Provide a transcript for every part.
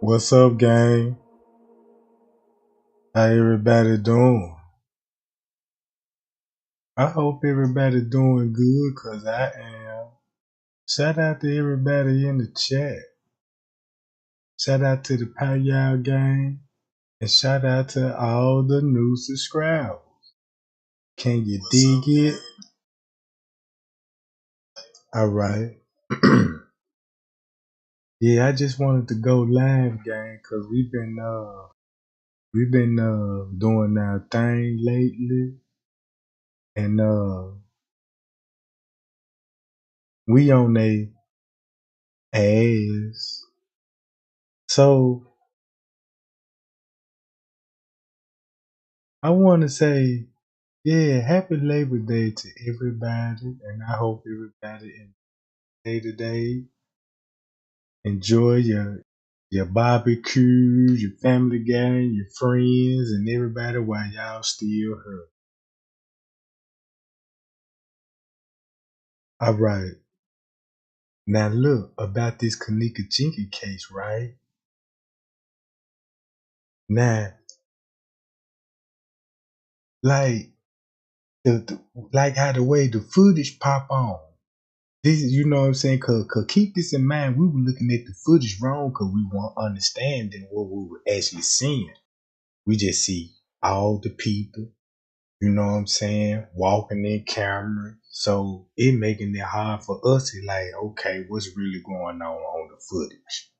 What's up, gang? How everybody doing? I hope everybody doing good, cause I am. Shout out to everybody in the chat. Shout out to the Payal gang. And shout out to all the new subscribers. Can you dig it? Alright. Yeah, I just wanted to go live, gang, cause we've been doing our thing lately. And we on they ass. So I want to say, yeah, happy Labor Day to everybody, and I hope everybody in day to day enjoy your barbecue, your family gang, your friends, and everybody while y'all still here. All right, now look about this Kenneka Jenkins case, right? Now, like like how the way the footage pop on. This is, you know what I'm saying? Cause keep this in mind, we were looking at the footage wrong because we weren't understanding what we were actually seeing. We just see all the people, you know what I'm saying, walking in camera. So it making it hard for us to like, okay, what's really going on the footage?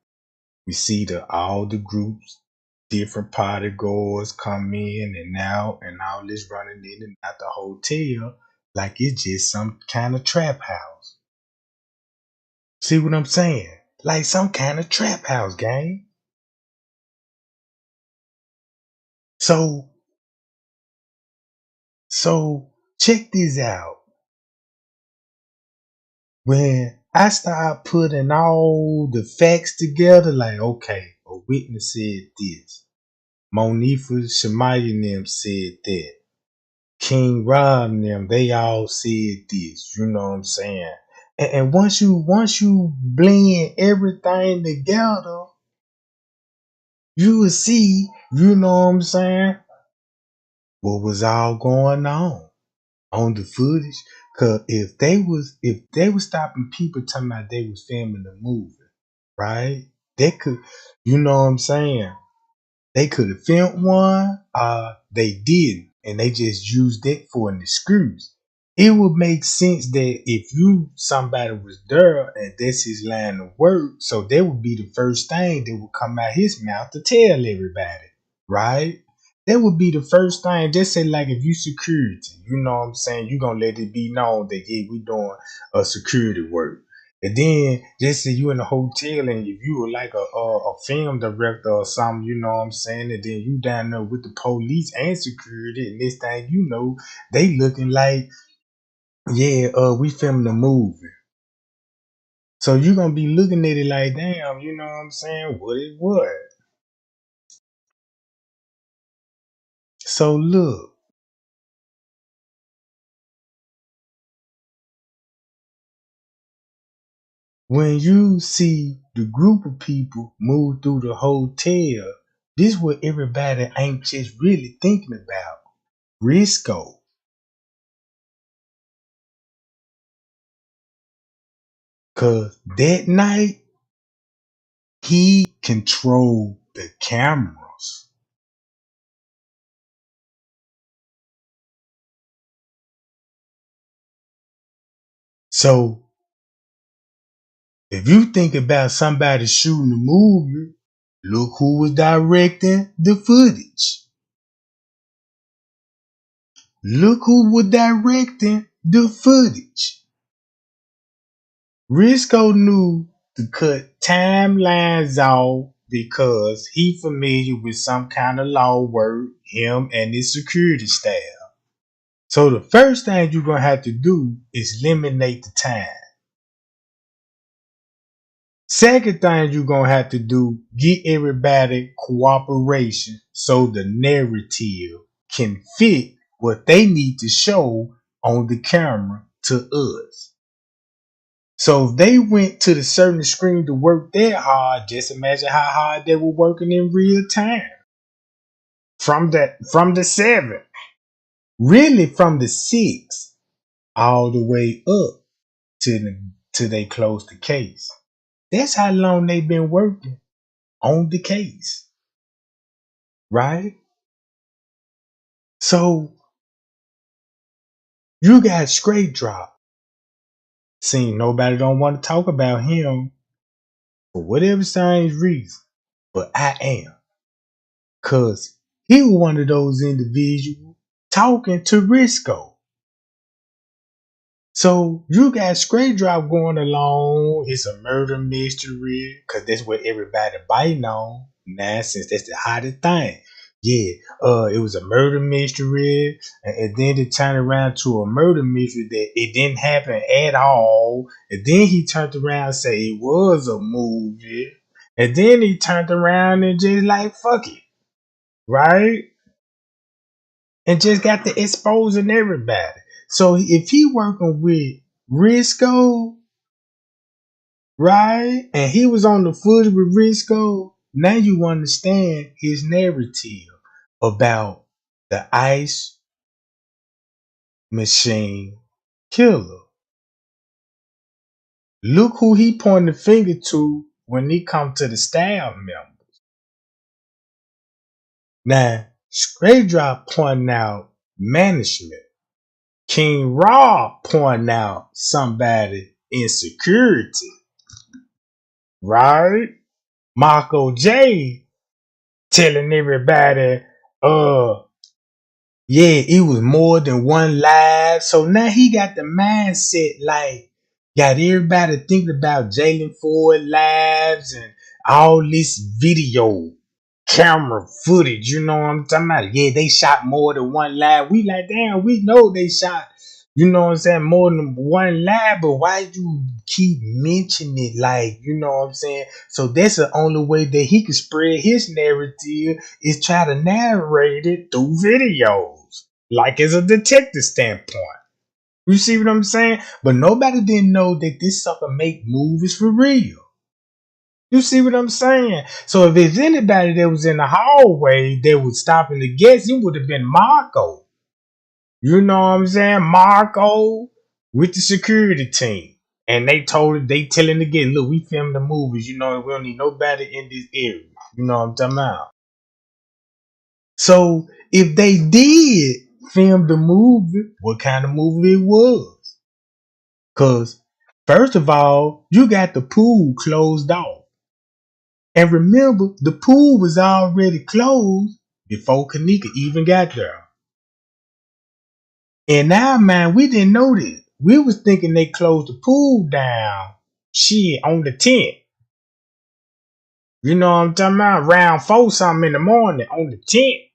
We see all the groups, different party goers come in and out, and all this running in and out the hotel like it's just some kind of trap house. See what I'm saying? Like some kind of trap house, gang. So, so check this out. When I start putting all the facts together, like, okay, a witness said this. Monifa Shemaya and them said that. King Rob and them, they all said this. You know what I'm saying? And once you blend everything together, you will see, you know what I'm saying, what was all going on the footage. Cause if they was stopping people talking about they was filming the movie, right? They could, you know what I'm saying? They could have filmed one, they didn't, and they just used it for an excuse. It would make sense that if somebody was there and that's his line of work, so that would be the first thing that would come out his mouth to tell everybody, right? That would be the first thing. Just say like if you security, you know what I'm saying, you gonna let it be known that yeah, we doing a security work. And then just say you in a hotel and if you were like a film director or something, you know what I'm saying, and then you down there with the police and security, and this thing you know, they looking like, yeah, we filming a movie. So you gonna be looking at it like, damn, you know what I'm saying? What it was. So look, when you see the group of people move through the hotel, this what everybody ain't just really thinking about. Risco. Cause that night he controlled the cameras. So if you think about somebody shooting a movie, look who was directing the footage. Look who was directing the footage. Risco knew to cut timelines off because he familiar with some kind of law work, him and his security staff. So the first thing you're gonna have to do is eliminate the time. Second thing you're gonna have to do, get everybody cooperation so the narrative can fit what they need to show on the camera to us. So if they went to the certain screen to work that hard, just imagine how hard they were working in real time. From the 7, really from the 6, all the way up till they close the case. That's how long they've been working on the case, right? So you got straight drop. See, nobody don't want to talk about him for whatever strange reason, but I am, cause he was one of those individuals talking to Risco. So you got straight drop going along. It's a murder mystery, cause that's what everybody biting on now, since that's the hottest thing. Yeah, it was a murder mystery, and then it turned around to a murder mystery that it didn't happen at all. And then he turned around and said it was a movie. And then he turned around and just like fuck it, right? And just got to exposing everybody. So if he working with Risco, right, and he was on the footage with Risco, now you understand his narrative about the ice machine killer. Look who he pointed the finger to when he come to the staff members. Now, Straight Drop pointing out management. King Raw pointing out somebody in security, right? Marco J telling everybody, yeah, it was more than one live. So now he got the mindset like, got everybody thinking about Jalen Ford lives and all this video camera footage. You know what I'm talking about? Yeah, they shot more than one live. We like, damn, we know they shot, you know what I'm saying, more than one live, but why you keep mentioning it? Like, you know what I'm saying? So that's the only way that he can spread his narrative, is try to narrate it through videos, like as a detective standpoint. You see what I'm saying? But nobody didn't know that this sucker make movies for real. You see what I'm saying? So if there's anybody that was in the hallway that was stopping the guests, it would have been Marco. You know what I'm saying? Marco with the security team. And they telling the guests, look, we filmed the movies. You know, we don't need nobody in this area. You know what I'm talking about? So if they did film the movie, what kind of movie it was? Because first of all, you got the pool closed off. And remember, the pool was already closed before Kenneka even got there. And now, man, we didn't know this. We was thinking they closed the pool down, shit, on the 10th. You know what I'm talking about? Around 4 something in the morning on the 10th.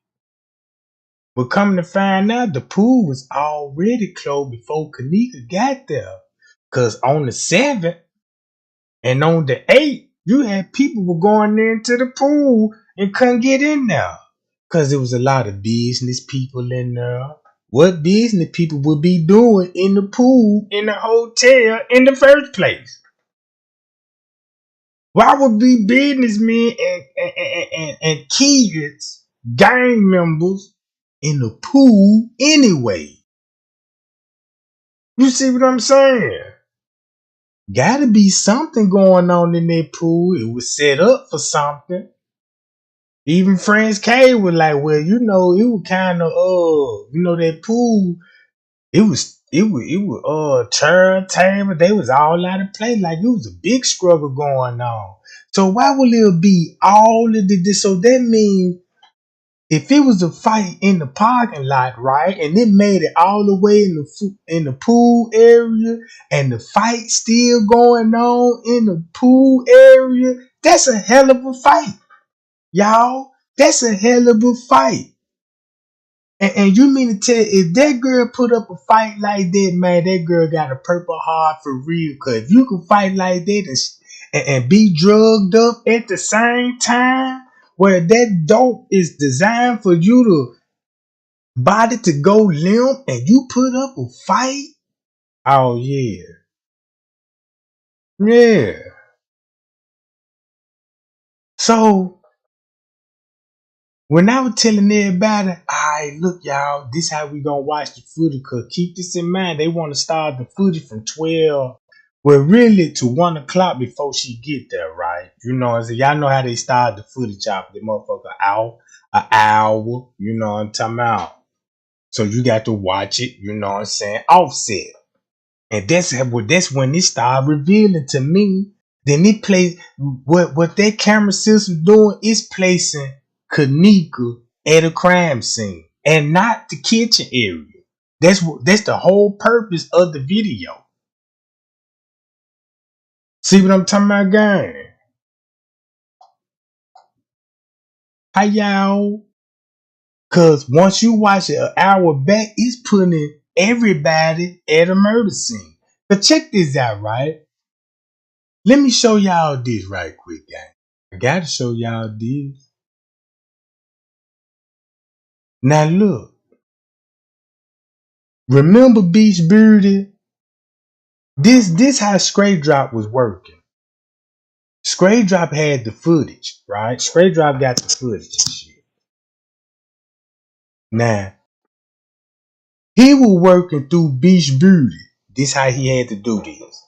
But coming to find out, the pool was already closed before Kenneka got there. Because on the 7th and on the 8th, you had people were going into the pool and couldn't get in there. Because there was a lot of business people in there. What business people would be doing in the pool in the hotel in the first place? Why would be businessmen and kids, gang members in the pool anyway? You see what I'm saying? Gotta be something going on in that pool. It was set up for something. Even Friends K was like, well, you know, it was kind of that pool. It was turntable. They was all out of place. Like it was a big struggle going on. So why would it be all of this? So that means if it was a fight in the parking lot, right, and it made it all the way in the pool area, and the fight still going on in the pool area, that's a hell of a fight, y'all. That's a hell of a fight. And you mean to tell, if that girl put up a fight like that, man, that girl got a purple heart for real. Cause if you can fight like that and be drugged up at the same time, where that dope is designed for you to body to go limp, and you put up a fight, oh yeah. Yeah. So when I was telling everybody, all right, look, y'all, this how we gonna watch the footage. Cause keep this in mind, they want to start the footage from 12. Well, really to 1 o'clock before she get there, right? You know, so y'all know how they start the footage off. The motherfucker an hour. You know what I'm talking about? So you got to watch it. You know what I'm saying? Offset. And that's when it started revealing to me. Then it plays what that camera system doing is placing Kenneka at a crime scene and not the kitchen area. That's the whole purpose of the video. See what I'm talking about, gang? How y'all? Cause once you watch it an hour back, it's putting everybody at a murder scene. But check this out, right? Let me show y'all this right quick, gang. I gotta show y'all this. Now look, remember Beach Beauty? This how Straight Drop was working. Straight Drop had the footage, right? Straight Drop got the footage and shit. Now, he was working through Beach Beauty. This how he had to do this.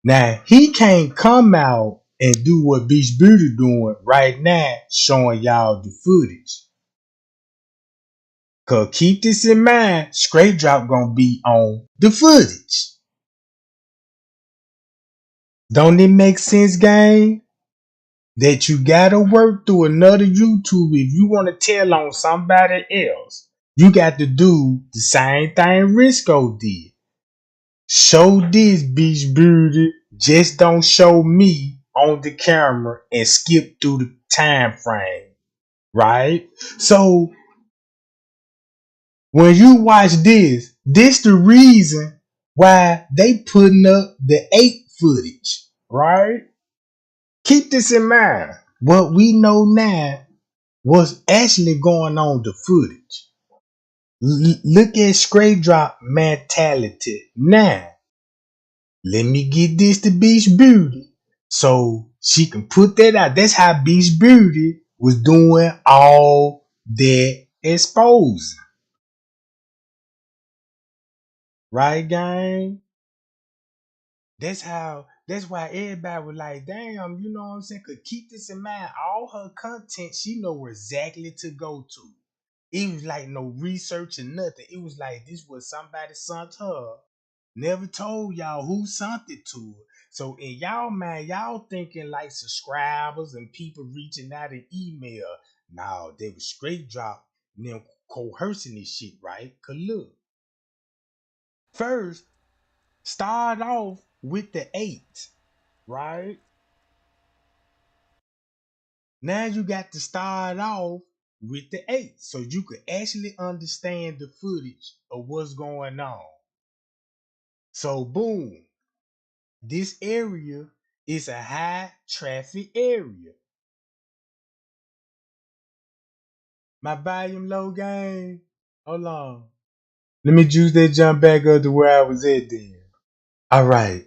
Now, he can't come out and do what Beach Beauty doing right now, showing y'all the footage. Cause keep this in mind, Straight Drop gonna be on the footage. Don't it make sense, gang? That you gotta work through another YouTube if you want to tell on somebody else. You got to do the same thing Risco did. Show this Beach Beauty, just don't show me on the camera and skip through the time frame, right? So when you watch this the reason why they putting up the 8 footage, right? Keep this in mind. What we know now was actually going on the footage. Look at Straight Drop mentality now. Let me get this to Beach Beauty so she can put that out. That's how Beach Beauty was doing all that exposing. Right, gang? That's why everybody was like, damn, you know what I'm saying? Could keep this in mind. All her content, she know exactly to go to. It was like no research or nothing. It was like this was somebody sent her. Never told y'all who sent it to her. So in y'all mind, y'all thinking like subscribers and people reaching out an email. No, they was straight drop them coercing this shit, right? Cause look, first start off with the 8, right? Now you got to start off with the 8 so you could actually understand the footage of what's going on. So boom, this area is a high traffic area. My volume low, gang. Hold on. Let me juice that jump back up to where I was at then. All right.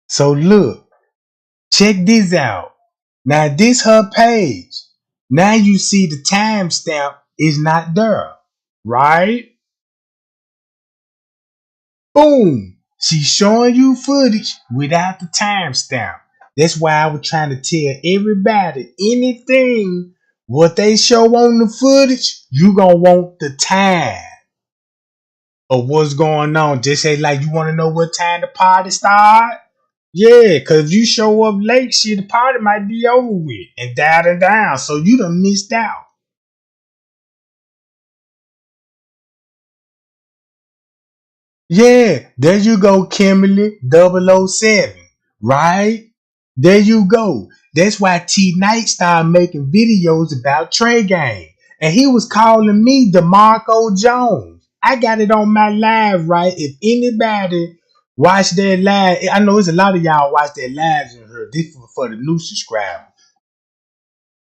So look, check this out. Now this her page. Now you see the timestamp is not there, right? Boom. She's showing you footage without the timestamp. That's why I was trying to tell everybody anything what they show on the footage, you gonna want the time of what's going on. Just say like you want to know what time the party start. Yeah, cause if you show up late, shit, the party might be over with and down. So you done missed out. Yeah, there you go, Kimberly 007. Right? There you go. That's why T Knight started making videos about Trey Gang. And he was calling me DeMarco Jones. I got it on my live, right? If anybody watch that live, I know there's a lot of y'all watch that lives in here. This for the new subscribers.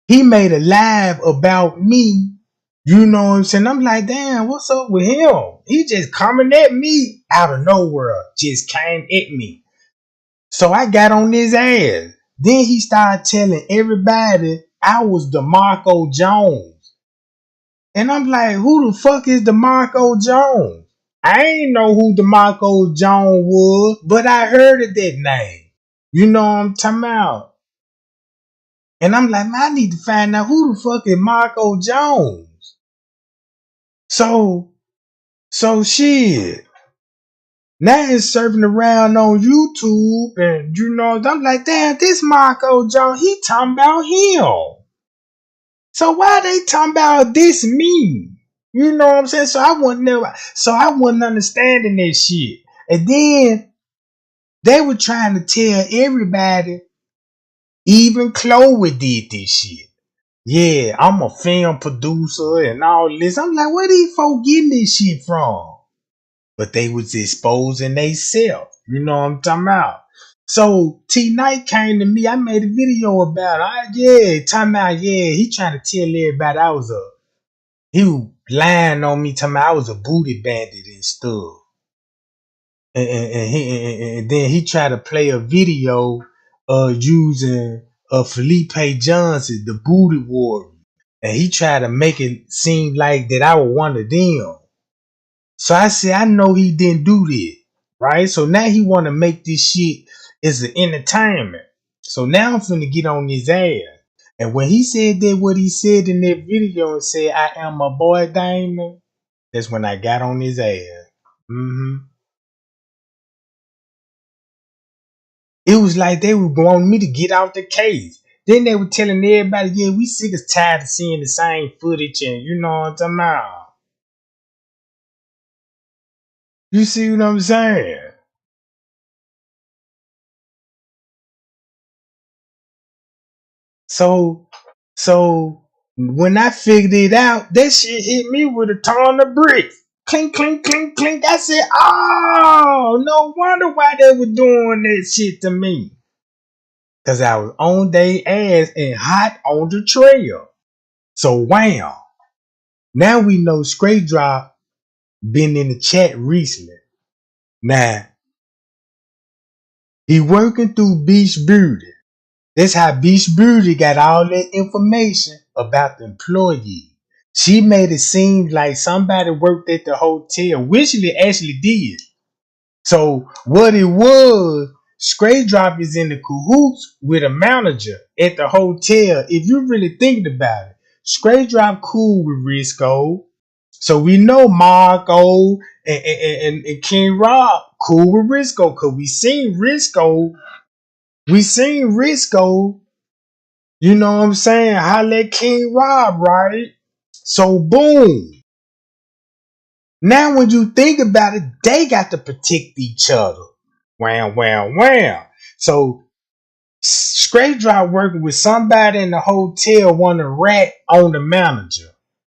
He made a live about me You know what I'm saying? I'm like, damn, what's up with him? He just coming at me out of nowhere. Just came at me. So I got on his ass. Then he started telling everybody I was DeMarco Jones. And I'm like, who the fuck is DeMarco Jones? I ain't know who DeMarco Jones was, but I heard of that name. You know what I'm talking about? And I'm like, man, I need to find out who the fuck is Marco Jones. So shit. Now it's surfing around on YouTube, and you know, I'm like, damn, this Marco Jones, he talking about him. So why they talking about this me? You know what I'm saying? So I wasn't understanding that shit. And then they were trying to tell everybody, even Chloe did this shit. Yeah, I'm a film producer and all this. I'm like, where these folks getting this shit from? But they was exposing themselves. You know what I'm talking about? So T Knight came to me. I made a video about it. Talking about, he trying to tell everybody he was lying on me, talking about I was a booty bandit and stuff. And then he tried to play a video using Felipe Johnson, the booty warrior. And he tried to make it seem like that I was one of them. So I said, I know he didn't do that, right? So now he want to make this shit as an entertainment. So now I'm finna get on his ass. And when he said that, what he said in that video and said, I am a boy Damon, that's when I got on his ass. It was like they were wanting me to get out the case. Then they were telling everybody, yeah, we sick as tired of seeing the same footage and you know what I'm talking about. You see what I'm saying? So when I figured it out, that shit hit me with a ton of bricks. Clink, clink, clink, clink. I said, oh, no wonder why they were doing that shit to me. Because I was on their ass and hot on the trail. So wham. Now we know Straight Drop been in the chat recently. Now, he working through Beach Beauty. That's how Beach Beauty got all that information about the employee. She made it seem like somebody worked at the hotel, which she actually did. So what it was, Straight Drop is in the cahoots with a manager at the hotel. If you really think about it, Straight Drop cool with Risco. So we know Marco and King Rob cool with Risco because we seen Risco. You know what I'm saying? Holla at King Rob, right? So boom. Now when you think about it, they got to protect each other. Wham, wham, wham. So Straight Drop working with somebody in the hotel want to rat on the manager.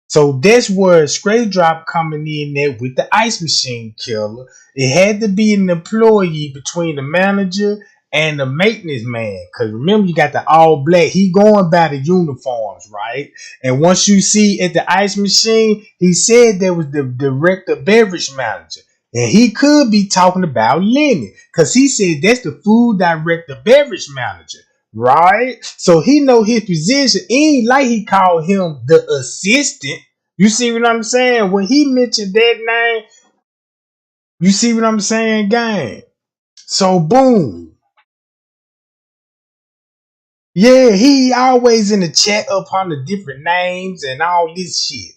So that's where Straight Drop coming in there with the ice machine killer. It had to be an employee between the manager and the maintenance man. Because remember, you got the all black. He going by the uniforms, right? And once you see at the ice machine, he said there was the director beverage manager. And he could be talking about Lenny. Because he said that's the food director beverage manager. Right? So he know his position. Ain't like he called him the assistant. You see what I'm saying? When he mentioned that name, you see what I'm saying, gang? So boom. Yeah, he always in the chat upon the different names and all this shit.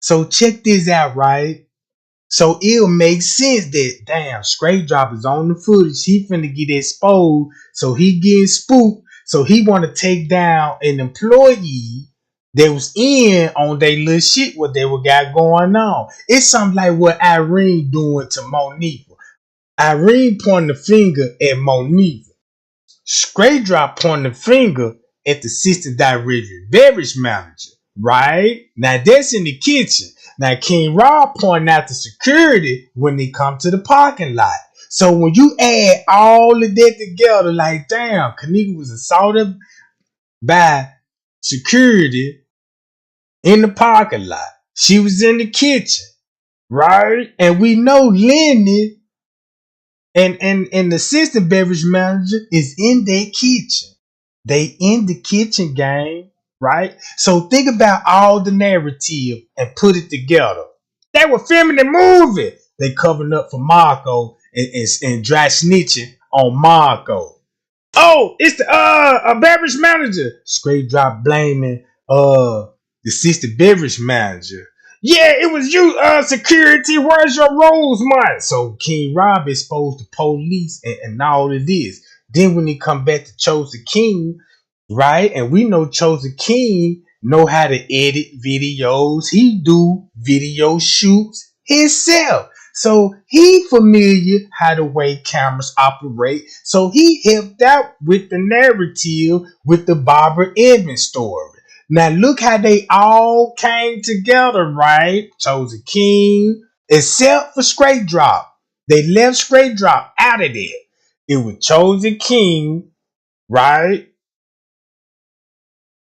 So check this out, right? So it'll make sense that damn Straight Drop is on the footage. He finna get exposed. So he getting spooked. So he wanna take down an employee that was in on their little shit what they were got going on. It's something like what Irene doing to Monifa. Irene pointing the finger at Monifa. Straight Drop pointing the finger at the assistant director beverage manager. Right? Now that's in the kitchen. Now King Rob pointing out the security when they come to the parking lot. So when you add all of that together, like damn, Kenneka was assaulted by security in the parking lot. She was in the kitchen, right? And we know Lenny and the assistant beverage manager is in their kitchen. They in the kitchen, gang, right? So think about all the narrative and put it together. They were filming the movie. They covering up for Marco and dry snitching on Marco. Oh, it's the a beverage manager. Straight drop blaming the assistant beverage manager. Yeah, it was you, security. Where's your rose model? So King Rob exposed the police and all of this. Then when he come back to Chosen King, right? And we know Chosen King know how to edit videos. He do video shoots himself. So he familiar how the way cameras operate. So he helped out with the narrative with the Barbara Evans story. Now look how they all came together, right? Chosen King, except for Straight Drop. They left Straight Drop out of there. It was Chosen King, right?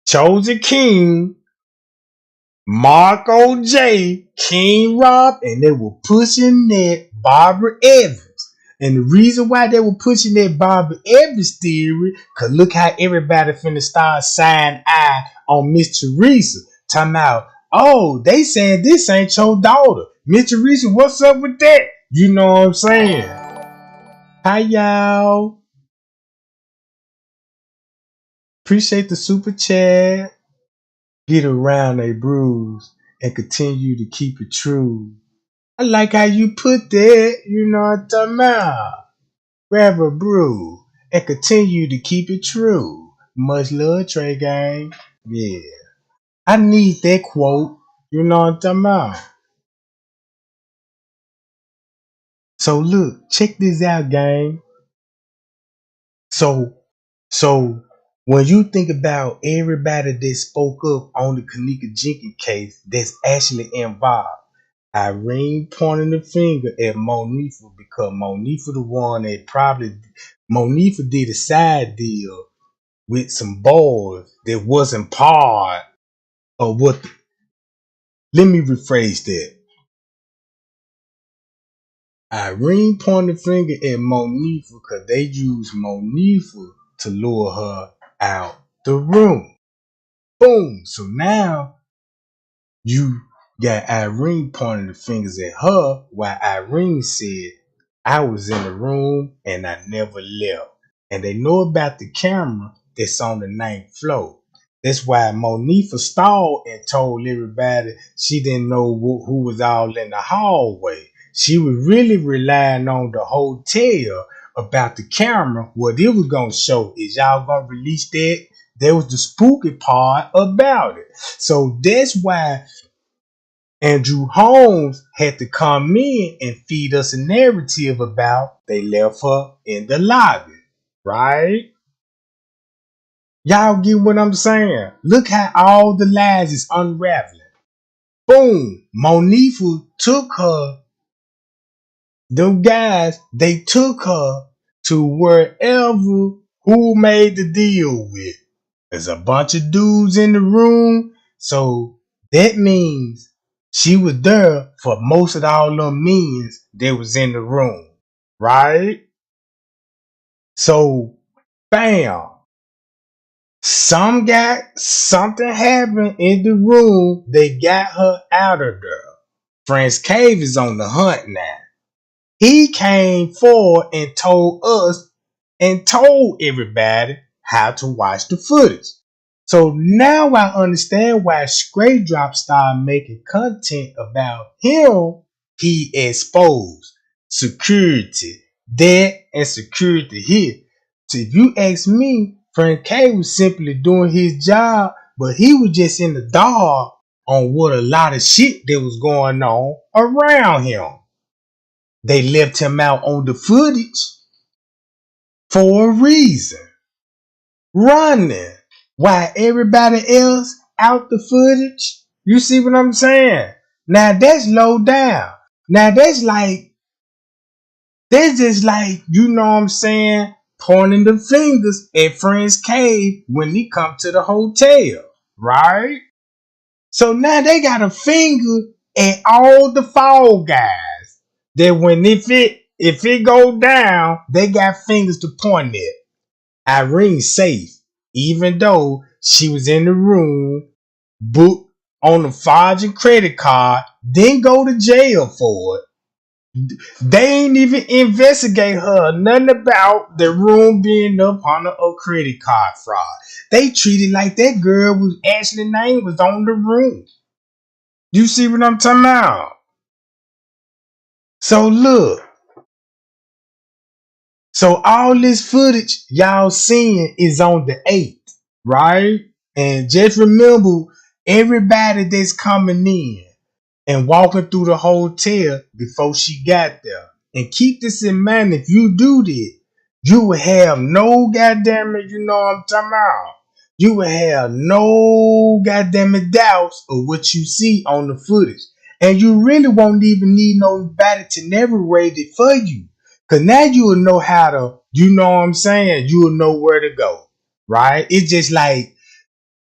Chosen King, Marco J, King Rob, and they were pushing that Barbara Evans. And the reason why they were pushing that Barbara Evans theory, cause look how everybody finna start sign eye on Miss Teresa. Talking about, oh, they saying this ain't your daughter. Miss Teresa, what's up with that? You know what I'm saying? Hi y'all. Appreciate the super chat. Get around a bruise and continue to keep it true. I like how you put that, you know what I'm talking about. Grab a brew and continue to keep it true. Much love, Trey Gang. Yeah. I need that quote, you know what I'm talking about. So look, check this out, gang. So when you think about everybody that spoke up on the Kenneka Jenkins case that's actually involved, Irene pointing the finger at Monifa because Monifa the one that Monifa did a side deal with some boys that wasn't part of what. Let me rephrase that. Irene pointed the finger at Monifa because they used Monifa to lure her out the room. Boom. So now you got Irene pointing the fingers at her while Irene said, I was in the room and I never left. And they know about the camera that's on the ninth floor. That's why Monifa stalled and told everybody she didn't know who was all in the hallway. She was really relying on the hotel about the camera. What it was going to show is y'all going to release that. There was the spooky part about it. So that's why Andrew Holmes had to come in and feed us a narrative about they left her in the lobby, right? Y'all get what I'm saying? Look how all the lies is unraveling. Boom! Monifa took her, them guys, they took her to wherever who made the deal with. There's a bunch of dudes in the room, so that means she was there for most of all them men that was in the room, right? So, bam, something happened in the room. They got her out of there. Franz Cave is on the hunt now. He came forward and told us and told everybody how to watch the footage. So now I understand why Straight Drop started making content about him. He exposed security there and security here. So if you ask me, Frank K was simply doing his job, but he was just in the dark on what a lot of shit that was going on around him. They left him out on the footage for a reason. Running while everybody else out the footage. You see what I'm saying? Now that's low down. Now that's just like, you know what I'm saying, pointing the fingers at Friend's Cave when he come to the hotel, right? So now they got a finger at all the fall guys. That when if it go down, they got fingers to point at. Irene's safe, even though she was in the room, booked on the fraudulent credit card, didn't go to jail for it. They ain't even investigate her nothing about the room being up on a credit card fraud. They treated like that girl was actually name was on the room. You see what I'm talking about? So look, so all this footage y'all seeing is on the 8th, right? And just remember everybody that's coming in and walking through the hotel before she got there. And keep this in mind, if you do this, you will have no goddamn it, you know what I'm talking about. You will have no goddamn it doubts of what you see on the footage. And you really won't even need nobody to narrate it for you. Cause now you will know how to, you know what I'm saying? You will know where to go. Right? It's just like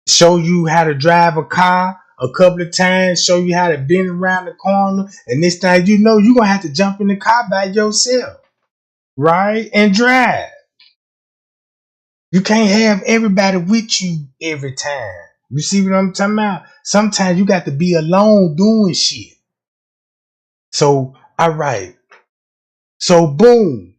show you how to drive a car a couple of times, show you how to bend around the corner, and this time you know you're gonna have to jump in the car by yourself, right? And drive. You can't have everybody with you every time. You see what I'm talking about? Sometimes you got to be alone doing shit. So, all right. So, boom.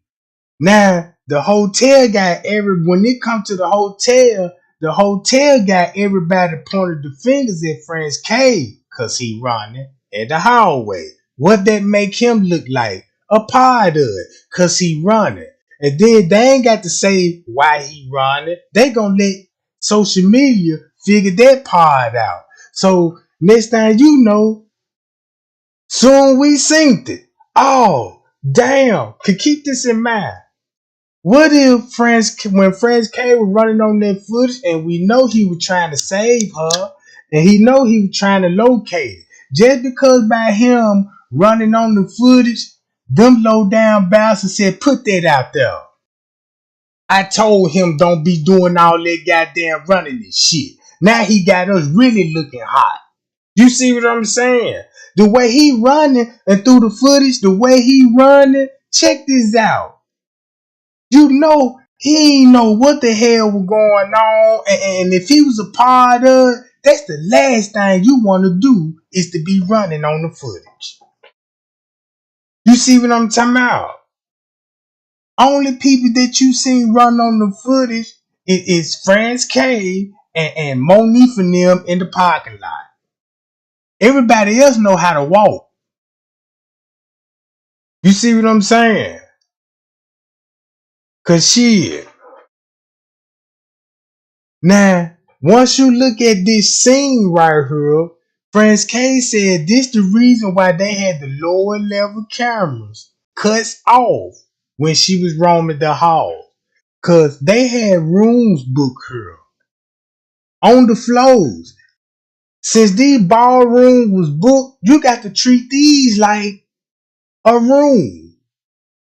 Now the hotel got when it comes to the hotel got everybody pointed the fingers at Franz K because he running in the hallway. What that make him look like? A part of it, cause he running. And then they ain't got to say why he running. They gonna let social media figure that part out. So next thing you know, soon we synced it. Oh, damn. Could keep this in mind. What if when Franz K was running on that footage and we know he was trying to save her and he know he was trying to locate it. Just because by him running on the footage, them low down bastards said, put that out there. I told him don't be doing all that goddamn running and shit. Now he got us really looking hot. You see what I'm saying? The way he running and through the footage, the way he running, check this out. You know, he ain't know what the hell was going on. And if he was a part of it, that's the last thing you want to do is to be running on the footage. You see what I'm talking about? Only people that you seen run on the footage is Franz K and Monique and them in the parking lot. Everybody else know how to walk. You see what I'm saying? Cause shit. Now, once you look at this scene right here, Franz K said this the reason why they had the lower level cameras cuts off when she was roaming the hall. Cause they had rooms booked here on the floors. Since these ballrooms was booked, you got to treat these like a room.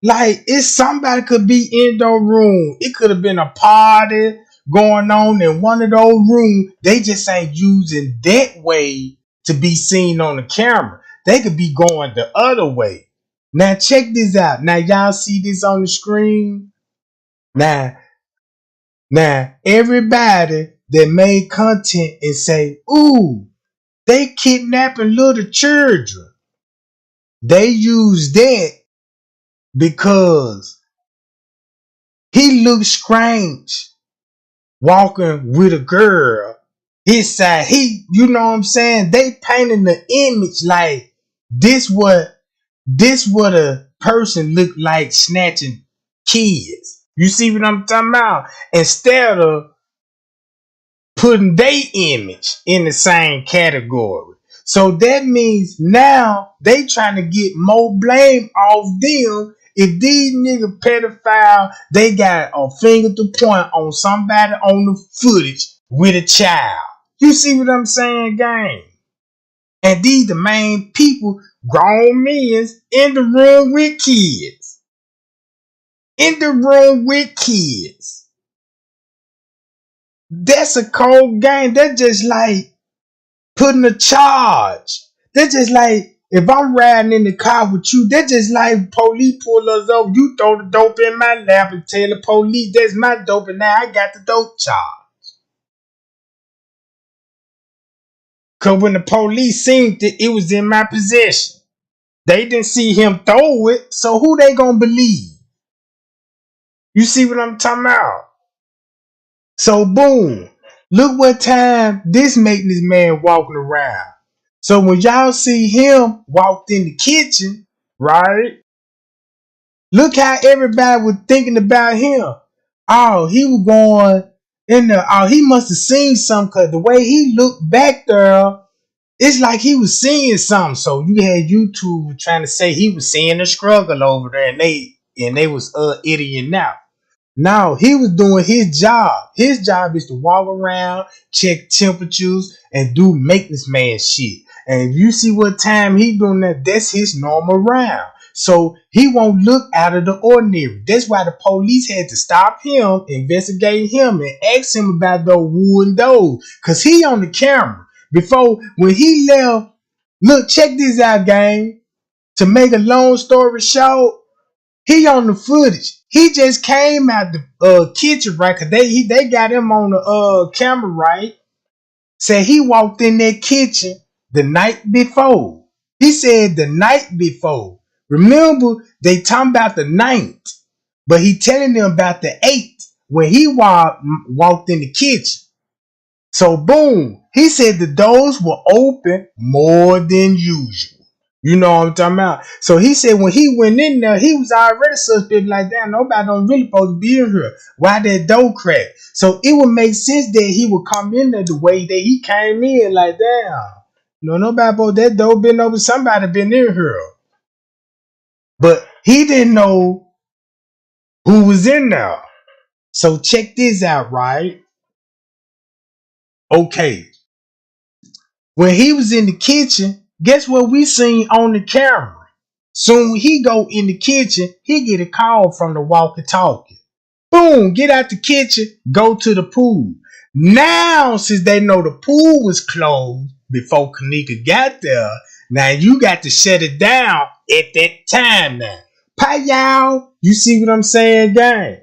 Like it's somebody could be in the room. It could have been a party going on in one of those rooms. They just ain't using that way to be seen on the camera. They could be going the other way. Now check this out. Now y'all see this on the screen. Now everybody that made content and say, "Ooh, they kidnapping little children." They use that because he looks strange walking with a girl. His side, you know what I'm saying? They painting the image like this what a person look like snatching kids. You see what I'm talking about? Instead of putting their image in the same category. So that means now they trying to get more blame off them. If these nigga pedophile, they got a finger to point on somebody on the footage with a child. You see what I'm saying, gang? And these the main people, grown men in the room with kids. In the room with kids. That's a cold game. That's just like putting a charge. That's just like if I'm riding in the car with you, that's just like police pull us over. You throw the dope in my lap and tell the police that's my dope, and now I got the dope charge. Cause when the police seen it was in my possession. They didn't see him throw it, so who they gonna believe? You see what I'm talking about? So boom, look what time this maintenance man walking around. So when y'all see him walked in the kitchen, right? Look how everybody was thinking about him. Oh, he was going in there. Oh, he must have seen something because the way he looked back there, it's like he was seeing something. So you had YouTube trying to say he was seeing a struggle over there, and they was idioting out. No, he was doing his job. His job is to walk around, check temperatures, and do maintenance man shit. And if you see what time he doing that, that's his normal round. So he won't look out of the ordinary. That's why the police had to stop him, investigate him, and ask him about those wooden doors. Cause he on the camera. Before when he left, look, check this out, gang. To make a long story short, he on the footage. He just came out the kitchen, right? Cause they got him on the camera, right? Said he walked in that kitchen the night before. He said the night before. Remember, they talking about the ninth, but he telling them about the 8th when he walked in the kitchen. So boom, he said the doors were open more than usual. You know what I'm talking about? So he said when he went in there, he was already suspect like, damn, nobody don't really supposed to be in here. Why that door crack? So it would make sense that he would come in there the way that he came in, like, damn, no, nobody supposed that door been open, somebody been in here. But he didn't know who was in there. So check this out, right? Okay. When he was in the kitchen, guess what we seen on the camera? Soon he go in the kitchen, he get a call from the walkie-talkie. Boom, get out the kitchen, go to the pool. Now, since they know the pool was closed before Kenneka got there, now you got to shut it down at that time now. Pie y'all, you see what I'm saying, gang?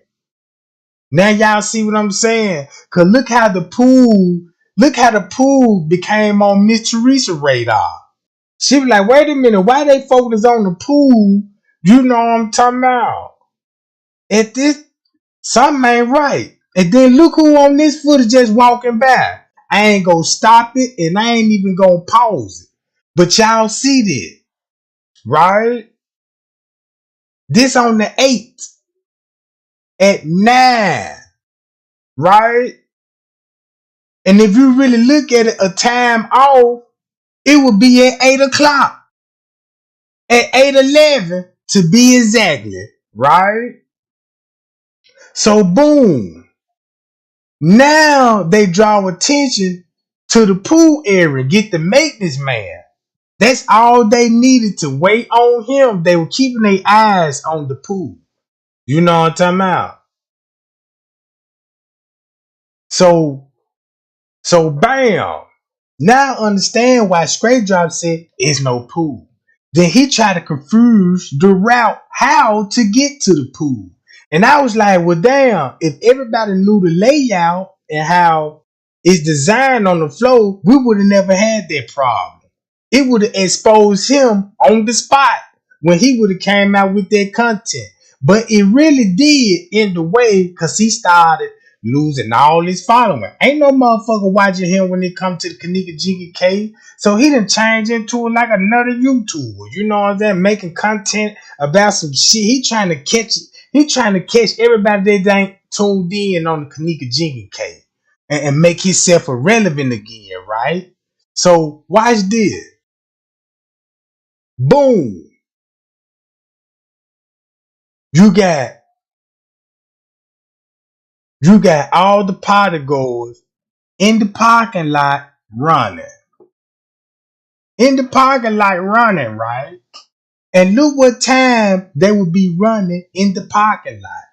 Now y'all see what I'm saying? Cause look how the pool became on Miss Teresa radar. She was like, wait a minute, why they focus on the pool? You know what I'm talking about. At this, something ain't right. And then look who on this footage just walking by. I ain't gonna stop it and I ain't even gonna pause it. But y'all see this, right? This on the 8th at 9, right? And if you really look at it, a time off, it would be at 8 o'clock. At 8:11 to be exactly, right? So boom. Now they draw attention to the pool area, get the maintenance man. That's all they needed to wait on him. They were keeping their eyes on the pool. You know what I'm talking about? So bam. Now I understand why Straight Drop said it's no pool. Then he tried to confuse the route how to get to the pool. And I was like, well, damn, if everybody knew the layout and how it's designed on the floor, we would have never had that problem. It would have exposed him on the spot when he would have came out with that content. But it really did in the way because he started losing all his following. Ain't no motherfucker watching him when it comes to the Kenneka Jenkins case. So he done changed into like another YouTuber. You know what I'm saying? Making content about some shit. He trying to catch everybody that ain't tuned in on the Kenneka Jenkins case. And make himself irrelevant again, right? So watch this. Boom. You got all the party goers in the parking lot running. In the parking lot running, right? And look what time they would be running in the parking lot.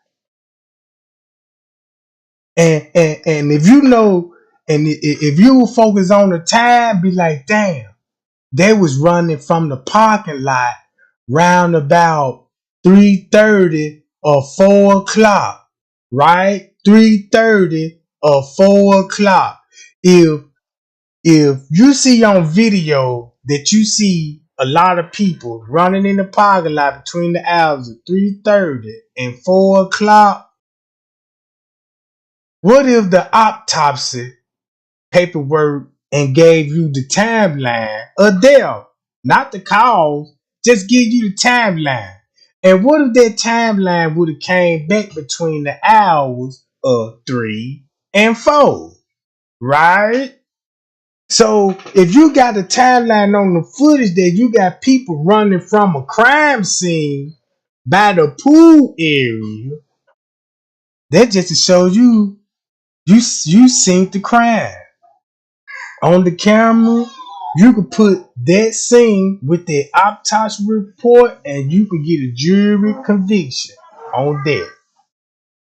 And if you know, And if you will focus on the time, be like, damn, they was running from the parking lot round about 3:30 or 4 o'clock, right? 3:30 or 4 o'clock. If you see on video that you see a lot of people running in the parking lot between the hours of 3:30 and 4 o'clock, what if the autopsy paperwork and gave you the timeline of death, not the cause, just give you the timeline? And what if that timeline would have came back between the hours of 3 and 4, right? So if you got a timeline on the footage that you got people running from a crime scene by the pool area, that just to show you seen the crime on the camera. You could put that scene with the autopsy report, and you could get a jury conviction on that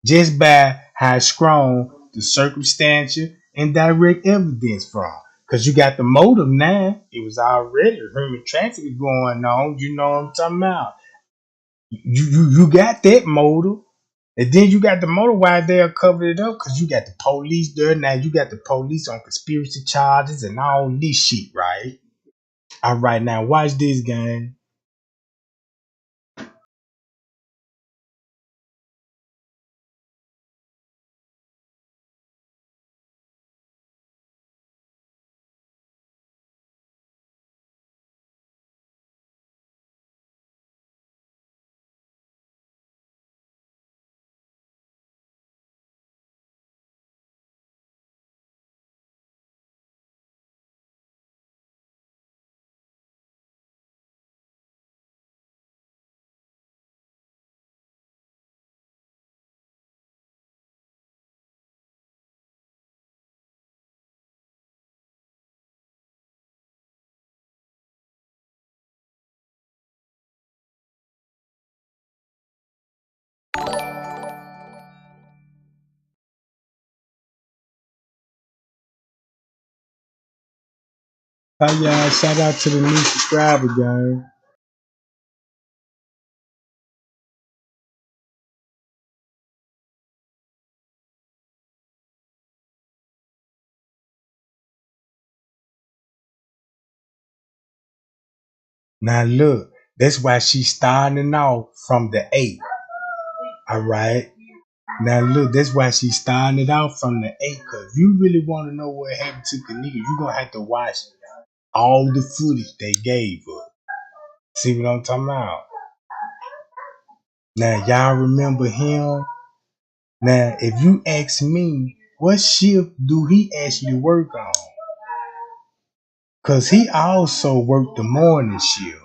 just by how strong the circumstantial and direct evidence from. Because you got the motive now. It was already human trafficking going on. You know what I'm talking about? You got that motive. And then you got the motive why they'll cover it up because you got the police there. Now you got the police on conspiracy charges and all this shit, right? All right, now watch this, gang. Hi, y'all. Shout out to the new subscriber, gang. Now, look, that's why she's starting off from the 8. All right. Now, look, that's why she's starting it out from the 8. Because if you really want to know what happened to Kenneka, you're going to have to watch all the footage they gave her. See what I'm talking about? Now, y'all remember him? Now, if you ask me, what shift do he actually work on? Because he also worked the morning shift.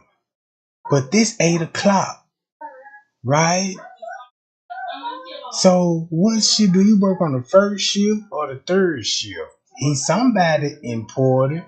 But this 8 o'clock, right? So, what shift do you work on, the first shift or the third shift? He's somebody important.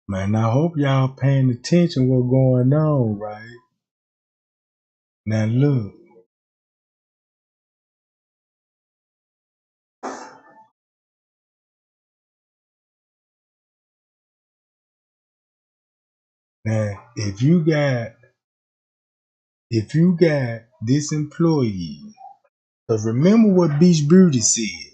Man, I hope y'all paying attention what's going on, right? Now look, now if you got this employee, because remember what Beach Beauty said.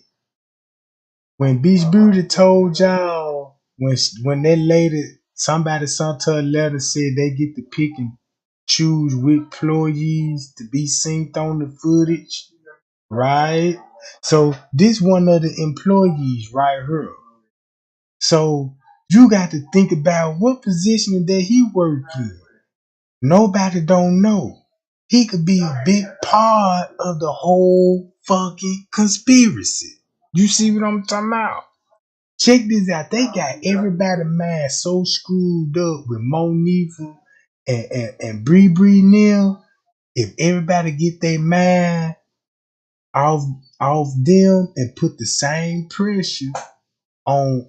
When Beach Beauty told y'all when that lady somebody sent her a letter said they get to pick and choose which employees to be synced on the footage, right? So this one of the employees right here. So you got to think about what position that he worked in. Nobody don't know. He could be a big part of the whole fucking conspiracy. You see what I'm talking about? Check this out. They got everybody mind so screwed up with Monifa and Bree Neal. If everybody get their mind off off them and put the same pressure on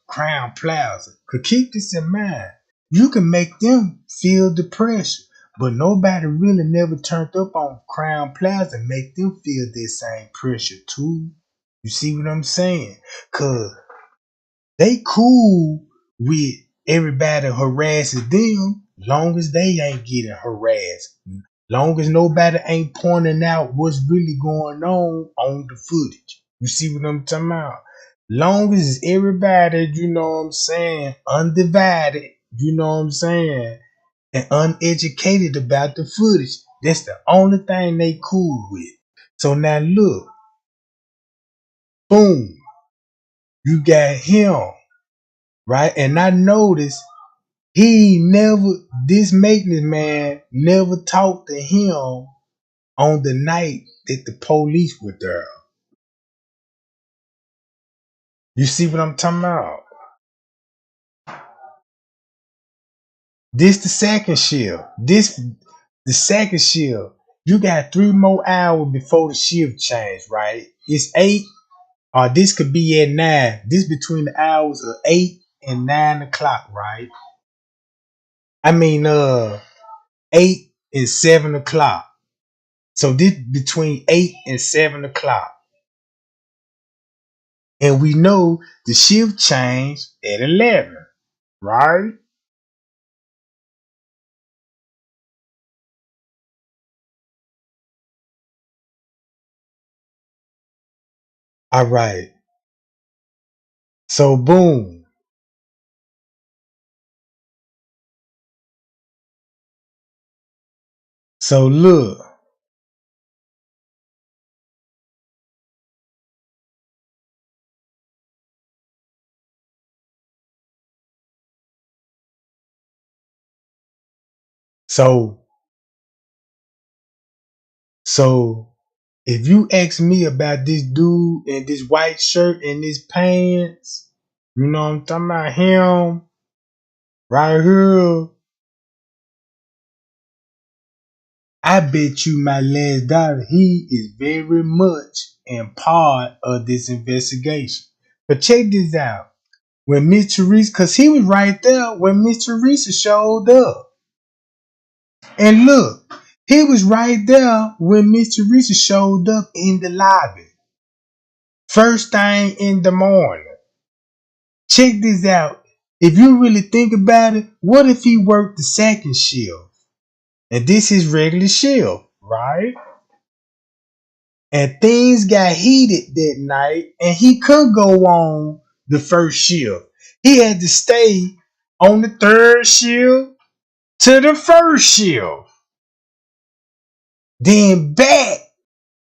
Crown Plaza. Cause keep this in mind. You can make them feel the pressure, but nobody really never turned up on Crown Plaza and make them feel that same pressure too. You see what I'm saying? Cause they cool with everybody harassing them long as they ain't getting harassed. Long as nobody ain't pointing out what's really going on the footage. You see what I'm talking about? Long as everybody, you know what I'm saying, undivided, you know what I'm saying, and uneducated about the footage, that's the only thing they cool with. So now look, boom, you got him, right? And I noticed he never, this maintenance man never talked to him on the night that the police were there. You see what I'm talking about? This the second shift. This the second shift. You got 3 more hours before the shift change, right? It's 8, or this could be at 9. This between the hours of 8 and 9 o'clock, right? I mean 8 and 7 o'clock. So this between 8 and 7 o'clock. And we know the shift changed at 11, right? All right. So boom. So look. So so if you ask me about this dude and this white shirt and this pants, you know what I'm talking about him right here. I bet you my last dollar he is very much in part of this investigation. But check this out. When Miss Teresa, cause he was right there when Miss Teresa showed up. And look, he was right there when Miss Teresa showed up in the lobby. First thing in the morning. Check this out. If you really think about it, what if he worked the second shift? And this is regular shift, right? And things got heated that night and he could go on the first shift. He had to stay on the third shift to the first shift. Then back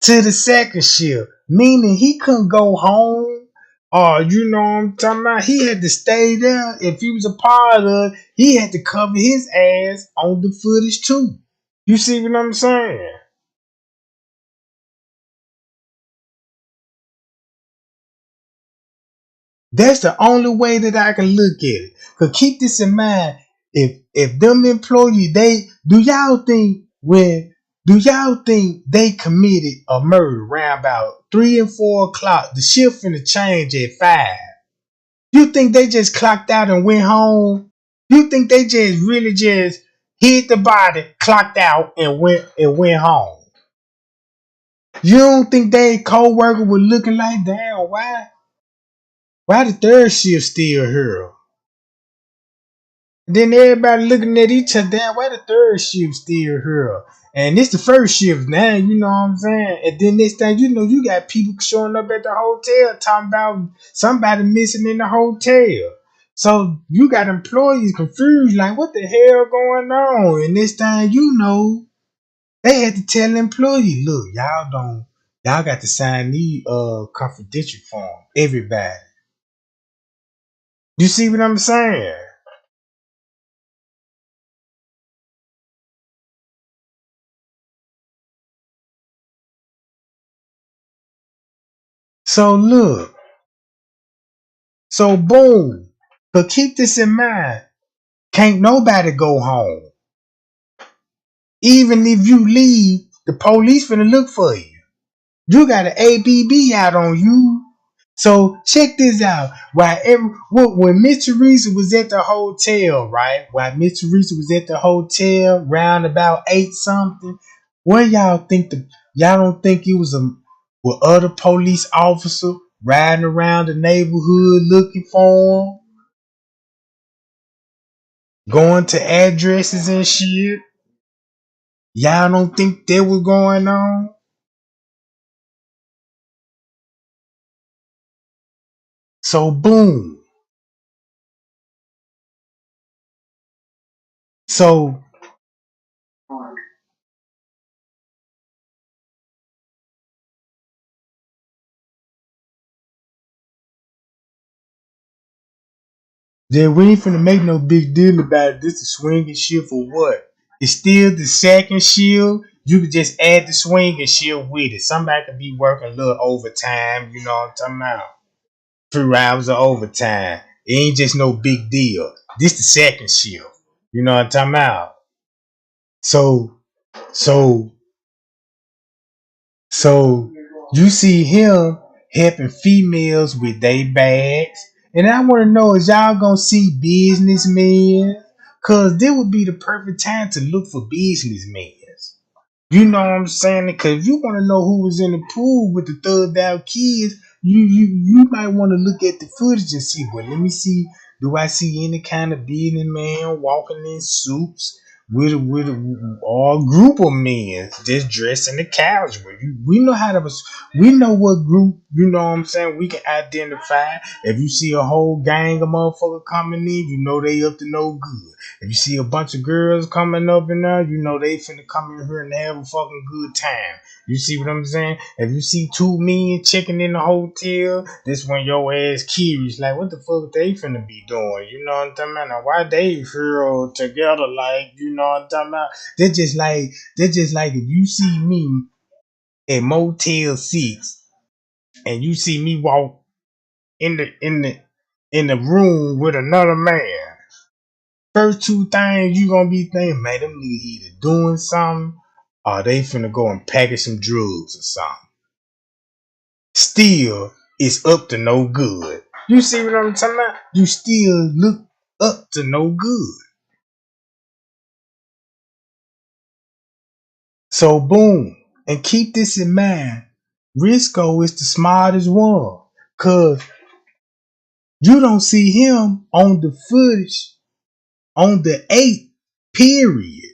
to the second shift. Meaning he couldn't go home. Or you know what I'm talking about? He had to stay there. If he was a part of it, he had to cover his ass on the footage too. You see what I'm saying? That's the only way that I can look at it. Cause keep this in mind. If them employees, do y'all think they committed a murder around about 3 and 4 o'clock? The shift finna change at 5. You think they just clocked out and went home? You think they just really just hit the body, clocked out, and went home? You don't think they co-worker was looking like, damn, why the third shift still here? Then everybody looking at each other, damn, why the third shift still here? And it's the first shift now, you know what I'm saying? And then next thing you know, you got people showing up at the hotel talking about somebody missing in the hotel. So you got employees confused, like, what the hell going on? And this thing you know, they had to tell the employee, look, y'all got to sign these confidential form. Everybody. You see what I'm saying? So look, so boom. But keep this in mind. Can't nobody go home. Even if you leave, the police finna look for you. You got an ABB out on you. So check this out. When Miss Teresa was at the hotel, right? While Miss Teresa was at the hotel, round about 8 something, where y'all don't think it was with other police officer riding around the neighborhood looking for him, going to addresses and shit? Y'all don't think that was going on? So boom. So then we ain't finna make no big deal about it. This the swinging shift for what? It's still the second shift. You could just add the swinging shift with it. Somebody could be working a little overtime, you know what I'm talking about? 3 hours of overtime. It ain't just no big deal. This the second shift. You know what I'm talking about? So so So you see him helping females with their bags. And I want to know, is y'all gonna see businessmen? Cause this would be the perfect time to look for businessmen. You know what I'm saying? Because if you want to know who was in the pool with the thugged out kids, you might want to look at the footage and see. Well, let me see. Do I see any kind of businessman walking in suits with all group of men just dressed in the casual? We know how to. We know what group. You know what I'm saying? We can identify. If you see a whole gang of motherfuckers coming in, you know they up to no good. If you see a bunch of girls coming up in there, you know they finna come in here and have a fucking good time. You see what I'm saying? If you see 2 men checking in the hotel, this when your ass curious, like, what the fuck they finna be doing? You know what I'm talking about? Now, why they here all together? Like, you know what I'm talking about? They're just like if you see me at Motel 6 and you see me walk in the room with another man. First two things you gonna be thinking, man, them niggas either doing something or they finna go and package some drugs or something. Still, it's up to no good. You see what I'm talking about? You still look up to no good. So boom. And keep this in mind. Risco is the smartest one. Cause you don't see him on the footage on the 8th period.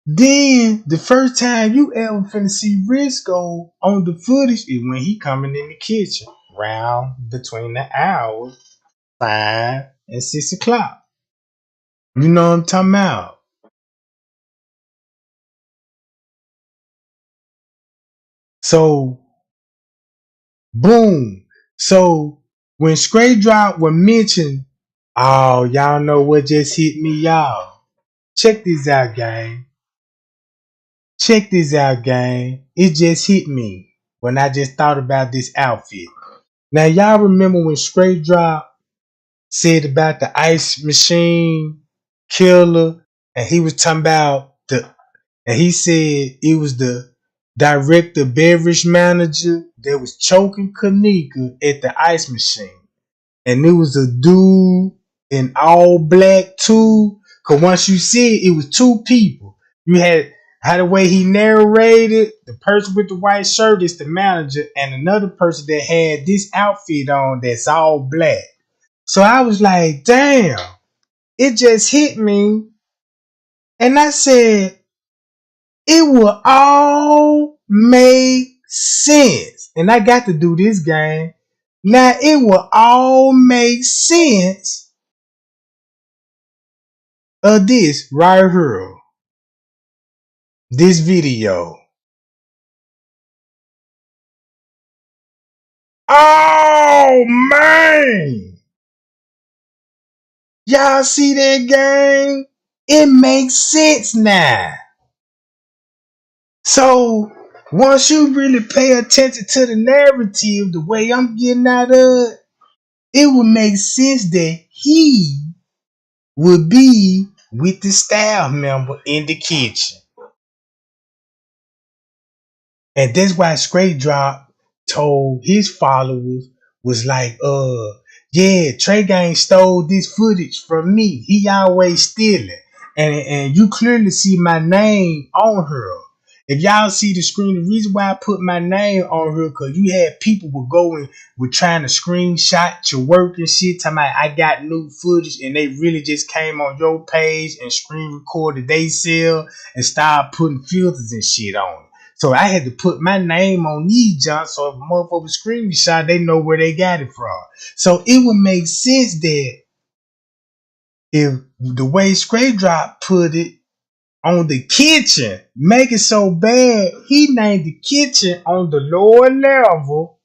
Then the first time you ever finna see Risco on the footage is when he coming in the kitchen round between the hours 5 and 6 o'clock. You know what I'm talking about? So boom. So when Stray Drop was mentioned, oh, y'all know what just hit me, y'all. Check this out, gang. Check this out, gang. It just hit me when I just thought about this outfit. Now y'all remember when Stray Drop said about the ice machine killer, and he was talking about and he said it was the director beverage manager that was choking Kenneka at the ice machine. And it was a dude in all black too. Cause once you see it, it was two people. You had how the way he narrated, the person with the white shirt is the manager, and another person that had this outfit on that's all black. So I was like, damn, it just hit me. And I said, it will all make sense. And I got to do this game. Now it will all make sense of this right here. This video. Oh man. Y'all see that game? It makes sense now. So once you really pay attention to the narrative, the way I'm getting out of it, it would make sense that he would be with the staff member in the kitchen. And that's why Straight Drop told his followers was like, yeah, Trey Gang stole this footage from me. He always stealing. And you clearly see my name on her. If y'all see the screen, the reason why I put my name on her, because you had people were going, were trying to screenshot your work and shit, talking about I got new footage, and they really just came on your page and screen recorded they sell and started putting filters and shit on it. So I had to put my name on these jumps, so if a motherfucker screenshot, they know where they got it from. So it would make sense that if the way Straight Drop put it, on the kitchen, make it so bad, he named the kitchen on the lower level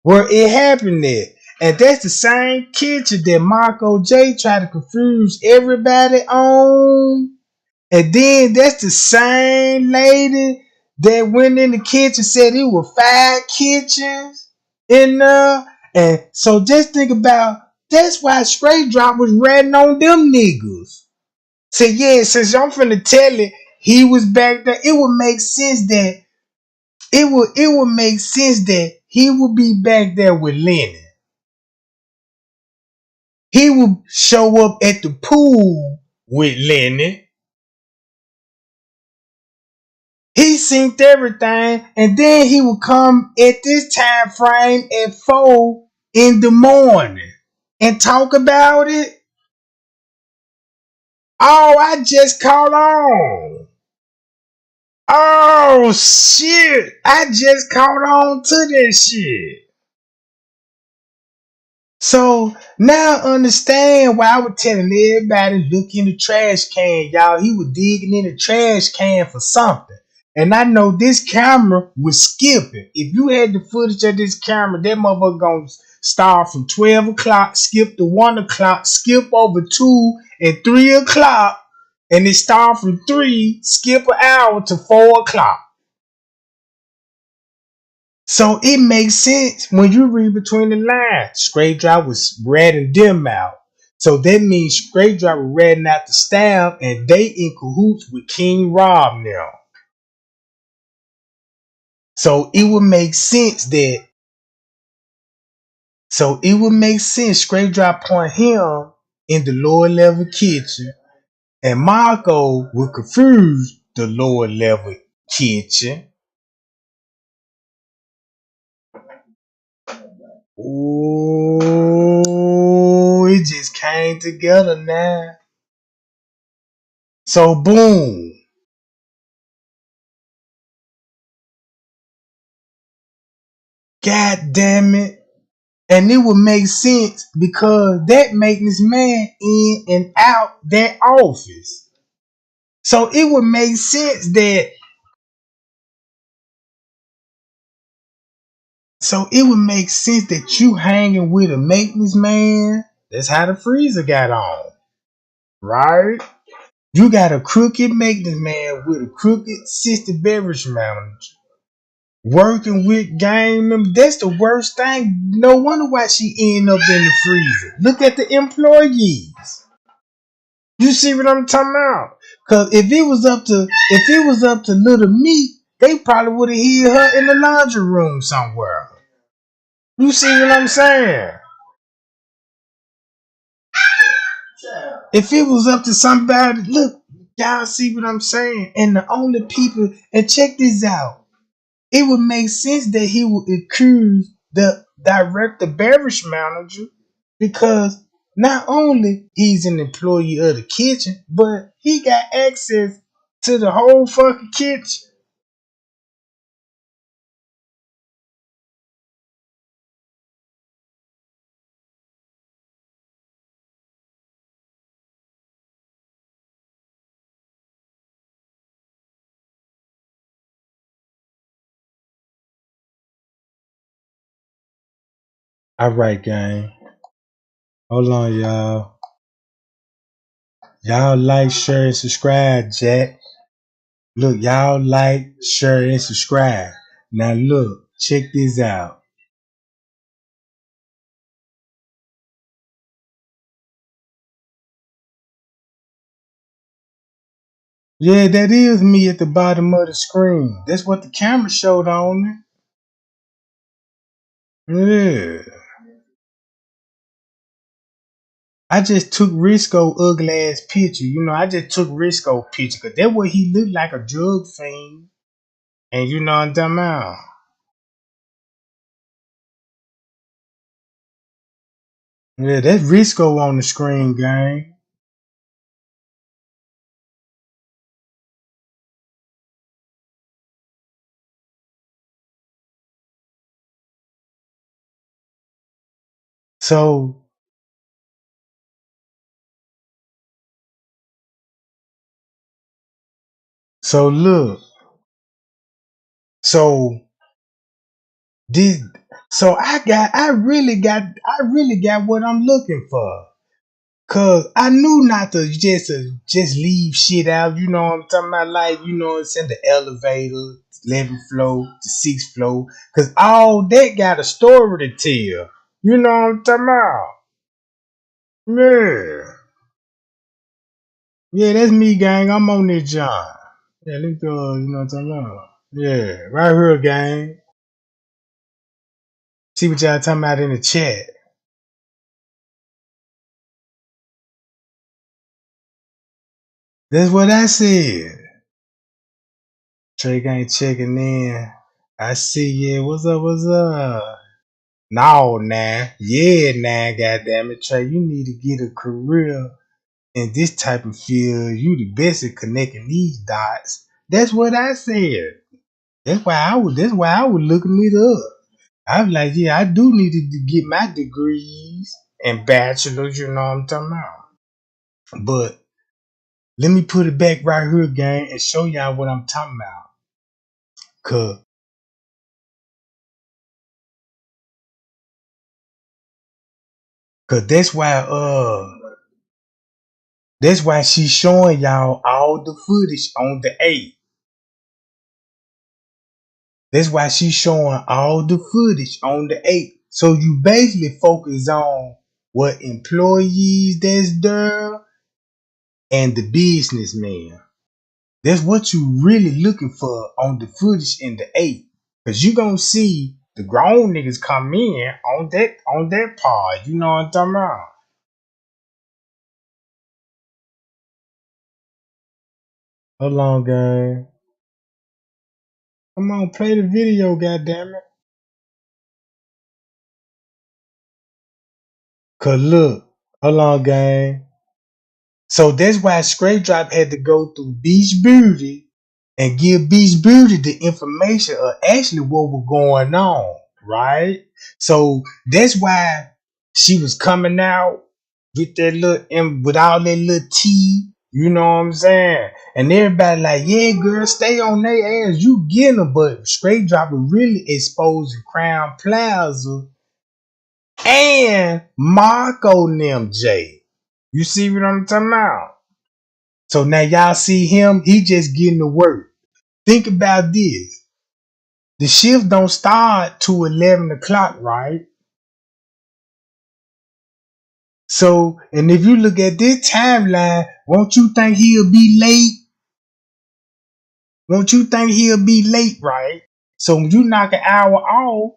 where it happened at. And that's the same kitchen that Marco J tried to confuse everybody on. And then that's the same lady that went in the kitchen, said it was 5 kitchens in there. And so just think about, that's why Straight Drop was ratting on them niggas. So yeah, since I'm finna tell it, he was back there. It would make sense that it would make sense that he would be back there with Lennon. He would show up at the pool with Lennon. He synced everything, and then he would come at this time frame at 4 in the morning and talk about it. Oh, I just caught on. Oh shit! I just caught on to this shit. So now I understand why I was telling everybody look in the trash can, y'all. He was digging in the trash can for something. And I know this camera was skipping. If you had the footage of this camera, that motherfucker gonna start from 12 o'clock, skip to 1 o'clock, skip over 2 and 3 o'clock, and it start from 3, skip an hour to 4 o'clock. So it makes sense when you read between the lines. Straight Drop was ratting them out. So that means Straight Drop was ratting out the staff, and they in cahoots with King Rob now. So it would make sense that. So it would make sense Straight Drop point him in the lower level kitchen, and Marco would confuse the lower level kitchen. Oh, it just came together now. So boom. God damn it. And it would make sense because that maintenance man in and out that office. So it would make sense that you hanging with a maintenance man. That's how the freezer got on. Right? You got a crooked maintenance man with a crooked assistant beverage manager working with gang members. That's the worst thing. No wonder why she ended up in the freezer. Look at the employees. You see what I'm talking about? Cause if it was up to Little Meat, they probably would have hid her in the laundry room somewhere. You see what I'm saying? If it was up to somebody, look, y'all see what I'm saying? And the only people, and check this out, it would make sense that he would accuse the director beverage manager because not only he's an employee of the kitchen, but he got access to the whole fucking kitchen. All right, gang. Hold on, y'all. Y'all like, share, and subscribe, Jack. Look, y'all like, share, and subscribe. Now look, check this out. Yeah, that is me at the bottom of the screen. That's what the camera showed on it. Yeah. I just took Risco ugly ass picture. You know, I just took Risco picture because that way he looked like a drug fiend. And you know what I'm talking about. Yeah, that's Risco on the screen, gang. So look. So did I really got what I'm looking for. Cause I knew not to just leave shit out, you know what I'm talking about? Like, you know, it's in the elevator, 11th floor to 6th floor. Cause all that got a story to tell. You know what I'm talking about? Yeah. Yeah, that's me, gang. I'm on this job. Yeah, let's go, you know what I'm talking about? Yeah, right here, gang. See what y'all talking about in the chat. That's what I said. Trey ain't checking in. I see, yeah. What's up? What's up? No, nah. Yeah, nah, goddamn it, Trey. You need to get a career in this type of field. You the best at connecting these dots. That's what I said. That's why I was looking it up. I was like, yeah, I do need to get my degrees and bachelors, you know what I'm talking about. But let me put it back right here, gang, and show y'all what I'm talking about. Cause Cause that's why she's showing y'all all the footage on the 8th. That's why she's showing all the footage on the 8th. So you basically focus on what employees that's there and the businessman. That's what you really looking for on the footage in the 8th. Cause you gonna see the grown niggas come in on that part. You know what I'm talking about? Hold on, gang. Come on, play the video, goddammit. Cause look, hold on, gang. So that's why Straight Drop had to go through Beach Beauty and give Beach Beauty the information of actually what was going on, right? So that's why she was coming out with that with all that little tea, you know what I'm saying? And everybody like, yeah, girl, stay on their ass, you getting them. But Straight Drop was really exposing Crown Plaza and Marco and them J. You see what I'm talking about? So now y'all see him, he just getting to work. Think about this. The shift don't start till 11 o'clock, right? So, and if you look at this timeline, won't you think he'll be late? Won't you think he'll be late, right? So when you knock an hour off,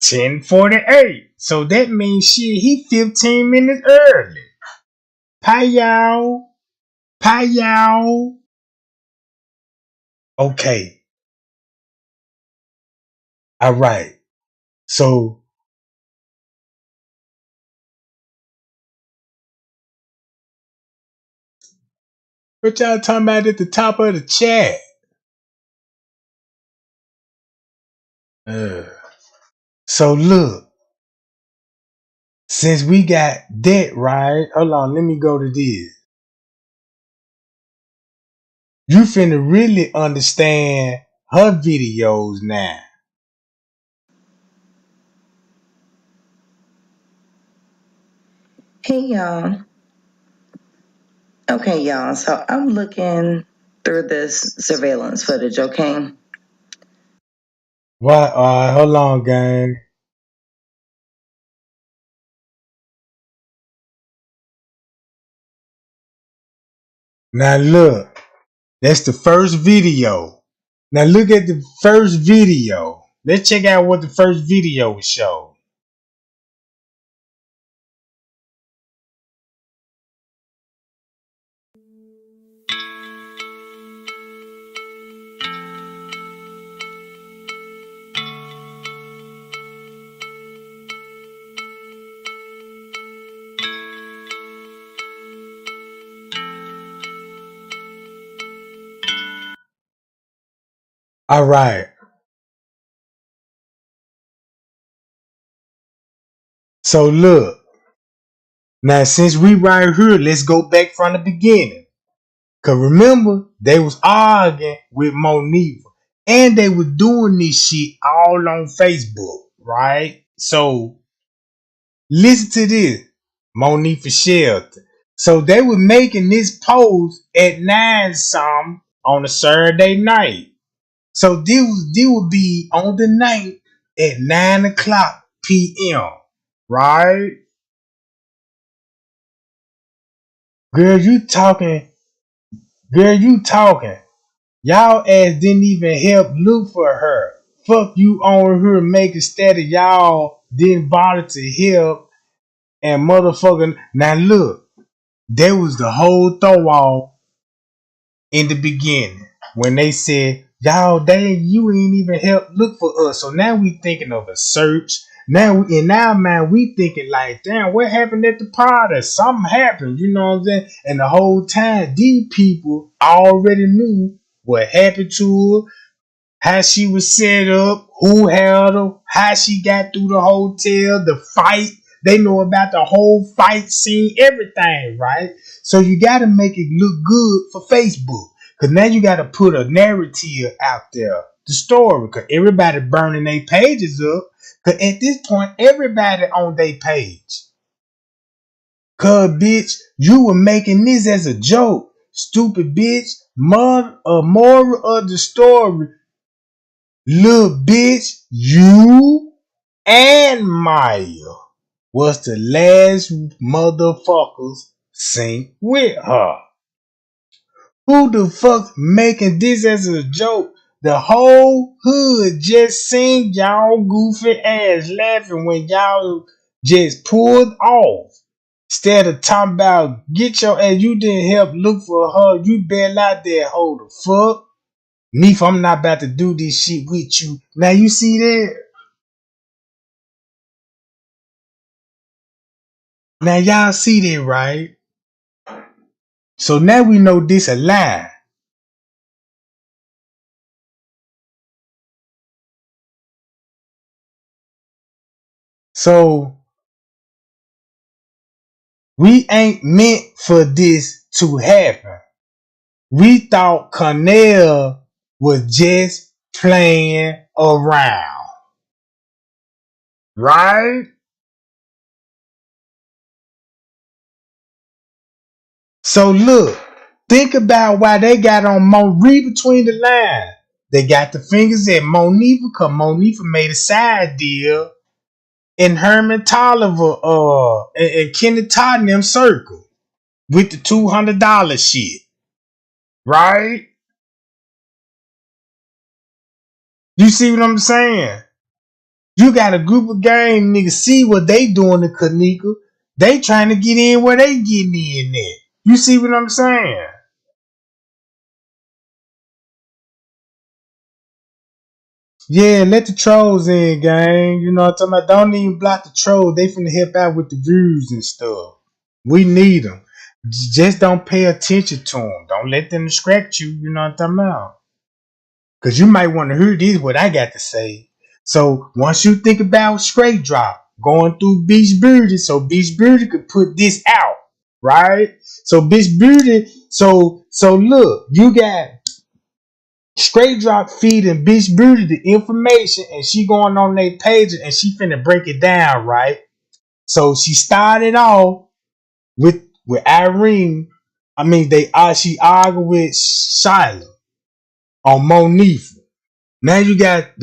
10:48. So that means shit, he 15 minutes early. Pie y'all. Pie y'all. Okay. All right. So what y'all talking about at the top of the chat? Uh, so look, since we got that right, hold on, let me go to this. You finna really understand her videos now. Hey y'all. Okay, y'all. So I'm looking through this surveillance footage, okay? What? Hold on, gang. Now look, that's the first video. Now look at the first video. Let's check out what the first video showed. All right. So look. Now since we right here, let's go back from the beginning. Cause remember, they was arguing with Monifa. And they were doing this shit all on Facebook, right? So listen to this. Monifa Shelter. So they were making this post at 9 some on a Saturday night. So this would be on the night at 9 o'clock PM. Right? Girl, you talking. Girl, you talking. Y'all ass didn't even help look for her. Fuck you on her making steady. Y'all didn't bother to help and motherfucking. Now look, there was the whole throw off in the beginning when they said, y'all, you ain't even help look for us. So now we thinking of a search. Now in our mind, we thinking like, damn, what happened at the party? Something happened, you know what I'm saying? And the whole time, these people already knew what happened to her, how she was set up, who held her, how she got through the hotel, the fight. They know about the whole fight scene, everything, right? So you got to make it look good for Facebook. Because now you got to put a narrative out there, the story. Because everybody burning their pages up. Because at this point, everybody on their page. Because, bitch, you were making this as a joke. Stupid bitch. Moral of the story. Little bitch, you and Maya was the last motherfuckers seen with her. Who the fuck making this as a joke? The whole hood just seen y'all goofy ass laughing when y'all just pulled off. Instead of talking about get your ass, you didn't help look for her. You bail out there, hold the fuck. Neef, I'm not about to do this shit with you. Now you see that? Now y'all see that, right? So now we know this a lie. So we ain't meant for this to happen. We thought Cornell was just playing around. Right? So look, think about why they got on read between the lines. They got the fingers at Monifa because Monifa made a side deal in Herman Tolliver and Kenny Tottenham circle with the $200 shit. Right? You see what I'm saying? You got a group of gang niggas see what they doing to Kenneka. They trying to get in where they getting in at. You see what I'm saying? Yeah, let the trolls in, gang. You know what I'm talking about? Don't even block the trolls. They finna help out with the views and stuff. We need them. Just don't pay attention to them. Don't let them distract you. You know what I'm talking about? Because you might want to hear this, what I got to say. So once you think about straight drop, going through Beach Beauty, so Beach Beauty could put this out, right? So Beach Beauty, so look, you got straight drop feeding Beach Beauty the information, and she going on their page and she finna break it down, right? So she started off with Irene. I mean, she argued with Shyla on Monifa. Now you got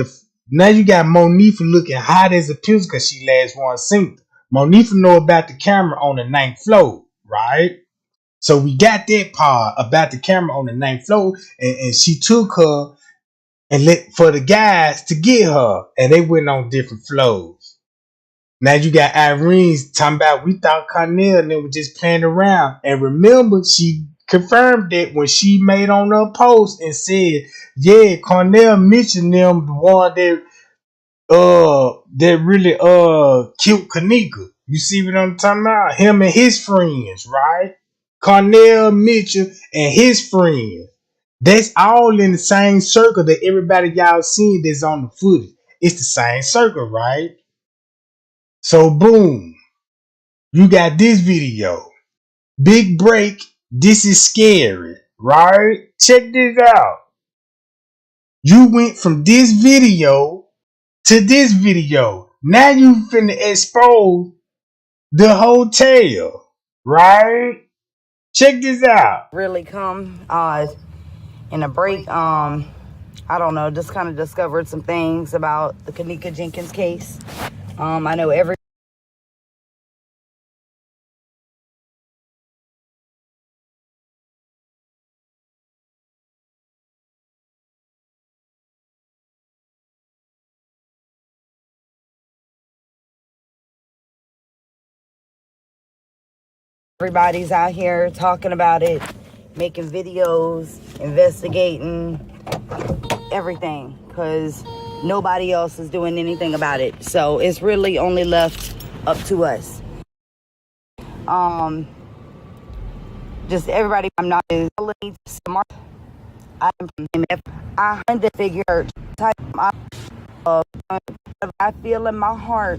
Monifa looking hot as a pistol because she last one synced. Monifa know about the camera on the ninth floor, right? So we got that part about the camera on the ninth floor, and she took her and let for the guys to get her, and they went on different floors. Now you got Irene's talking about we thought Cornell and they were just playing around. And remember, she confirmed that when she made on her post and said, yeah, Cornell mentioned them the one that really killed Kenneka. You see what I'm talking about? Him and his friends, right? Cornell Mitchell and his friends. That's all in the same circle that everybody y'all seen that's on the footage. It's the same circle, right? So boom, you got this video. Big break. This is scary, right? Check this out. You went from this video to this video. Now you finna expose the hotel, right? Check this out. Really come in a break. I don't know, just kind of discovered some things about the Kenneka Jenkins case. I know everybody's out here talking about it, making videos, investigating everything, because nobody else is doing anything about it. So it's really only left up to us. Just everybody, I'm not smart. I had to figure type I feel in my heart.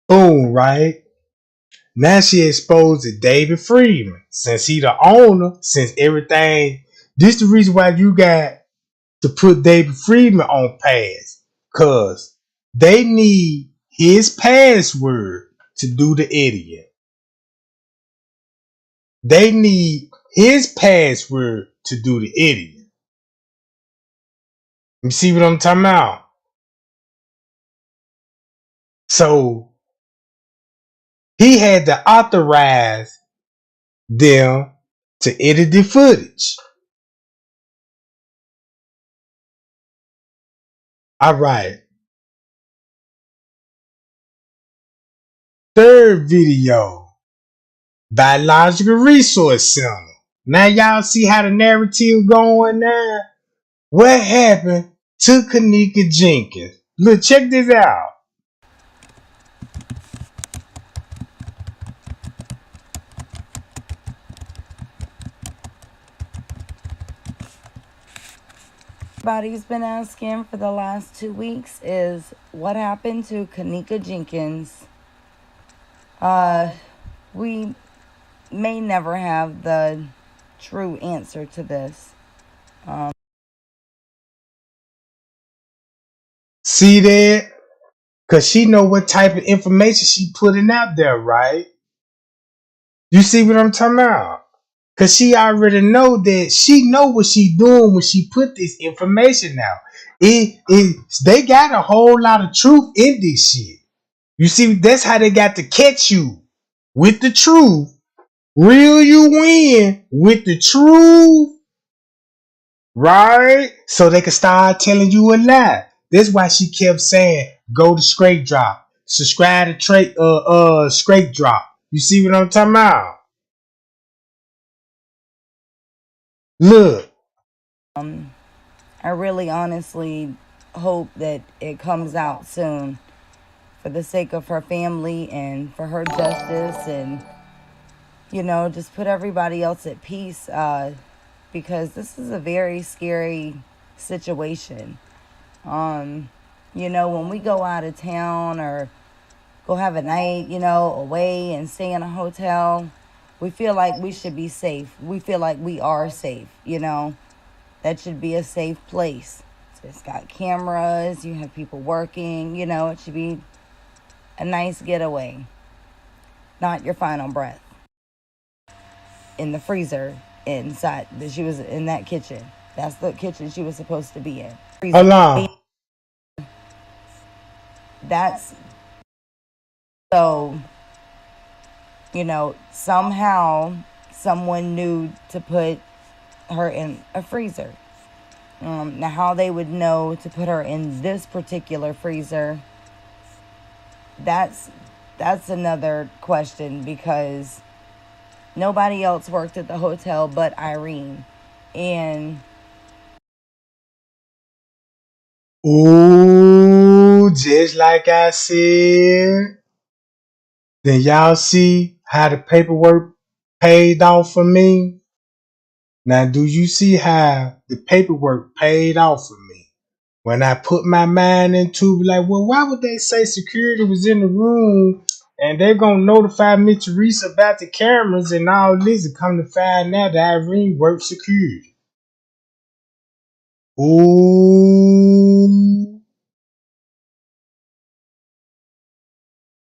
Boom, right? Now she exposed to David Friedman. Since he the owner, since everything, this the reason why you got to put David Friedman on pass. Cause they need his password to do the editing. They need his password to do the editing. You see what I'm talking about? So he had to authorize them to edit the footage. All right. Third video, Biological Resource Center. Now y'all see how the narrative going now? What happened to Kenneka Jenkins? Look, check this out. Everybody's been asking for the last 2 weeks is what happened to Kenneka Jenkins. We may never have the true answer to this. See that? Cause she know what type of information she putting out there, right? You see what I'm talking about? Cause she already know that she know what she doing when she put this information out. They got a whole lot of truth in this shit. You see, that's how they got to catch you with the truth reel you in with the truth, right? So they can start telling you a lie. That's why she kept saying, go to Scrape Drop. Subscribe to Scrape Drop. You see what I'm talking about? Look. I really honestly hope that it comes out soon for the sake of her family and for her justice and, just put everybody else at peace because this is a very scary situation. When we go out of town or go have a night, away and stay in a hotel, we feel like we should be safe. We feel like we are safe. That should be a safe place. It's got cameras, you have people working, it should be a nice getaway. Not your final breath. In the freezer inside, that she was in that kitchen. That's the kitchen she was supposed to be in. Freezer. Hold on. That's so, somehow someone knew to put her in a freezer. Now, how they would know to put her in this particular freezer, that's another question because nobody else worked at the hotel but Irene. And ooh, just like I said, then y'all see how the paperwork paid off for me? Now, do you see how the paperwork paid off for me? When I put my mind into like, well, why would they say security was in the room and they're going to notify me, Teresa, about the cameras and all this and come to find out that Irene worked security? Ooh.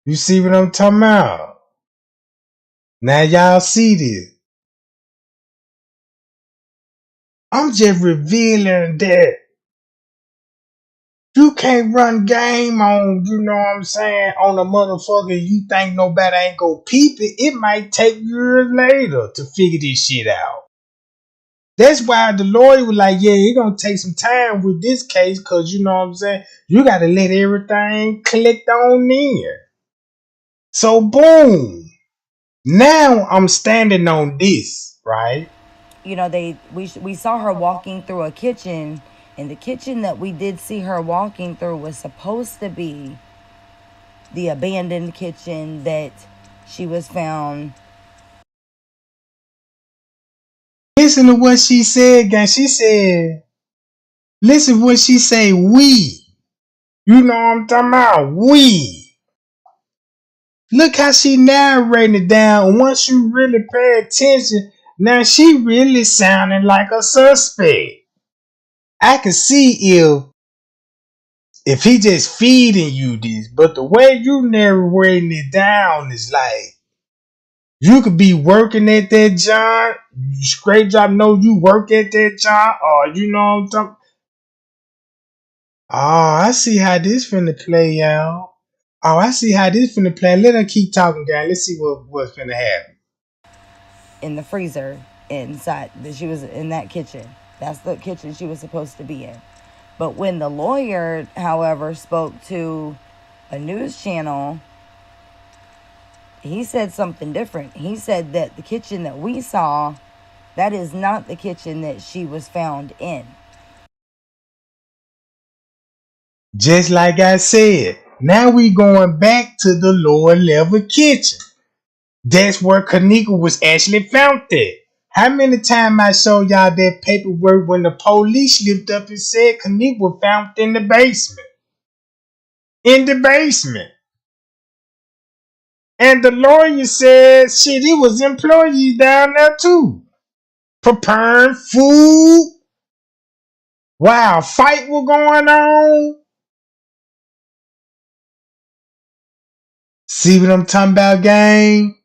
You see what I'm talking about? Now y'all see this. I'm just revealing that you can't run game on, you know what I'm saying, on a motherfucker you think nobody ain't gonna peep it. It might take years later to figure this shit out. That's why the lawyer was like, yeah, it's gonna take some time with this case because, you know what I'm saying, you gotta let everything collect on in. So, boom. Now I'm standing on this, right? we saw her walking through a kitchen, and the kitchen that we did see her walking through was supposed to be the abandoned kitchen that she was found. Listen to what she said, guys. She said, listen what she say, we. You know what I'm talking about? We. Look how she narrating it down. Once you really pay attention, now she really sounding like a suspect. I can see if he just feeding you this, but the way you narrating it down is like you could be working at that job, straight job, know you work at that job, or you know what I'm talking. Oh, I see how this finna play out. Oh, I see how this finna play. Let her keep talking, guys. Let's see what's finna happen. In the freezer inside, that she was in that kitchen. That's the kitchen she was supposed to be in. But when the lawyer, however, spoke to a news channel, he said something different. He said that the kitchen that we saw, that is not the kitchen that she was found in. Just like I said, now we going back to the lower level kitchen. That's where Kenneka was actually found at. How many times I showed y'all that paperwork when the police slipped up and said Kenneka was found in the basement? In the basement. And the lawyer said, shit, it was employees down there too. Preparing food. Wow, fight was going on. See what I'm talking about, gang?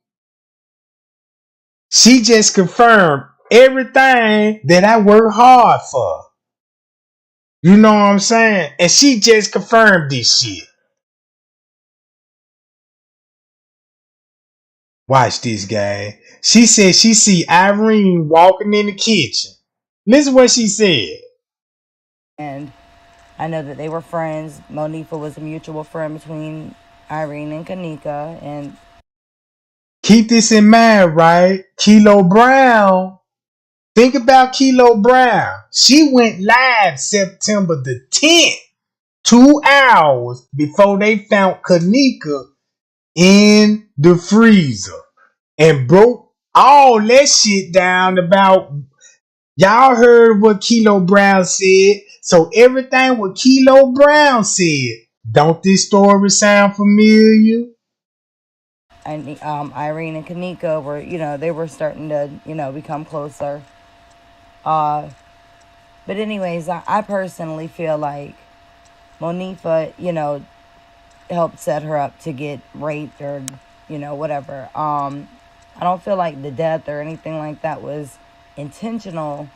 She just confirmed everything that I worked hard for. You know what I'm saying? And she just confirmed this shit. Watch this, guy. She said she see Irene walking in the kitchen. Listen what she said. And I know that they were friends. Monifa was a mutual friend between Irene and Kenneka. And keep this in mind, right? Kilo Brown. Think about Kilo Brown. She went live September the 10th, 2 hours before they found Kenneka in the freezer and broke all that shit down about. Y'all heard what Kilo Brown said. So everything what Kilo Brown said, don't this story sound familiar? and Irene and Kenneka were, they were starting to, become closer. But anyways, I personally feel like Monifa, helped set her up to get raped or, whatever. I don't feel like the death or anything like that was intentional.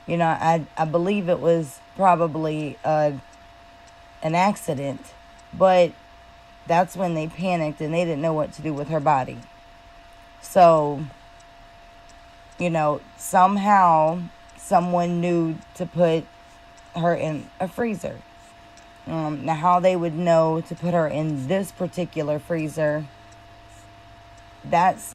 I believe it was probably an accident, but that's when they panicked and they didn't know what to do with her body. So, somehow someone knew to put her in a freezer. Now, how they would know to put her in this particular freezer, that's...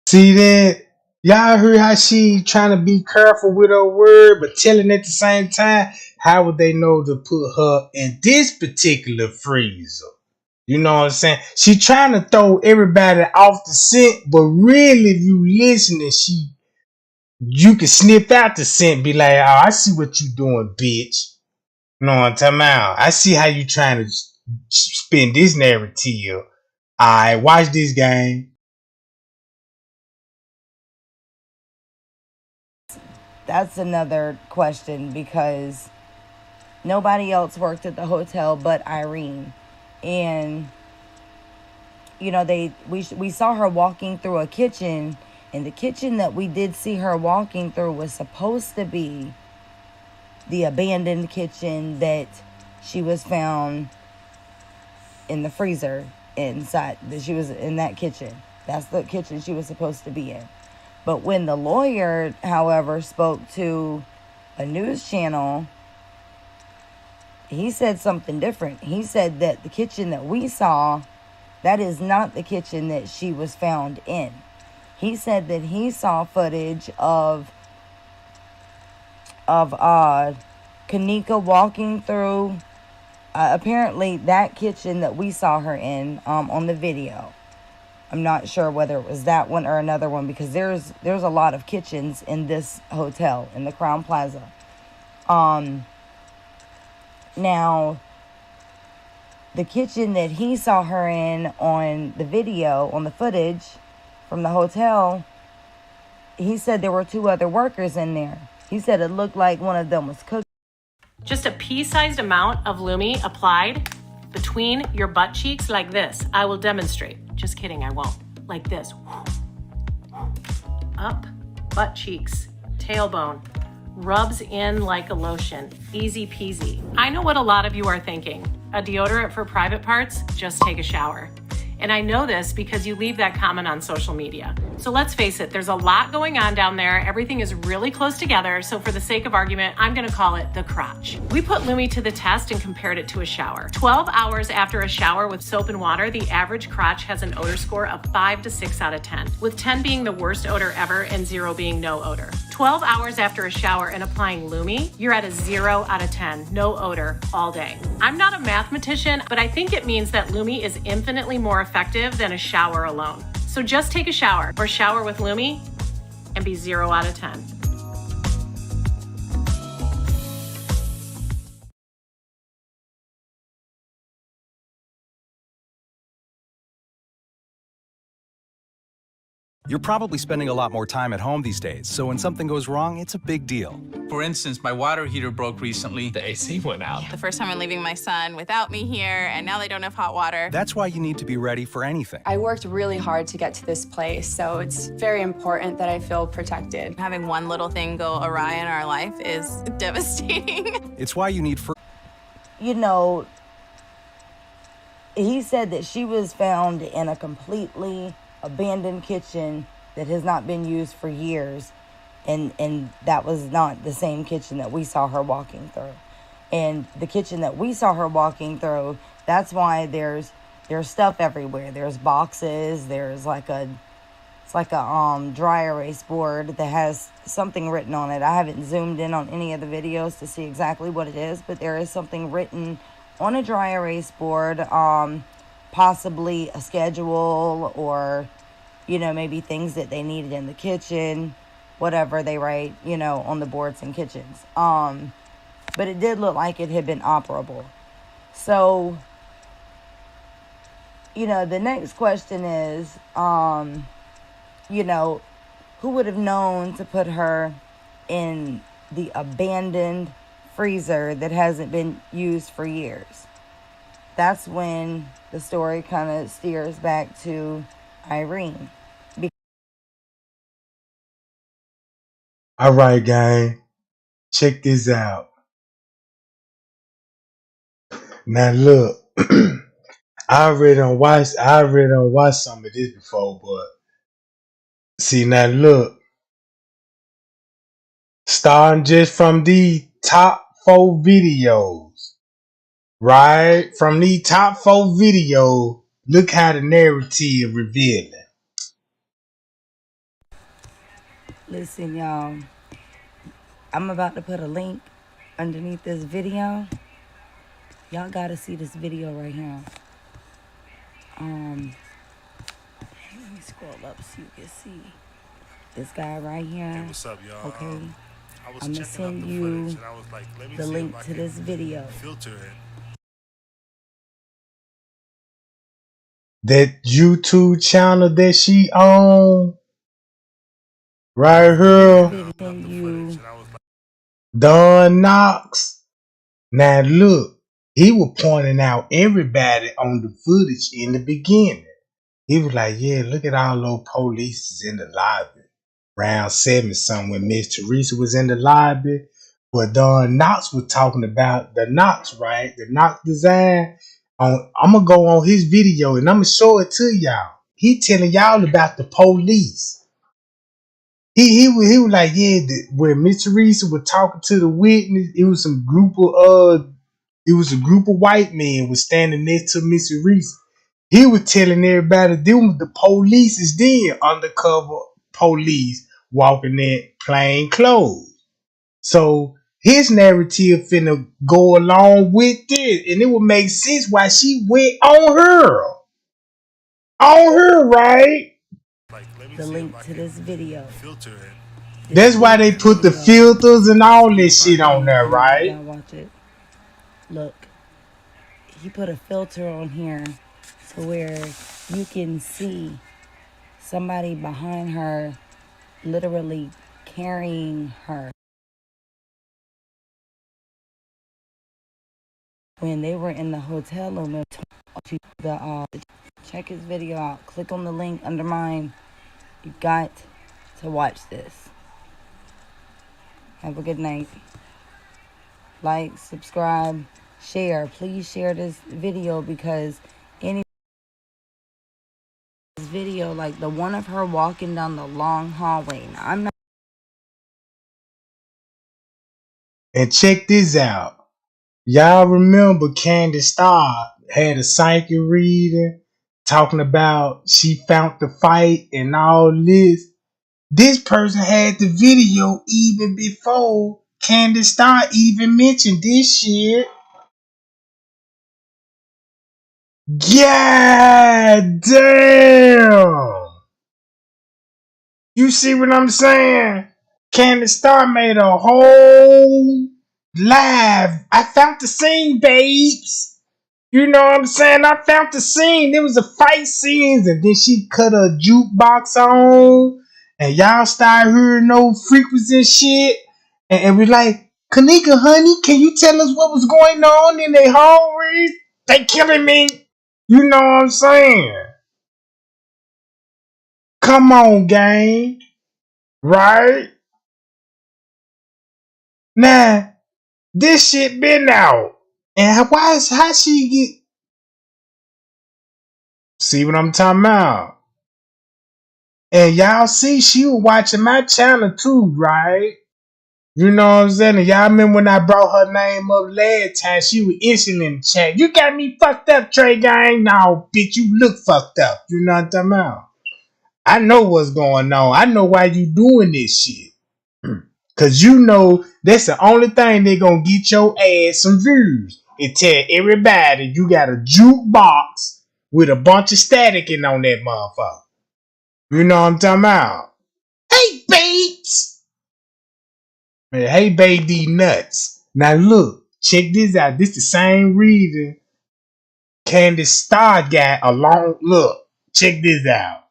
See that? Y'all heard how she trying to be careful with her word, but telling at the same time, how would they know to put her in this particular freezer? You know what I'm saying? She trying to throw everybody off the scent, but really, if you listening, you can sniff out the scent, be like, oh, I see what you doing, bitch. You know what I'm talking about? I see how you trying to spin this narrative. Alright, watch this game. That's another question, because nobody else worked at the hotel but Irene. And, we saw her walking through a kitchen, and the kitchen that we did see her walking through was supposed to be the abandoned kitchen that she was found in the freezer inside. That she was in that kitchen. That's the kitchen she was supposed to be in. But when the lawyer, however, spoke to a news channel, he said something different. He said that the kitchen that we saw, that is not the kitchen that she was found in. He said that he saw footage of Kenneka walking through apparently that kitchen that we saw her in on the video. I'm not sure whether it was that one or another one, because there's a lot of kitchens in this hotel, in the Crown Plaza. Now, the kitchen that he saw her in on the video, on the footage from the hotel, he said there were 2 other workers in there. He said it looked like one of them was cooking. Just a pea-sized amount of Lumi applied between your butt cheeks like this. I will demonstrate. Just kidding, I won't. Like this. Up, butt cheeks, tailbone. Rubs in like a lotion. Easy peasy. I know what a lot of you are thinking. A deodorant for private parts? Just take a shower. And I know this because you leave that comment on social media. So let's face it, there's a lot going on down there. Everything is really close together. So for the sake of argument, I'm gonna call it the crotch. We put Lumi to the test and compared it to a shower. 12 hours after a shower with soap and water, the average crotch has an odor score of 5 to 6 out of 10, with 10 being the worst odor ever and 0 being no odor. 12 hours after a shower and applying Lumi, you're at a 0 out of 10, no odor all day. I'm not a mathematician, but I think it means that Lumi is infinitely more effective than a shower alone. So just take a shower or shower with Lumi and be 0 out of 10. You're probably spending a lot more time at home these days, so when something goes wrong, it's a big deal. For instance, my water heater broke recently. The AC went out. The first time I'm leaving my son without me here, and now they don't have hot water. That's why you need to be ready for anything. I worked really hard to get to this place, so it's very important that I feel protected. Having one little thing go awry in our life is devastating. It's why you need You know, he said that she was found in a completely abandoned kitchen that has not been used for years, and that was not the same kitchen that we saw her walking through. And the kitchen that we saw her walking through, that's why there's stuff everywhere. There's boxes, there's like a dry erase board that has something written on it. I haven't zoomed in on any of the videos to see exactly what it is, but there is something written on a dry erase board, possibly a schedule, or maybe things that they needed in the kitchen, whatever they write, on the boards in kitchens. But it did look like it had been operable. So, the next question is, who would have known to put her in the abandoned freezer that hasn't been used for years? That's when the story kind of steers back to Irene. All right, gang. Check this out. Now look, I already done watched some of this before, but see now look, starting just from the top 4 videos, right? From the top 4 videos, look how the narrative revealing. Listen, y'all, I'm about to put a link underneath this video. Y'all gotta see this video right here. Let me scroll up so you can see this guy right here. Hey, what's up, y'all? Okay, I'm gonna send you the link to this video. Filter it. That YouTube channel that she on right here, Send you Don Knox. Now look, he was pointing out everybody on the footage in the beginning. He was like, yeah, look at all those police in the lobby. Round 7 something when Miss Teresa was in the lobby. But Don Knox was talking about the Knox, right? The Knox design. I'm going to go on his video and I'm going to show it to y'all. He telling y'all about the police. He was like, yeah, when Miss Teresa was talking to the witness, it was a group of white men was standing next to Miss Teresa. He was telling everybody them the police is there, undercover police walking in plain clothes. So his narrative finna go along with this, and it would make sense why she went on her. On her, right? the link to this video. Filter it. That's why they put the filters and all this shit on there, right? Y'all watch it. Look, he put a filter on here to where you can see somebody behind her literally carrying her. When they were in the hotel room, check his video out. Click on the link under mine. You got to watch this. Have a good night. Like, subscribe, share. Please share this video because any video like the one of her walking down the long hallway. Now, I'm not. And check this out. Y'all remember Candace Starr had a psychic reading talking about she found the fight and all this. This person had the video even before Candace Starr even mentioned this shit. God damn! You see what I'm saying? Candace Starr made a whole live. I found the scene, babes. You know what I'm saying? I found the scene. There was a fight scene, and then she cut a jukebox on, and y'all started hearing no frequency and shit. And we like, Kenneka, honey, can you tell us what was going on in their hallways? They killing me. You know what I'm saying? Come on, gang. Right? Now, this shit been out. And how she get See what I'm talking about? And y'all see, she was watching my channel too, right? You know what I'm saying? And y'all remember when I brought her name up last time, she was instantly in the chat. You got me fucked up, Trey Gang. No, bitch, you look fucked up. You know what I'm talking about? I know what's going on. I know why you doing this shit. Cause you know that's the only thing they gonna get your ass some views. And tell everybody you got a jukebox with a bunch of static in on that motherfucker. You know what I'm talking about? Hey, Bates! Man, hey, baby nuts. Now look, check this out. This the same reason Candace Starr got along. Look, check this out.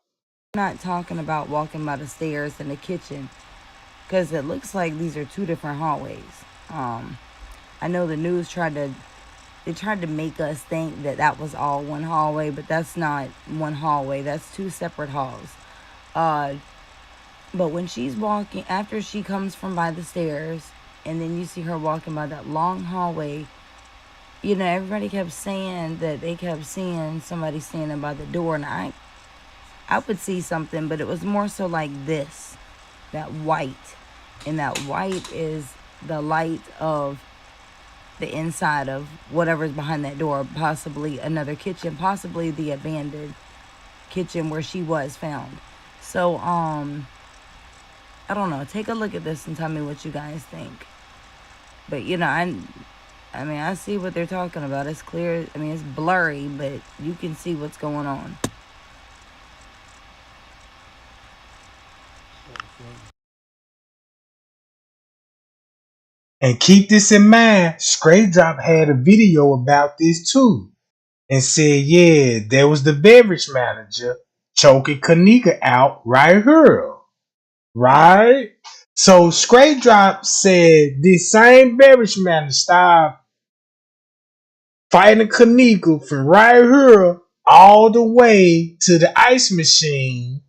I'm not talking about walking by the stairs in the kitchen, because it looks like these are two different hallways. I know the news tried to make us think that that was all one hallway, but that's not one hallway. That's two separate halls. But when she's walking, after she comes from by the stairs, and then you see her walking by that long hallway, you know, everybody kept saying that they kept seeing somebody standing by the door, and I would see something, but it was more so like this, that white. And that white is the light of the inside of whatever's behind that door, possibly another kitchen, possibly the abandoned kitchen where she was found. So, I don't know. Take a look at this and tell me what you guys think. But, you know, I mean, I see what they're talking about. It's clear. I mean, it's blurry, but you can see what's going on. And keep this in mind, Straight Drop had a video about this too. And said, yeah, there was the beverage manager choking Kenneka out right here. Right? So Straight Drop said this same beverage manager stopped fighting Kenneka from right here all the way to the ice machine.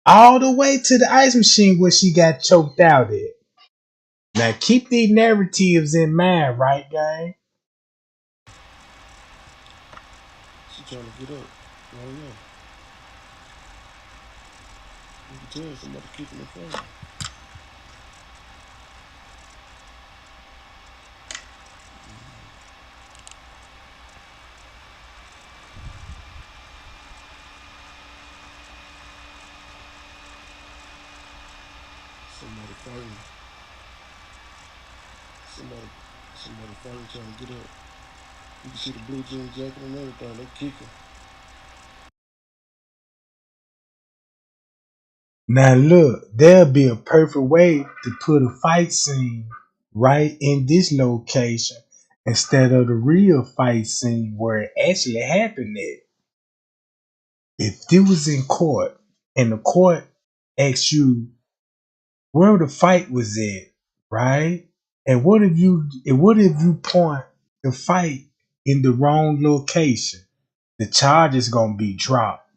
All the way to the ice machine where she got choked out at. Now keep these narratives in mind, right, gang? She trying to get up. I don't know. You can tell somebody kicking the phone. Somebody fighting. Somebody fighting trying to get up. You can see the blue jean jacket and everything. They kicking. Now look, there'll be a perfect way to put a fight scene right in this location instead of the real fight scene where it actually happened at. If this was in court and the court asked you where the fight was at, right? And what if you point the fight in the wrong location? The charge is gonna be dropped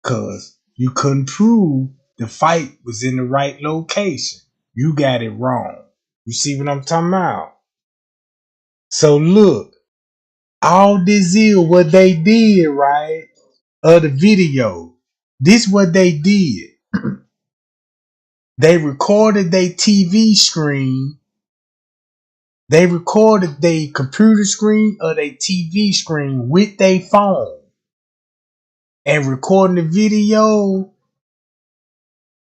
because you couldn't prove the fight was in the right location. You got it wrong. You see what I'm talking about? So look, all this is what they did, right? Of the video. This what they did. They recorded their TV screen. They recorded their computer screen or their TV screen with their phone and recording the video.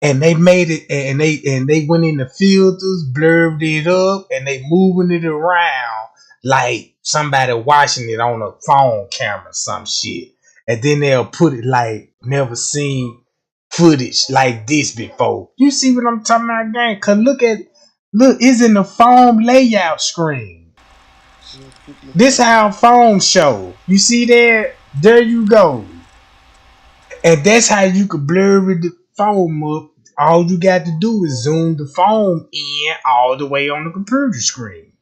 And they made it, and they went in the filters, blurred it up, and they moving it around like somebody watching it on a phone camera, some shit. And then they'll put it like never seen footage like this before. You see what I'm talking about, gang? Cause look, it's in the phone layout screen. This how a phone show. You see that? There you go. And that's how you could blur the phone up. All you got to do is zoom the phone in all the way on the computer screen.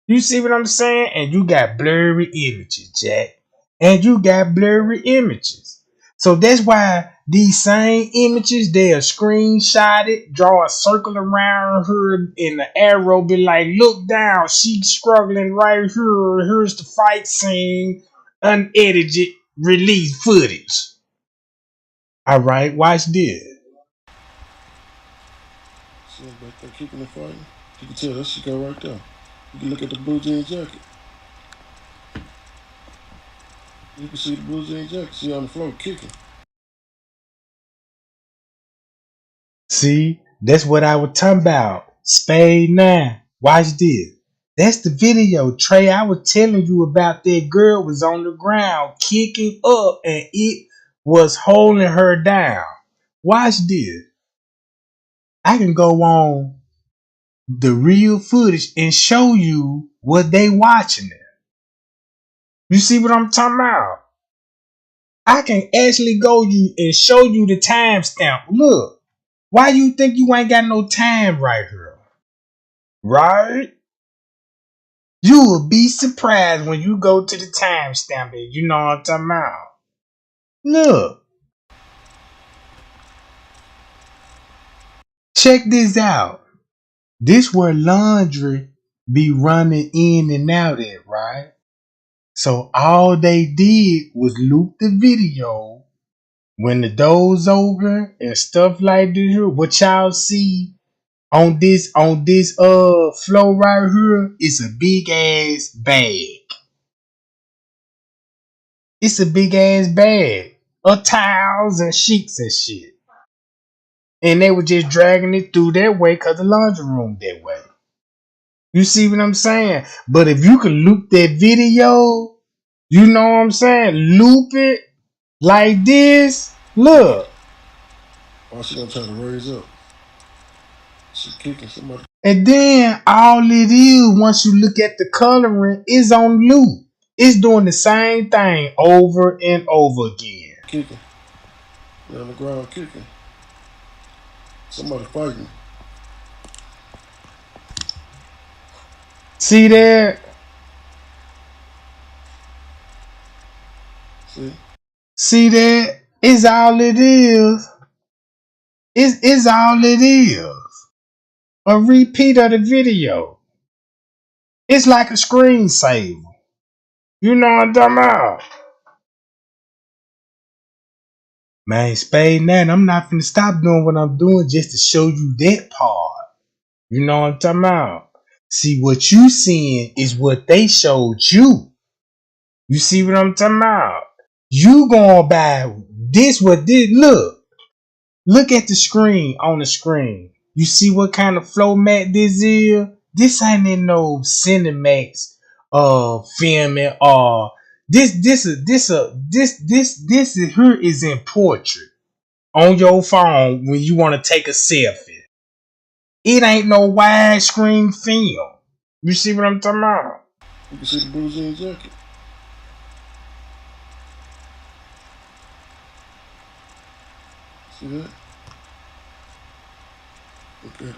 You see what I'm saying? And you got blurry images, Jack. And you got blurry images. So that's why these same images, they'll screenshot it, draw a circle around her, and the arrow be like, look down, she's struggling right here. Here's the fight scene. unedited release footage. Alright, watch this. See him back there kicking and fighting. You can tell that shit go right there. You can look at the blue jean jacket. You can see the blue jean jacket. See on the floor kicking. See, that's what I was talking about. Spade 9. Watch this. That's the video, Trey. I was telling you about that girl was on the ground kicking up and it was holding her down. Watch this. I can go on the real footage and show you what they watching there. You see what I'm talking about? I can actually go you and show you the timestamp. Look, why you think you ain't got no time right here? Right? You will be surprised when you go to the timestamp and you know what I'm talking about. Look. Check this out. This where laundry be running in and out at, right? So all they did was loop the video when the doors open and stuff like this. What y'all see on this floor right here is a big ass bag. It's a big ass bag of towels and sheets and shit. And they were just dragging it through that way because the laundry room that way. You see what I'm saying? But if you can loop that video, you know what I'm saying? Loop it like this. Look. Oh, she gonna try to raise up. She kicking somebody. And then all it is, once you look at the coloring, is on loop. It's doing the same thing over and over again. Kicking. They're on the ground kicking. Somebody fighting. See that? See that? It's all it is. It's all it is. A repeat of the video. It's like a screensaver. You know what I'm talking about? Man, Spade 9, I'm not finna stop doing what I'm doing just to show you that part. You know what I'm talking about? See, what you seeing is what they showed you. You see what I'm talking about? You going by this, what this, look at the screen, on the screen. You see what kind of flow mat this is? This ain't in no Cinemax filming or this here is in portrait on your phone when you want to take a selfie. It ain't no widescreen film. You see what I'm talking about? You can see the blue jean jacket. See that? Look at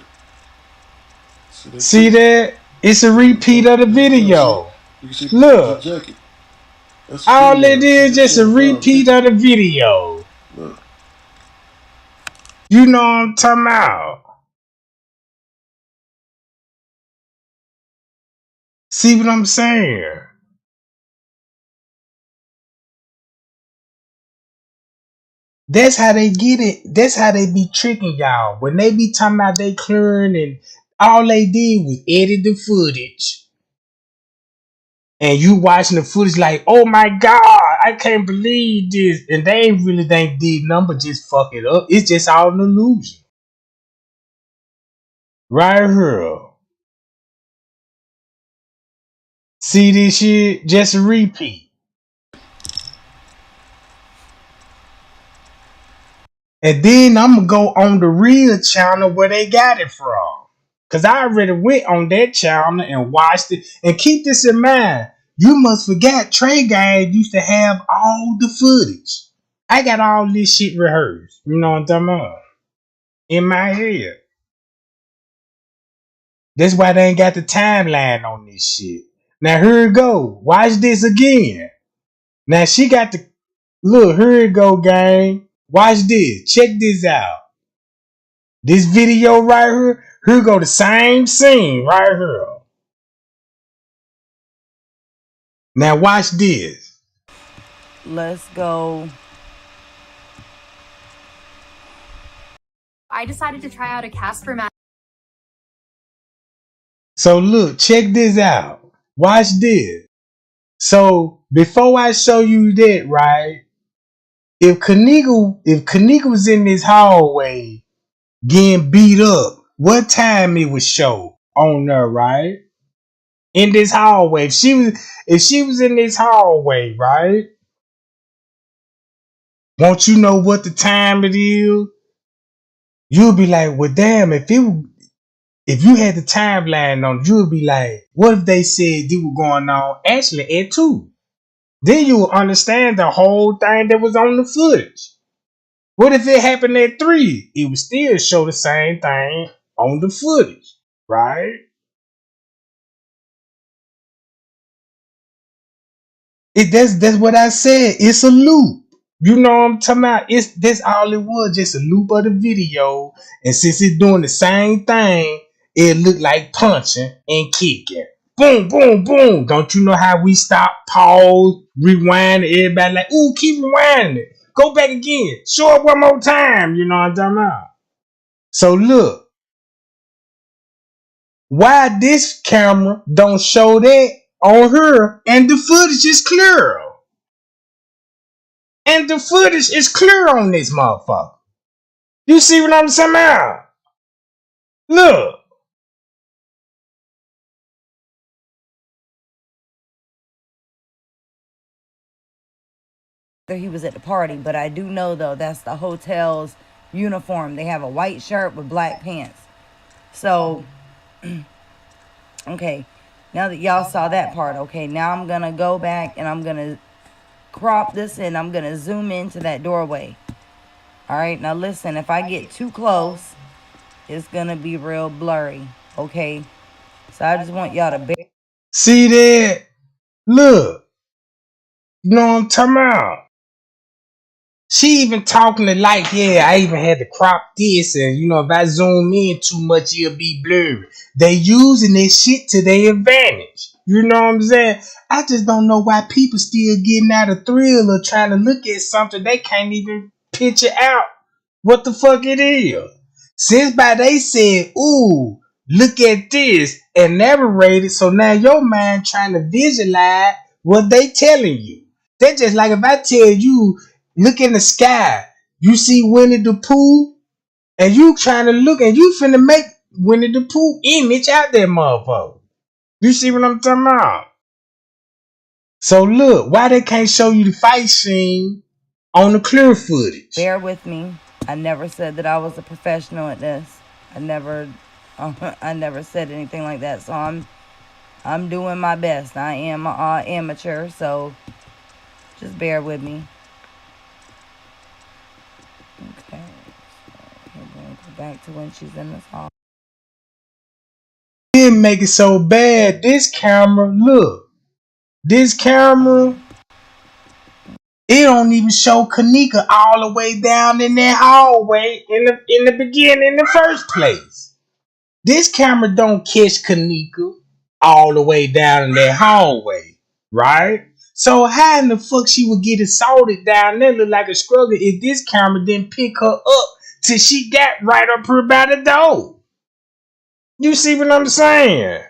it. See that? It's a repeat of the video. You can see look. The jacket. That's all it is just a repeat of the video. Look. You know what I'm talking about. See what I'm saying? That's how they get it. That's how they be tricking y'all. When they be talking about they clearing and all they did was edit the footage. And you watching the footage like, oh my God, I can't believe this. And they ain't really did nothing but just fuck it up. It's just all an illusion. Right here. See this shit? Just a repeat. And then I'm going to go on the real channel where they got it from. Because I already went on that channel and watched it. And keep this in mind. You must forget Trey Gang used to have all the footage. I got all this shit rehearsed. You know what I'm talking about? In my head. That's why they ain't got the timeline on this shit. Now here it go. Watch this again. Now she got the... Look, here it go, gang. Watch this. Check this out. This video right here. Here go the same scene right here. Now watch this. let's go. I decided to try out a Casper mat. So look, check this out. Watch this. So before I show you that, right? If Kenneka was in this hallway getting beat up, what time it would show on there, right? In this hallway. If she was in this hallway, right? Won't you know what the time it is? You'll be like, well, damn, if you had the timeline on, you'll be like, what if they said this was going on actually at 2? Then you will understand the whole thing that was on the footage. What if it happened at 3? It would still show the same thing on the footage, right? That's what I said. It's a loop. You know what I'm talking about? That's all it was, just a loop of the video. And since it's doing the same thing, it looked like punching and kicking. Boom, boom, boom. Don't you know how we stop, pause, rewind, everybody like, ooh, keep rewinding it. Go back again. Show it one more time. You know what I'm talking about? So look, why this camera don't show that on her and the footage is clear. And the footage is clear on this motherfucker. You see what I'm saying about? Look. He was at the party, but I do know though that's the hotel's uniform. They have a white shirt with black pants. So, okay, now that y'all saw that part, okay, now I'm gonna go back and I'm gonna crop this and I'm gonna zoom into that doorway. All right, now listen, if I get too close, it's gonna be real blurry. Okay, so I just want y'all to bear. See that? Look. You know what I'm talking about? She even talking to like, yeah, I even had to crop this, and you know, if I zoom in too much, it'll be blurry. They using this shit to their advantage. You know what I'm saying? I just don't know why people still getting out of thrill of trying to look at something they can't even picture out what the fuck it is. Since by they said, ooh, look at this and narrate it, so now your mind trying to visualize what they telling you. That's just like if I tell you, look in the sky, you see Winnie the Pooh, and you trying to look, and you finna make Winnie the Pooh image out there, motherfucker. You see what I'm talking about? So look, why they can't show you the fight scene on the clear footage? Bear with me. I never said that I was a professional at this. I never said anything like that. So I'm doing my best. I am an amateur, so just bear with me. Okay, so we're going to go back to when she's in this hall. Didn't make it so bad. This camera, look. This camera, it don't even show Kenneka all the way down in that hallway in the beginning in the first place. This camera don't catch Kenneka all the way down in that hallway, right? So how in the fuck she would get assaulted down there look like a struggle if this camera didn't pick her up till she got right up here by the door? You see what I'm saying?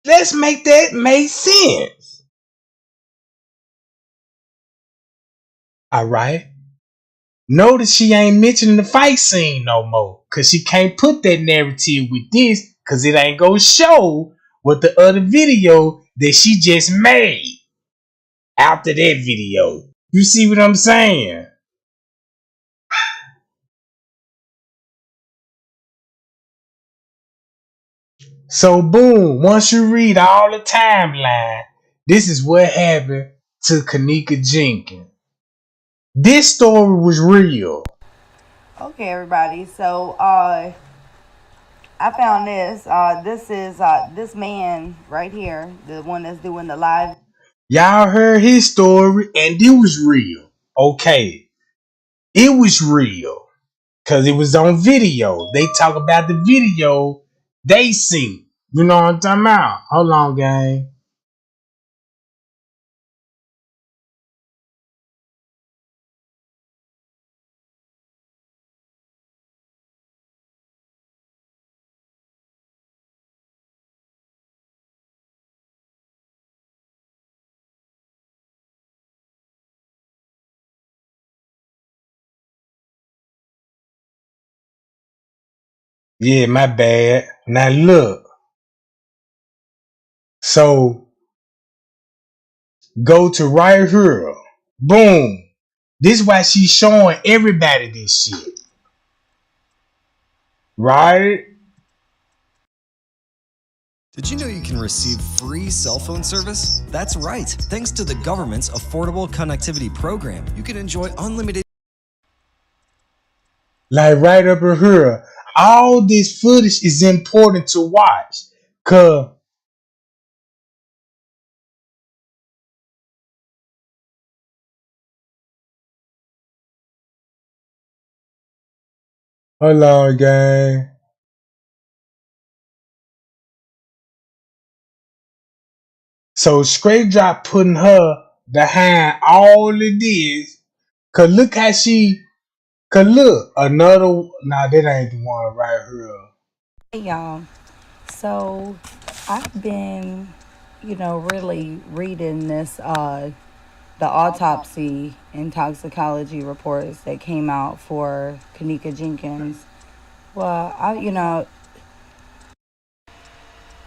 Let's make that make sense. Alright. Notice she ain't mentioning the fight scene no more. Cause she can't put that narrative with this. Cause it ain't gonna show what the other video that she just made after that video. You see what I'm saying? So boom, once you read all the timeline, this is what happened to Kenneka Jenkins. This story was real. Okay, everybody. So I found this. This is this man right here, the one that's doing the live. Y'all heard his story, and it was real. Okay, it was real because it was on video. They talk about the video they seen. You know what I'm talking about? Hold on, gang. Yeah, my bad. Now look. So go to right here. Boom. This is why she's showing everybody this shit. Right? Did you know you can receive free cell phone service? That's right. Thanks to the government's Affordable Connectivity Program, you can enjoy unlimited. Like right up here. All this footage is important to watch. Cause hold on, gang. So Straight Drop putting her behind all of this. Cause look how she. Cause look, another. Nah, that ain't the one right here. Hey y'all. So I've been, really reading this the autopsy and toxicology reports that came out for Kenneka Jenkins. Well,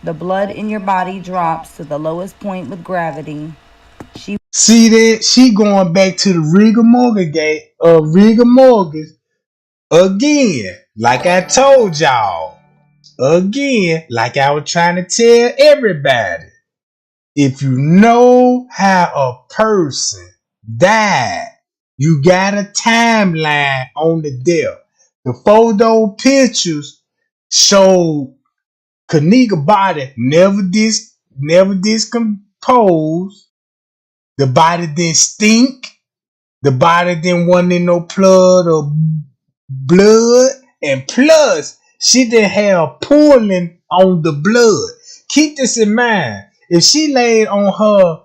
the blood in your body drops to the lowest point with gravity. See that? She going back to the rigor mortgage again. Like I told y'all. Again, like I was trying to tell everybody. If you know how a person died, you got a timeline on the death. The photo pictures show Kenneka body never discomposed. The body didn't stink. The body didn't want in no blood. And plus, she didn't have pooling on the blood. Keep this in mind. If she laid on her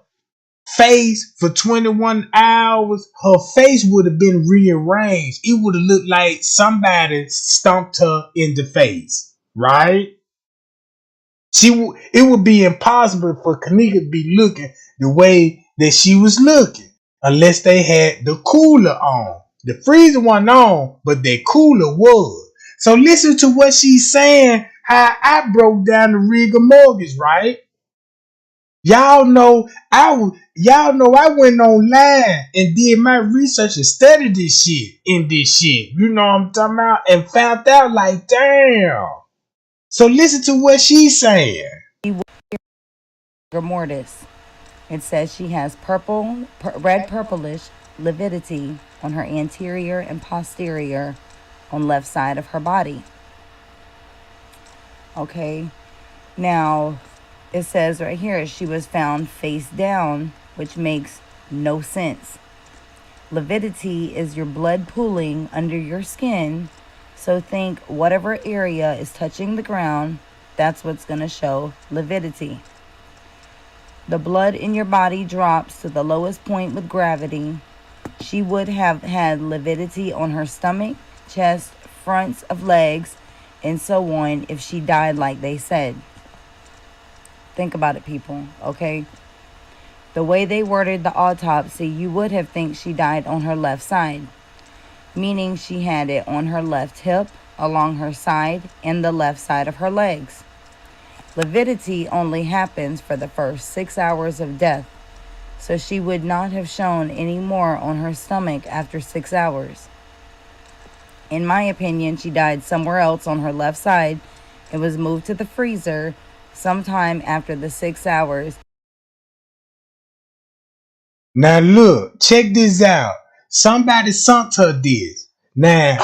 face for 21 hours, her face would have been rearranged. It would have looked like somebody stomped her in the face, right? It would be impossible for Kenneka to be looking the way that she was looking unless they had the cooler on. The freezer wasn't on, but the cooler was. So listen to what she's saying, how I broke down the rigor mortgage, right? Y'all know I went online and did my research and studied this shit. You know what I'm talking about? And found out like, damn. So listen to what she's saying. Rigor mortis. It says she has red purplish lividity on her anterior and posterior on left side of her body. Okay. Now, it says right here, she was found face down, which makes no sense. Lividity is your blood pooling under your skin. So think whatever area is touching the ground, that's what's going to show lividity. The blood in your body drops to the lowest point with gravity. She would have had lividity on her stomach, chest, fronts of legs, and so on if she died like they said. Think about it, people, okay? The way they worded the autopsy, you would have think she died on her left side, meaning she had it on her left hip, along her side, and the left side of her legs. Lividity only happens for the first 6 hours of death, so she would not have shown any more on her stomach after 6 hours. In my opinion, she died somewhere else on her left side and was moved to the freezer sometime after the 6 hours. Now look, check this out. Somebody sent her this. Now,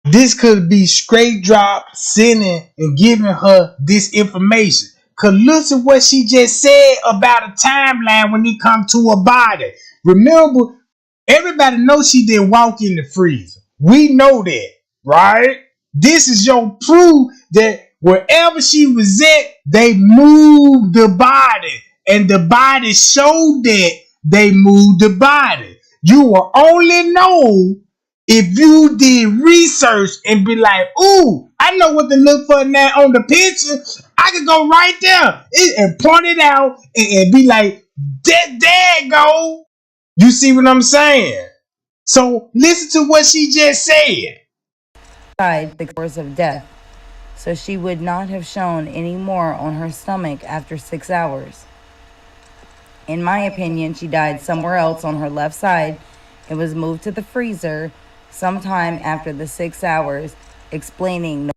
this could be Straight Drop sending and giving her this information. Cause listen what she just said about a timeline when it comes to a body. Remember, everybody knows she didn't walk in the freezer. We know that, right? This is your proof that wherever she was at, they moved the body. And the body showed that they moved the body. You will only know if you did research and be like, ooh, I know what to look for now on the picture. I can go right there and point it out and be like, there it go. You see what I'm saying? So listen to what she just said. The cause of death, so she would not have shown any more on her stomach after 6 hours. In my opinion, she died somewhere else on her left side and was moved to the freezer sometime after the 6 hours, explaining no.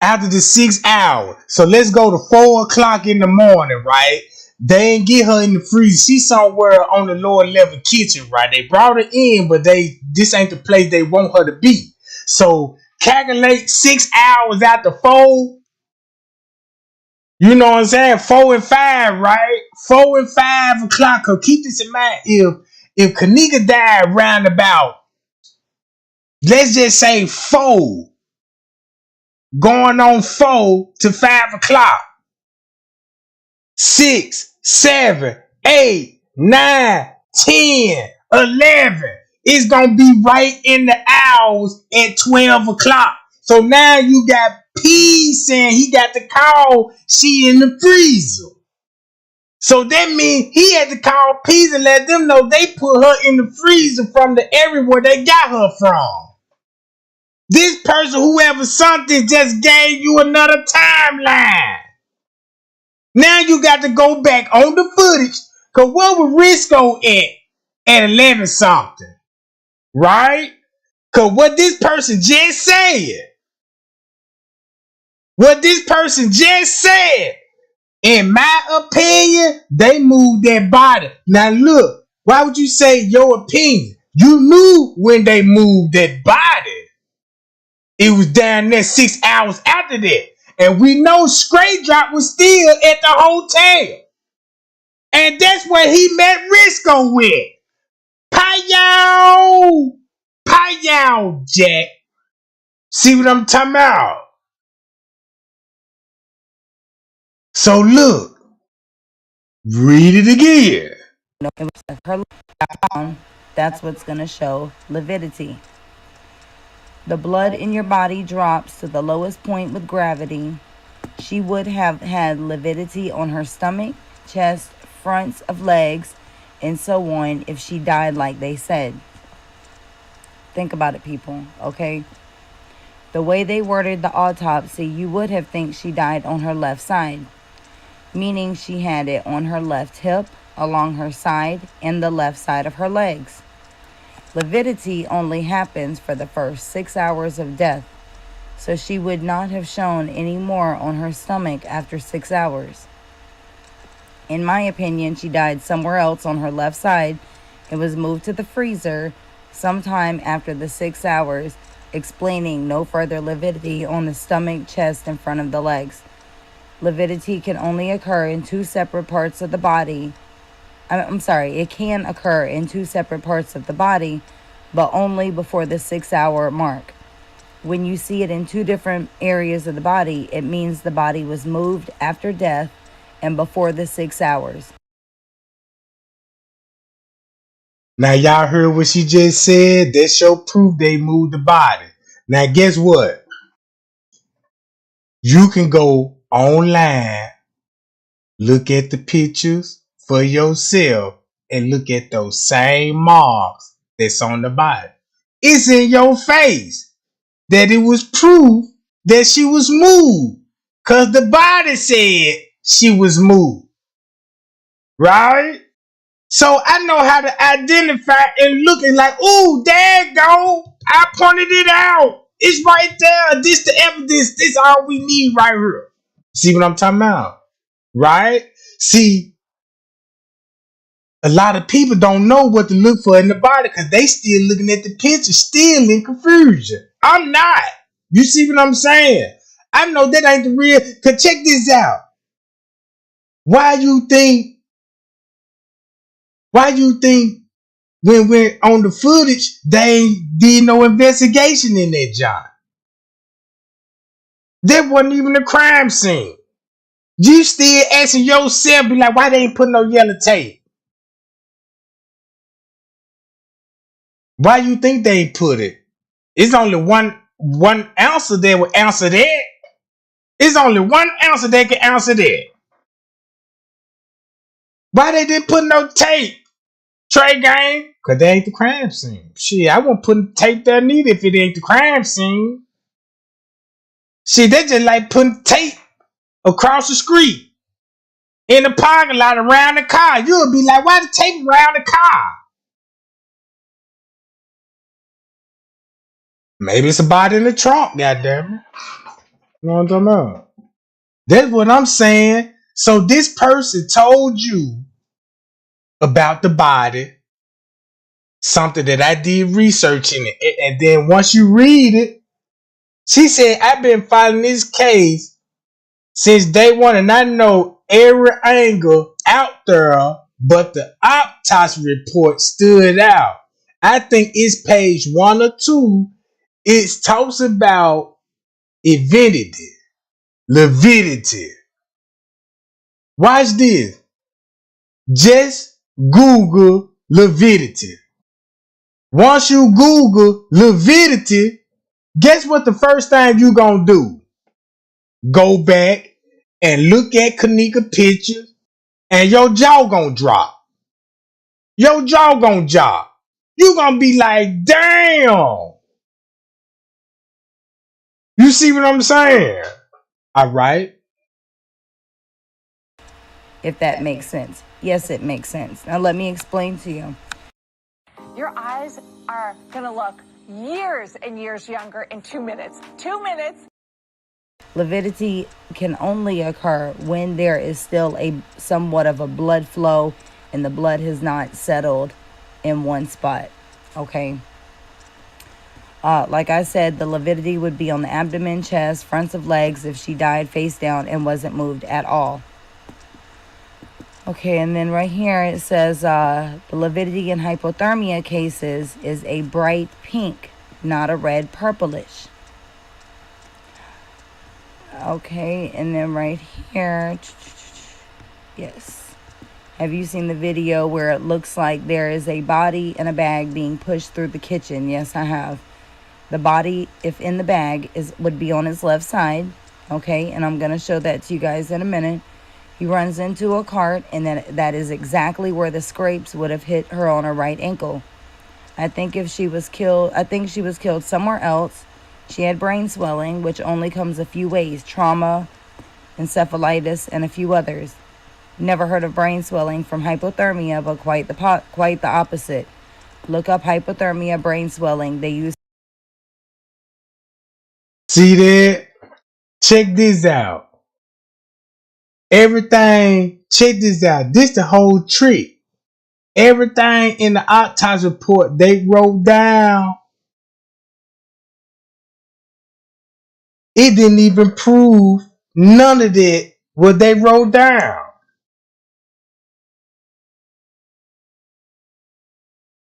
After the 6 hours. So let's go to 4 o'clock in the morning, right? They ain't get her in the freezer. She's somewhere on the lower level kitchen, right? They brought her in, but this ain't the place they want her to be. So calculate 6 hours after 4. You know what I'm saying? 4 and 5, right? 4 and 5 o'clock. Cause keep this in mind. If Kenneka died round about, let's just say 4, going on 4 to 5 o'clock. 6, 7, 8, 9, 10, 11. It's gonna be right in the hours at 12 o'clock. So now you got P saying he got the call, she in the freezer. So that means he had to call P and let them know they put her in the freezer from the everywhere they got her from. This person, whoever something, just gave you another timeline. Now you got to go back on the footage. Cause what was Risco at 11 something? Right? Cause what this person just said. In my opinion, they moved that body. Now look, why would you say your opinion? You knew when they moved that body. It was down there 6 hours after that. And we know Straight Drop was still at the hotel. And that's where he met Risco with. Pow, Jack. See what I'm talking about? So look, read it again. That's what's going to show lividity. The blood in your body drops to the lowest point with gravity. She would have had lividity on her stomach, chest, fronts of legs, and so on if she died like they said. Think about it, people, okay? The way they worded the autopsy, you would have think she died on her left side, meaning she had it on her left hip, along her side, and the left side of her legs. Lividity only happens for the first 6 hours of death, so she would not have shown any more on her stomach after 6 hours. In my opinion, she died somewhere else on her left side and was moved to the freezer sometime after the 6 hours, explaining no further lividity on the stomach, chest, and front of the legs. Lividity can only occur in 2 separate parts of the body. It can occur in 2 separate parts of the body, but only before the 6 hour mark. When you see it in 2 different areas of the body, it means the body was moved after death and before the 6 hours. Now y'all heard what she just said? That show proof they moved the body. Now guess what? You can go online, look at the pictures for yourself, and look at those same marks that's on the body. It's in your face that it was proof that she was moved. Cause the body said she was moved. Right? So I know how to identify and look and like, ooh, there you go. I pointed it out. It's right there. This the evidence. This all we need right here. See what I'm talking about? Right? See, a lot of people don't know what to look for in the body because they still looking at the picture, still in confusion. I'm not. You see what I'm saying? I know that ain't the real. Cause check this out. Why you think when we're on the footage, they did no investigation in that job? That wasn't even a crime scene. You still asking yourself, be like, why they ain't put no yellow tape? Why you think they ain't put it? It's only one answer that will answer that. It's only one answer that can answer that. Why they didn't put no tape? Trey Gang? Because they ain't the crime scene. Shit, I won't put tape there neither if it ain't the crime scene. Shit, they just like putting tape across the street in the parking lot around the car. You'll be like, why the tape around the car? Maybe it's a body in the trunk, goddammit. You know what I'm talking about? That's what I'm saying. So this person told you about the body, something that I did research in it. And then once you read it, she said, I've been following this case since day one, and I know every angle out there, but the autopsy report stood out. I think it's page 1 or 2. It talks about Lividity. Lividity. Watch this. Just Google Lividity. Once you Google Lividity, guess what the first thing you gonna do? Go back and look at Kenneka pictures, and your jaw gonna drop. Your jaw gonna drop. You gonna be like, damn. You see what I'm saying? All right. If that makes sense. Yes, it makes sense. Now let me explain to you. Your eyes are gonna look years and years younger in 2 minutes. 2 minutes. Lividity can only occur when there is still a somewhat of a blood flow and the blood has not settled in one spot. Okay. Like I said, the lividity would be on the abdomen, chest, fronts of legs if she died face down and wasn't moved at all. Okay, and then right here it says the lividity in hypothermia cases is a bright pink, not a red purplish. Okay, and then right here, yes. Have you seen the video where it looks like there is a body in a bag being pushed through the kitchen? Yes, I have. The body, if in the bag, would be on his left side. Okay, and I'm going to show that to you guys in a minute. He runs into a cart, and that is exactly where the scrapes would have hit her on her right ankle. I think she was killed somewhere else. She had brain swelling, which only comes a few ways: trauma, encephalitis, and a few others. Never heard of brain swelling from hypothermia, but quite the opposite. Look up hypothermia brain swelling. They use. See that? Check this out. Check this out. This the whole trick. Everything in the autopsy report they wrote down, it didn't even prove none of that what they wrote down.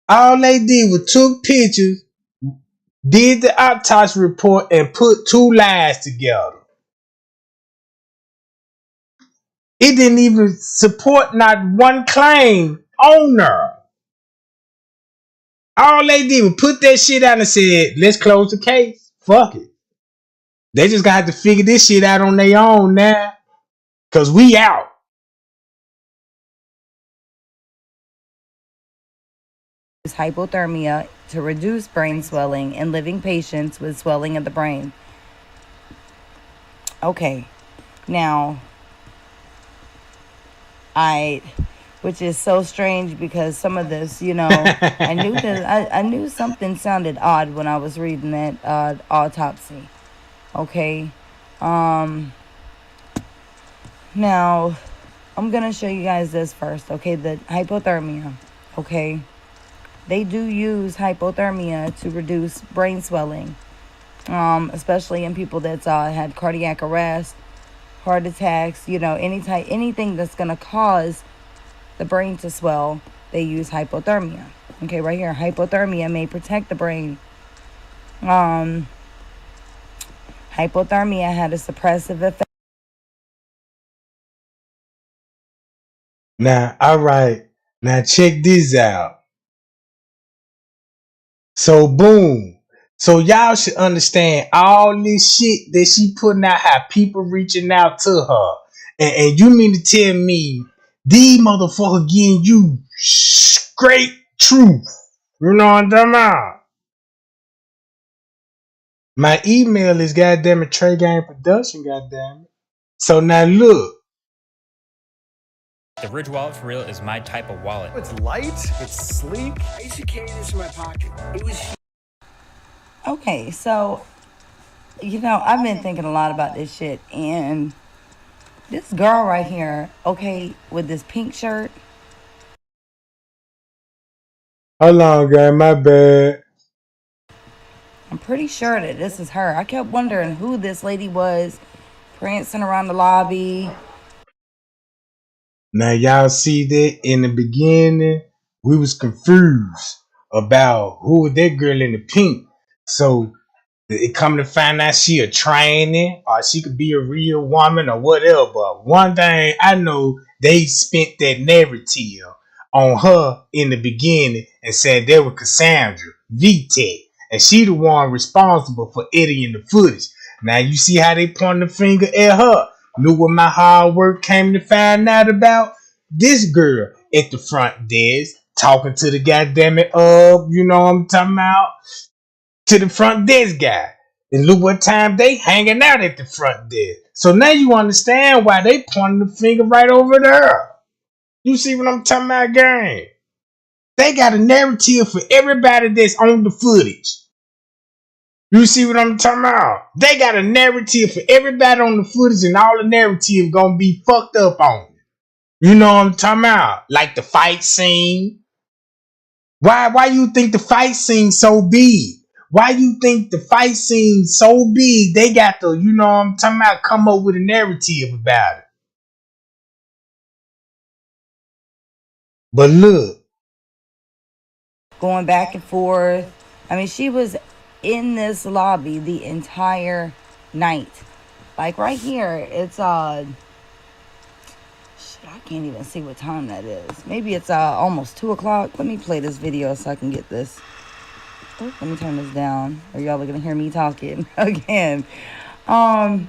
All they did was took pictures, did the autopsy report, and put two lies together. It didn't even support not one claim on her. All they did was put that shit out and said, let's close the case. Fuck it. They just got to figure this shit out on their own now. Because we out. Hypothermia to reduce brain swelling in living patients with swelling of the brain. Okay. Now, which is so strange because some of this, I knew something sounded odd when I was reading that autopsy. Okay. Now, I'm going to show you guys this first. Okay, the hypothermia. Okay. They do use hypothermia to reduce brain swelling, especially in people that's had cardiac arrest, heart attacks, anything that's going to cause the brain to swell, they use hypothermia. Okay, right here, hypothermia may protect the brain. Hypothermia had a suppressive effect. Now, all right. Now check this out. So boom. So y'all should understand all this shit that she putting out, how people reaching out to her. And you mean to tell me these motherfuckers getting you straight truth. You know what I'm talking about? My email is goddamn it Trey Game Production, goddamn it. So now look. The Ridge wallet for real is my type of wallet. It's light, it's sleek. I used to carry this in my pocket. It was... Okay, so, you know, I've been thinking a lot about this shit, and this girl right here, okay, with this pink shirt. Hold on, guy, my bad. I'm pretty sure that this is her. I kept wondering who this lady was, prancing around the lobby. Now y'all see that in the beginning, we was confused about who was that girl in the pink. So it come to find out she a training or she could be a real woman or whatever. But one thing I know, they spent that narrative on her in the beginning and said they were Cassandra, VTech, and she the one responsible for editing the footage. Now you see how they point the finger at her. Look what my hard work came to find out about. This girl at the front desk talking to the goddamn it you know what I'm talking about, to the front desk guy. And look what time they hanging out at the front desk. So now you understand why they pointing the finger right over there. You see what I'm talking about, gang? They got a narrative for everybody that's on the footage. You see what I'm talking about? They got a narrative for everybody on the footage, and all the narrative gonna be fucked up on it. You know what I'm talking about? Like the fight scene. Why you think the fight scene so big? Why you think the fight scene so big? They got to, you know what I'm talking about, come up with a narrative about it. But look. Going back and forth. I mean, she was in this lobby the entire night. Like right here, it's shit, I can't even see what time that is. Maybe it's almost 2 o'clock. Let me play this video so I can get this. Oh, let me turn this down, or y'all are gonna hear me talking again. Hold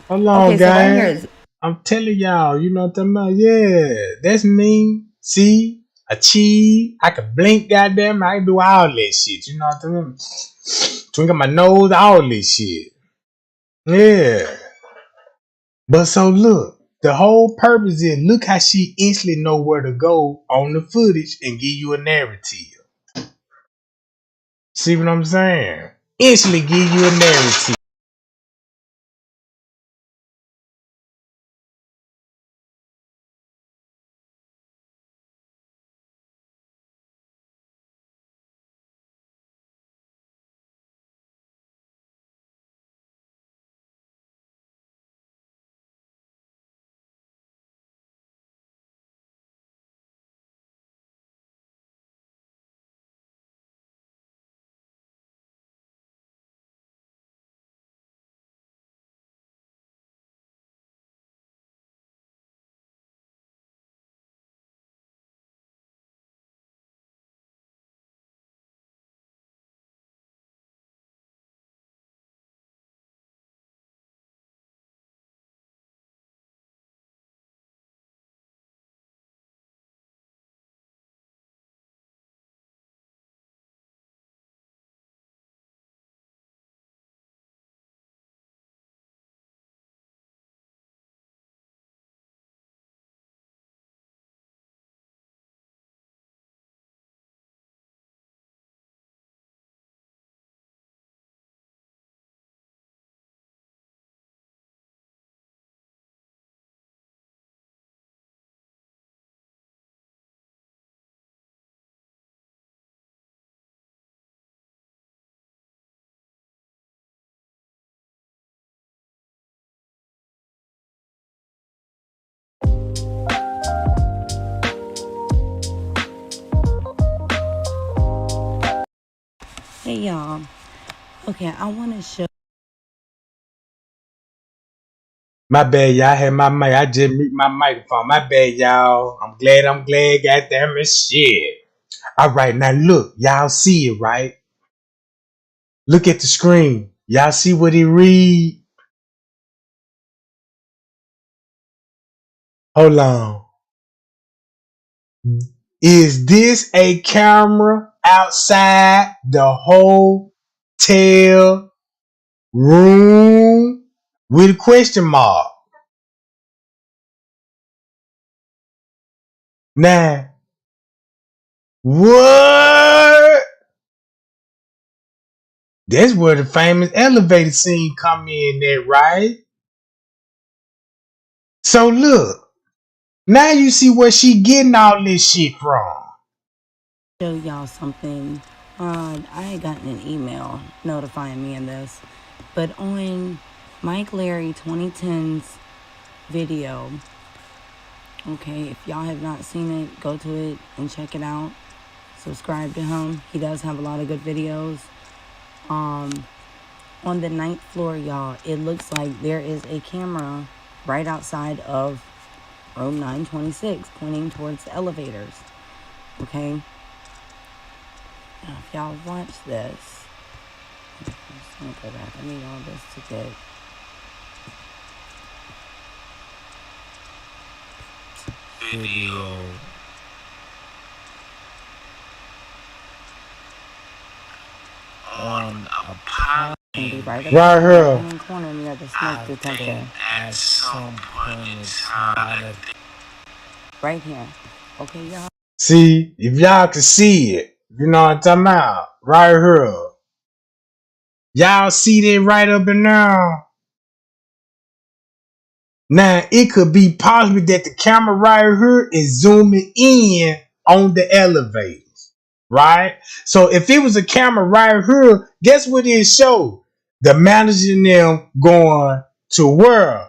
on, okay, guys. So right I'm telling y'all, you know what I'm talking about? Yeah, that's me. See? Achieve. I can blink, goddamn. I can do all that shit. You know what I mean? Twinkle my nose, all this shit. Yeah. But so look, the whole purpose is look how she instantly know where to go on the footage and give you a narrative. See what I'm saying? Instantly give you a narrative. Hey y'all. Okay, I want to show My bad, y'all. I had my mic. I just mute my microphone. My bad, y'all. I'm glad. Goddamn it, shit. All right, now look. Y'all see it, right? Look at the screen. Y'all see what it read? Hold on. Is this a camera outside the hotel room with a question mark? Now, what? That's where the famous elevator scene come in there, right? So look, now you see where she getting all this shit from. Show y'all something. I had gotten an email notifying me of this, but on Mike Larry 2010's video, okay, if y'all have not seen it, go to it and check it out. Subscribe to him. He does have a lot of good videos. On the 9th floor, y'all, it looks like there is a camera right outside of room 926 pointing towards the elevators. Okay. Now, if y'all watch this, I'm just gonna go back. I need all this to get video. On a pilot Right up Right in the here. right-hand corner near the smoke detector. at some point in time. Right here. Okay, y'all. See, if y'all can see it, you know what I'm talking about? Right here. Y'all see that right up and now? Now, it could be possible that the camera right here is zooming in on the elevators, right? So if it was a camera right here, guess what it showed? The manager and them going to where?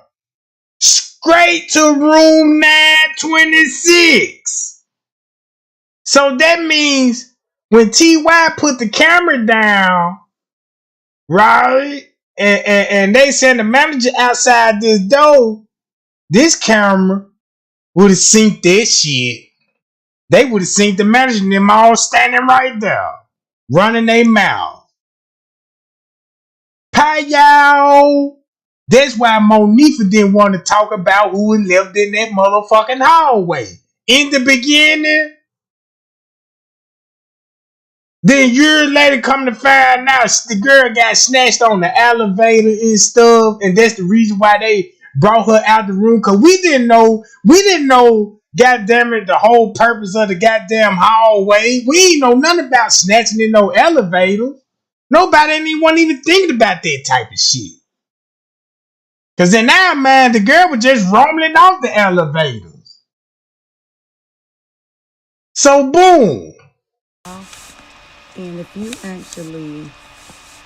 Straight to room 926. So that means when TY put the camera down, right? And they send the manager outside this door, this camera would have seen that shit. They would have seen the manager and them all standing right there, running their mouth. Payal. That's why Monifa didn't want to talk about who lived in that motherfucking hallway. In the beginning, then years later come to find out the girl got snatched on the elevator and stuff, and that's the reason why they brought her out the room, because we didn't know, goddamn it, the whole purpose of the goddamn hallway. We ain't know nothing about snatching in no elevator. Nobody wasn't even thinking about that type of shit. Because in our mind, the girl was just rumbling off the elevators. So boom. And if you actually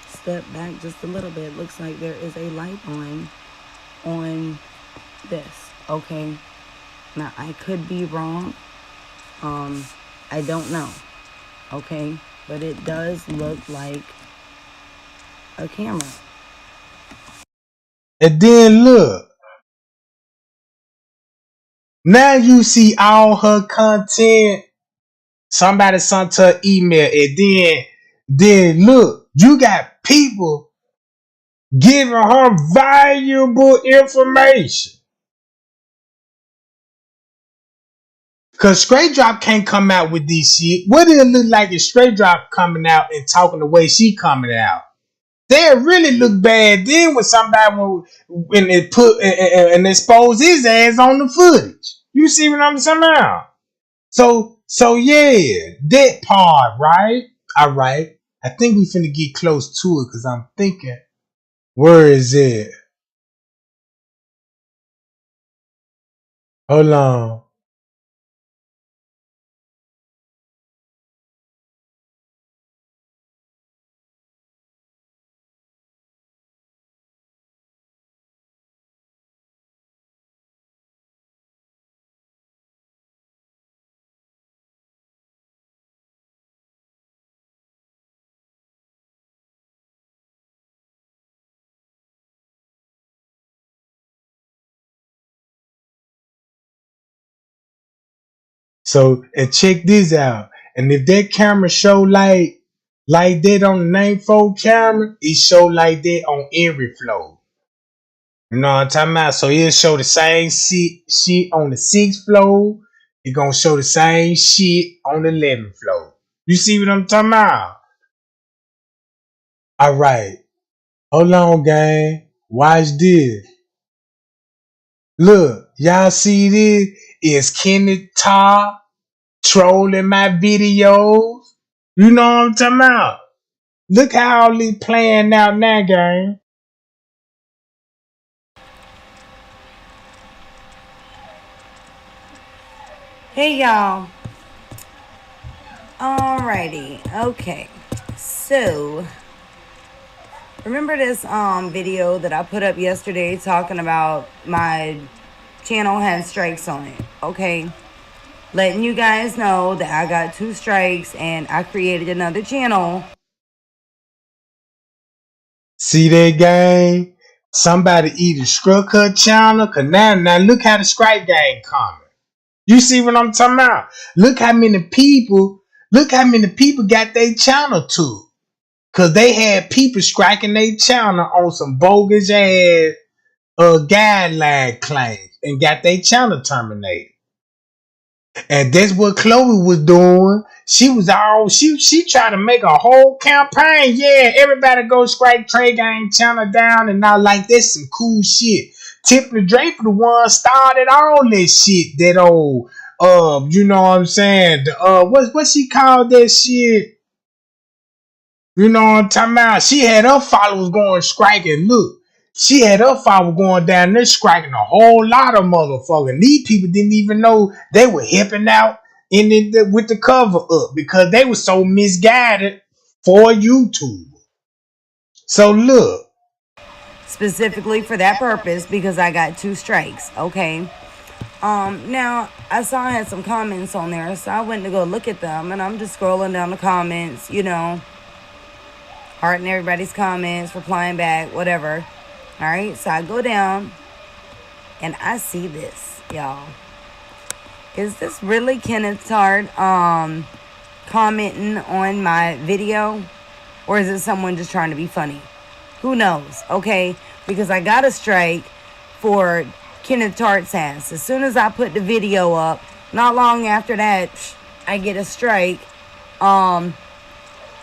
step back just a little bit, it looks like there is a light on this. Okay. Now I could be wrong. I don't know. Okay. But it does look like a camera. And then look. Now you see all her content. Somebody sent her email, and then look, you got people giving her valuable information. Cause Straight Drop can't come out with this shit. What did it look like if Straight Drop coming out and talking the way she coming out? They really look bad then when somebody when they put and expose his ass on the footage. You see what I'm saying about? So yeah, that part, right? All right. I think we finna get close to it because I'm thinking, where is it? Hold on. So, and check this out. And if that camera show like that on the name 4 camera, it show like that on every floor. You know what I'm talking about? So it'll show the same shit on the 6th floor. It gonna show the same shit on the 11th floor. You see what I'm talking about? Alright. Hold on, gang. Watch this. Look, y'all see this? It's Kenneka trolling my videos. You know what I'm talking about? Look how all this playing out now, gang. Hey y'all. Alrighty, okay. So remember this video that I put up yesterday talking about my channel had strikes on it, okay? Letting you guys know that I got 2 strikes and I created another channel. See that, gang? Somebody either struck her channel, cause now look how the strike gang coming. You see what I'm talking about? Look how many people got their channel too. Cause they had people striking their channel on some bogus ass guideline claims and got their channel terminated. And that's what Chloe was doing. She was she tried to make a whole campaign. Yeah, everybody go strike Trey Gang channel down and now like that's some cool shit. Tiffany Draper the one started all this shit. That old you know what I'm saying? The what she called that shit? You know what I'm talking about? She had her followers going striking. Look, she had her followers going down there striking a whole lot of motherfuckers. These people didn't even know they were helping out with the cover up because they were so misguided for YouTube. So look. Specifically for that purpose because I got 2 strikes, okay? Now, I saw I had some comments on there, so I went to go look at them, and I'm just scrolling down the comments, you know, hearting everybody's comments, replying back, whatever. All right, so I go down, and I see this, y'all. Is this really Kenneth Tart commenting on my video? Or is it someone just trying to be funny? Who knows, okay? Because I got a strike for Kenneth Tart's ass. As soon as I put the video up, not long after that, I get a strike.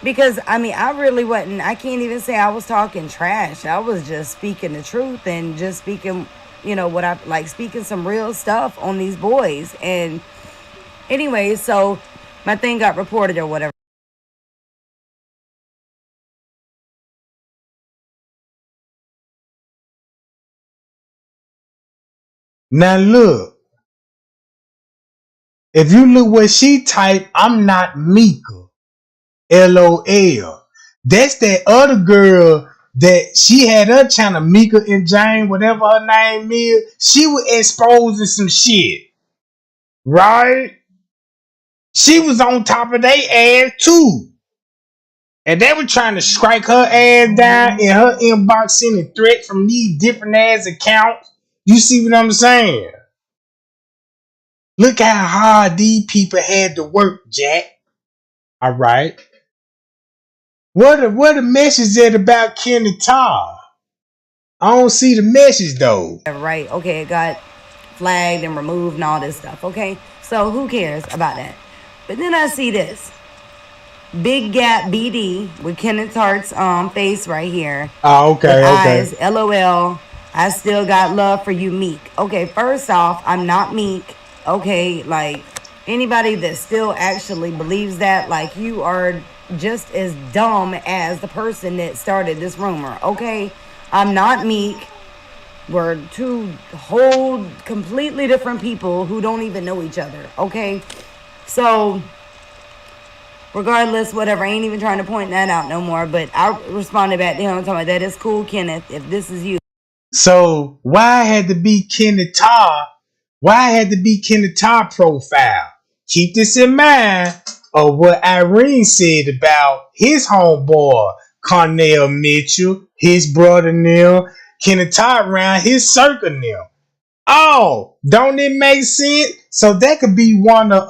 Because, I mean, I really wasn't, I can't even say I was talking trash. I was just speaking the truth and just speaking, you know, what I, like, speaking some real stuff on these boys. And anyway, so my thing got reported or whatever. Now look. If you look what she typed, I'm not Mika. LOL. That's that other girl that she had her channel, Mika and Jane, whatever her name is. She was exposing some shit. Right? She was on top of their ass too. And they were trying to strike her ass down in her inbox, sending threats from these different ass accounts. You see what I'm saying? Look how hard these people had to work, Jack. Alright. What the message is about Kenneka? I don't see the message though. Right, okay, it got flagged and removed and all this stuff, okay? So who cares about that? But then I see this. Big Gap BD with Kenneth Hart's face right here. Oh, okay, with okay. Eyes, LOL. I still got love for you, Meek. Okay, first off, I'm not Meek. Okay, like anybody that still actually believes that, like you are just as dumb as the person that started this rumor. Okay, I'm not Meek. We're 2 whole completely different people who don't even know each other. Okay, so regardless, whatever, I ain't even trying to point that out no more. But I responded back to him talking about that is cool, Kenneth, if this is you. So why I had to be Kenneka? Why I had to be Kenneka profile? Keep this in mind of what Irene said about his homeboy, Cornell Mitchell, his brother Neil, Kenneka around his circle Neil. Oh, don't it make sense? So that could be one of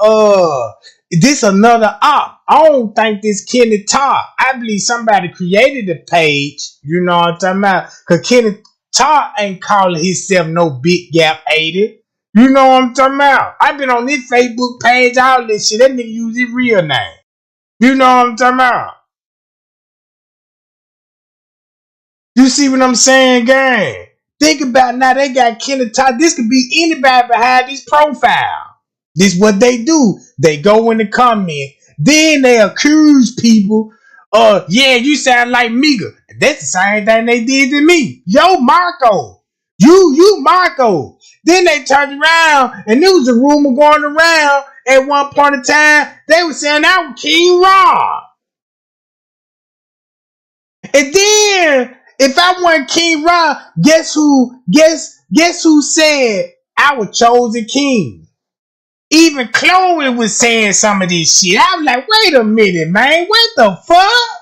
this another op. I don't think this Kenny Todd. I believe somebody created the page. You know what I'm talking about? Cause Kenny Todd ain't calling himself no big gap 80. You know what I'm talking about? I've been on this Facebook page, all this shit. That nigga use his real name. You know what I'm talking about? You see what I'm saying, gang? Think about now they got Kenny Todd. This could be anybody behind this profile. This what they do. They go in the comment. Then they accuse people. Yeah, you sound like Mika. That's the same thing they did to me. Yo, Marco. You Marco. Then they turned around and there was a rumor going around at one point in time. They were saying I was King Rob. And then if I wasn't King Rob, guess who? Guess who said I was chosen king? Even Chloe was saying some of this shit. I was like, wait a minute, man. What the fuck?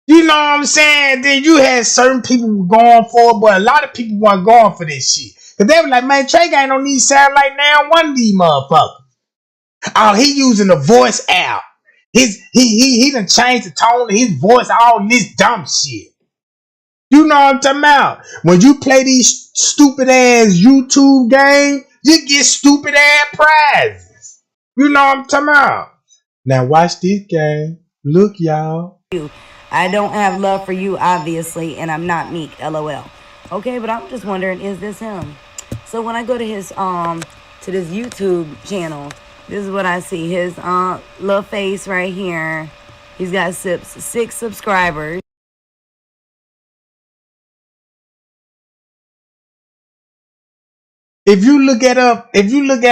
You know what I'm saying? Then you had certain people going for it, but a lot of people weren't going for this shit. Cause they were like, man, Trey ain't don't need sound like now one of these motherfuckers. Oh, he using the voice app. He done changed the tone of his voice, all this dumb shit. You know what I'm talking about? When you play these stupid ass YouTube games, you get stupid ass prizes. You know what I'm talking about? Now watch this game. Look, y'all. I don't have love for you, obviously, and I'm not Meek, LOL. Okay, but I'm just wondering, is this him? So when I go to his to this YouTube channel, this is what I see. His little face right here. He's got 6 subscribers. If you look at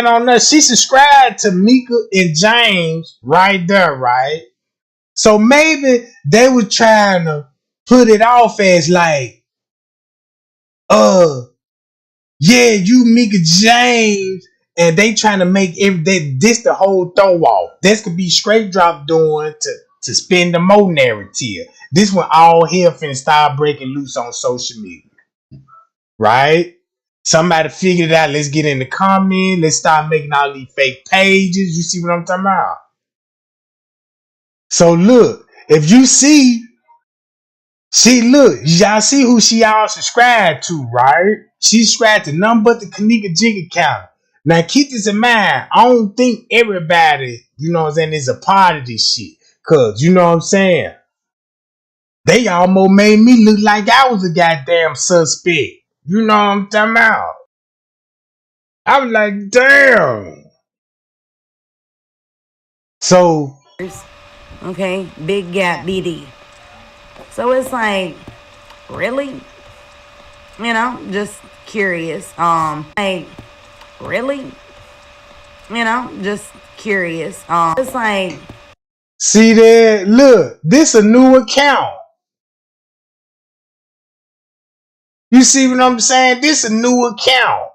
on us, she subscribed to Mika and James right there, right? So maybe they were trying to put it off as like, yeah, you Mika James, and they trying to make this the whole throw off. This could be straight drop doing to spin the mo narrative. This one all hell finna start breaking loose on social media, right? Somebody figured it out. Let's get in the comment. Let's start making all these fake pages. You see what I'm talking about? So look, if you see, y'all see who she all subscribed to, right? She subscribed to none but the Kenneka Jig account. Now keep this in mind. I don't think everybody, you know what I'm saying, is a part of this shit. Cause you know what I'm saying? They almost made me look like I was a goddamn suspect. You know what I'm talking about? I was like, damn. So, okay, big gap BD. So it's like, really? You know, just curious. Like, really? You know, just curious. It's like, see there, look, this a new account. You see what I'm saying? This a new account.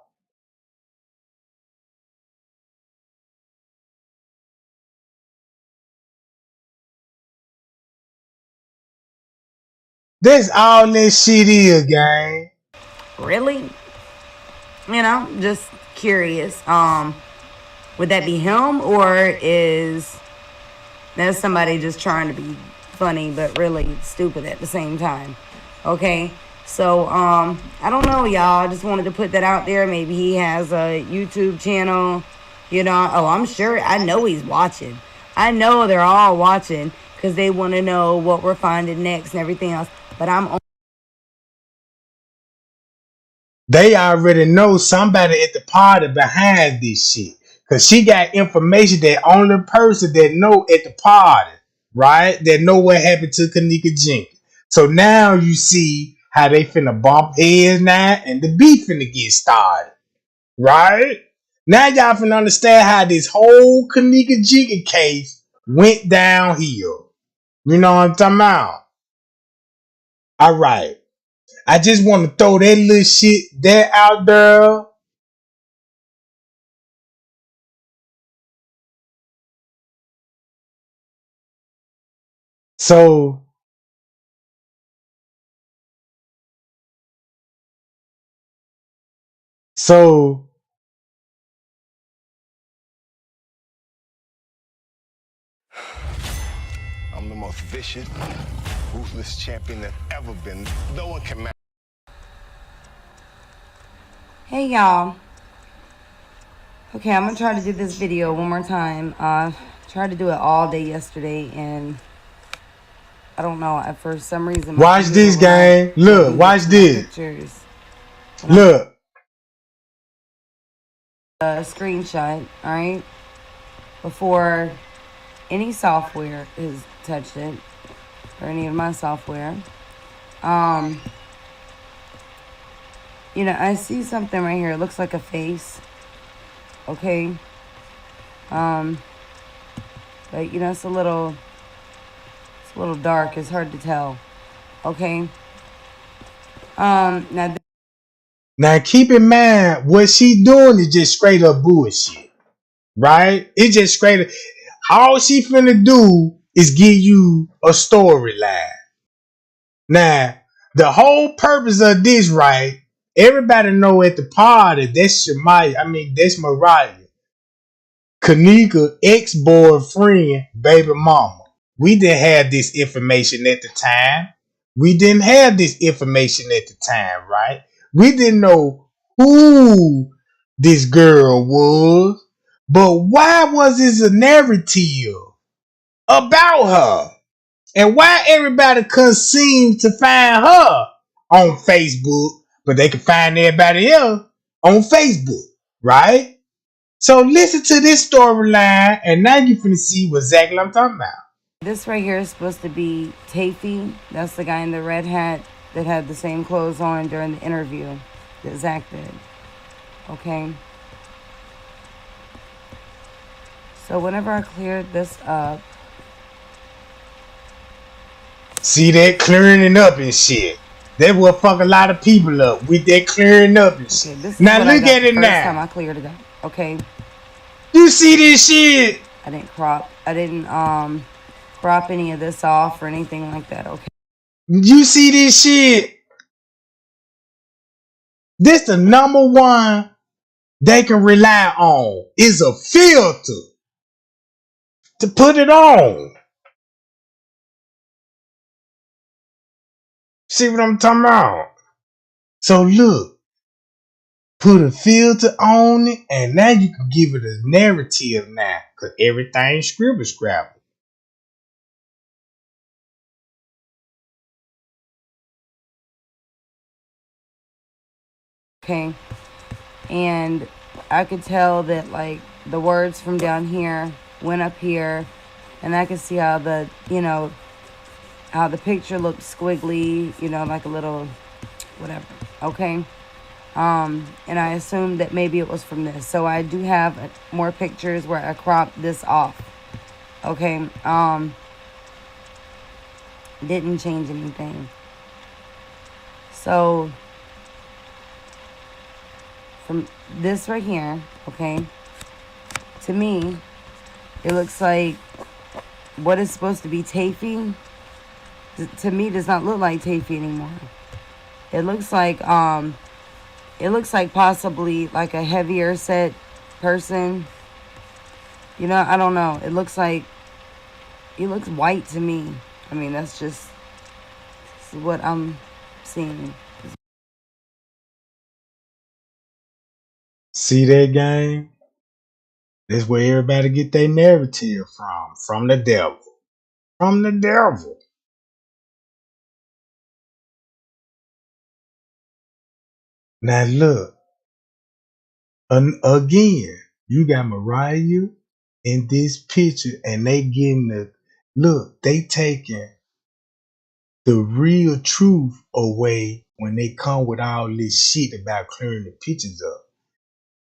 That's all this shit is, gang. really? You know, just curious. Would that be him, or is that somebody just trying to be funny but really stupid at the same time? Okay, so I don't know, y'all. I just wanted to put that out there. Maybe he has a YouTube channel, you know. Oh, I'm sure, I know he's watching. I know they're all watching because they want to know what we're finding next and everything else. But They already know somebody at the party behind this shit. Cause she got information that only person that know at the party, right? That know what happened to Kenneka Jenkins. So now you see how they finna bump heads now and the beef finna get started. Right? Now y'all finna understand how this whole Kenneka Jenkins case went downhill. You know what I'm talking about? Alright. I just want to throw that little shit there out there. So So I'm the most vicious, ruthless champion that ever been. No one can match. Hey y'all. Okay, I'm gonna try to do this video one more time. Tried to do it all day yesterday, and I don't know. For some reason, my watch computer this, will not gang. let Look, me get watch to my this. pictures. Look. A screenshot, all right, before any software has touched it or any of my software. You know, I see something right here. It looks like a face. Okay. But you know, it's a little dark. It's hard to tell. Okay. Now keep in mind what she doing is just straight up bullshit. Right? It's just straight up. All she finna do is give you a storyline. Now, the whole purpose of this, right? Everybody know at the party that's that's Mariah, Kenneka ex-boyfriend, baby mama. We didn't have this information at the time. Right? We didn't know who this girl was. But why was this a narrative about her? And why everybody couldn't seem to find her on Facebook, but they could find everybody else on Facebook, right? So listen to this storyline, and now you finna see what exactly I'm talking about. This right here is supposed to be Tafy. That's the guy in the red hat that had the same clothes on during the interview that Zach did. Okay. So whenever I cleared this up, see that clearing it up and shit. That will fuck a lot of people up with that clearing up and shit. this is now what look I got at it the first time now. I cleared it up. Okay. You see this shit? I didn't crop any of this off or anything like that. Okay. You see this shit? This the number one they can rely on is a filter to put it on. See what I'm talking about? So look, put a filter on it, and now you can give it a narrative now, cause everything's scribble scrabble. Okay. And I could tell that like the words from down here went up here, and I could see how the, you know, how the picture looked squiggly, you know, like a little whatever. Okay. And I assumed that maybe it was from this. So I do have more pictures where I cropped this off. Okay. Didn't change anything. So from this right here, okay, to me, it looks like what is supposed to be Tafy, to me, does not look like Tafy anymore. It looks like possibly like a heavier set person. You know, I don't know. It looks like he looks white to me. I mean, that's just what I'm seeing. See that game? That's where everybody get their narrative from the devil. From the devil. Now look, again, you got Mariah in this picture, and they getting they taking the real truth away when they come with all this shit about clearing the pictures up.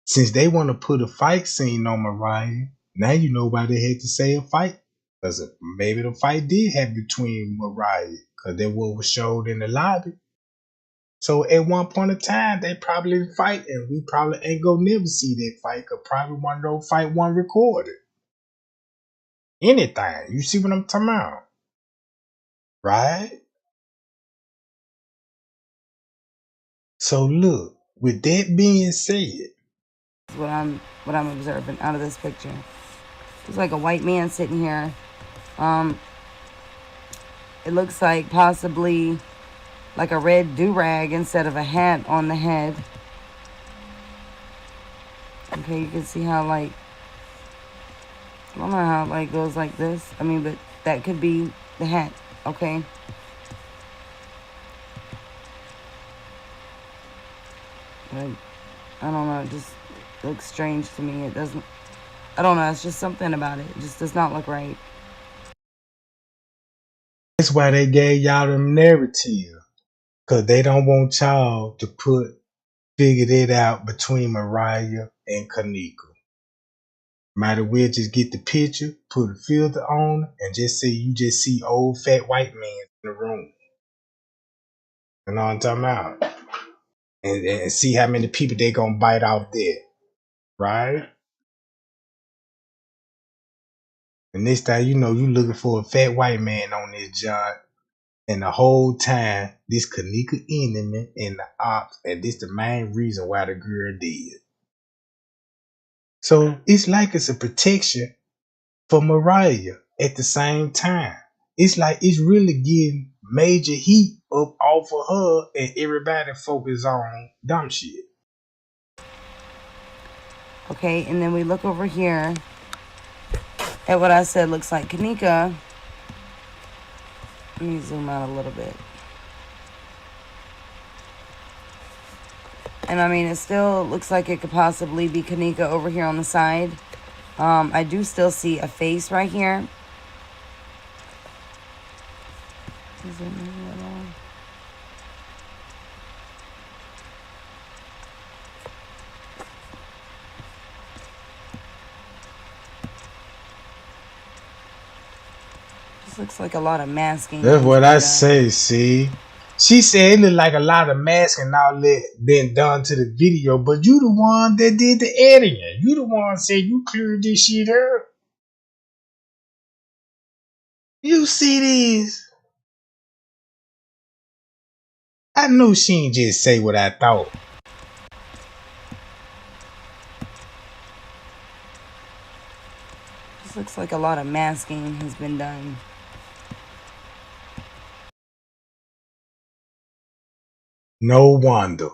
Since they want to put a fight scene on Mariah, now you know why they had to say a fight. Because maybe the fight did happen between Mariah, because that what was showed in the lobby. So at one point in time, they probably fight, and we probably ain't gonna never see that fight, because probably one of those fight one recorded. Anything. You see what I'm talking about? Right? So look, with that being said, what I'm observing out of this picture. It's like a white man sitting here. It looks like possibly like a red do-rag instead of a hat on the head. Okay, you can see how like, I don't know how it like goes like this. I mean, but that could be the hat, okay? But I don't know, it just looks strange to me. It doesn't, I don't know, it's just something about it. It just does not look right. that's why they gave y'all them narrative. Cause they don't want y'all to figure it out between Mariah and Kenneka. Might as well just get the picture, put a filter on, and just say you just see old fat white man in the room. You know what I'm talking about? And see how many people they gonna bite off there, right? And this time, you know, you looking for a fat white man on this job, and the whole time, this Kenneka enemy and the ops, and this the main reason why the girl did. So it's like it's a protection for Mariah at the same time. It's like it's really getting major heat up off of her, and everybody focus on dumb shit. Okay, and then we look over here at what I said looks like Kenneka. Let me zoom out a little bit. And I mean, it still looks like it could possibly be Kenneka over here on the side. I do still see a face right here. This looks like a lot of masking. That's what I say, see? She said it looked like a lot of masking and all that been done to the video, but you the one that did the editing. You the one said you cleared this shit up. You see this? I knew she ain't just say what I thought. This looks like a lot of masking has been done. No wonder.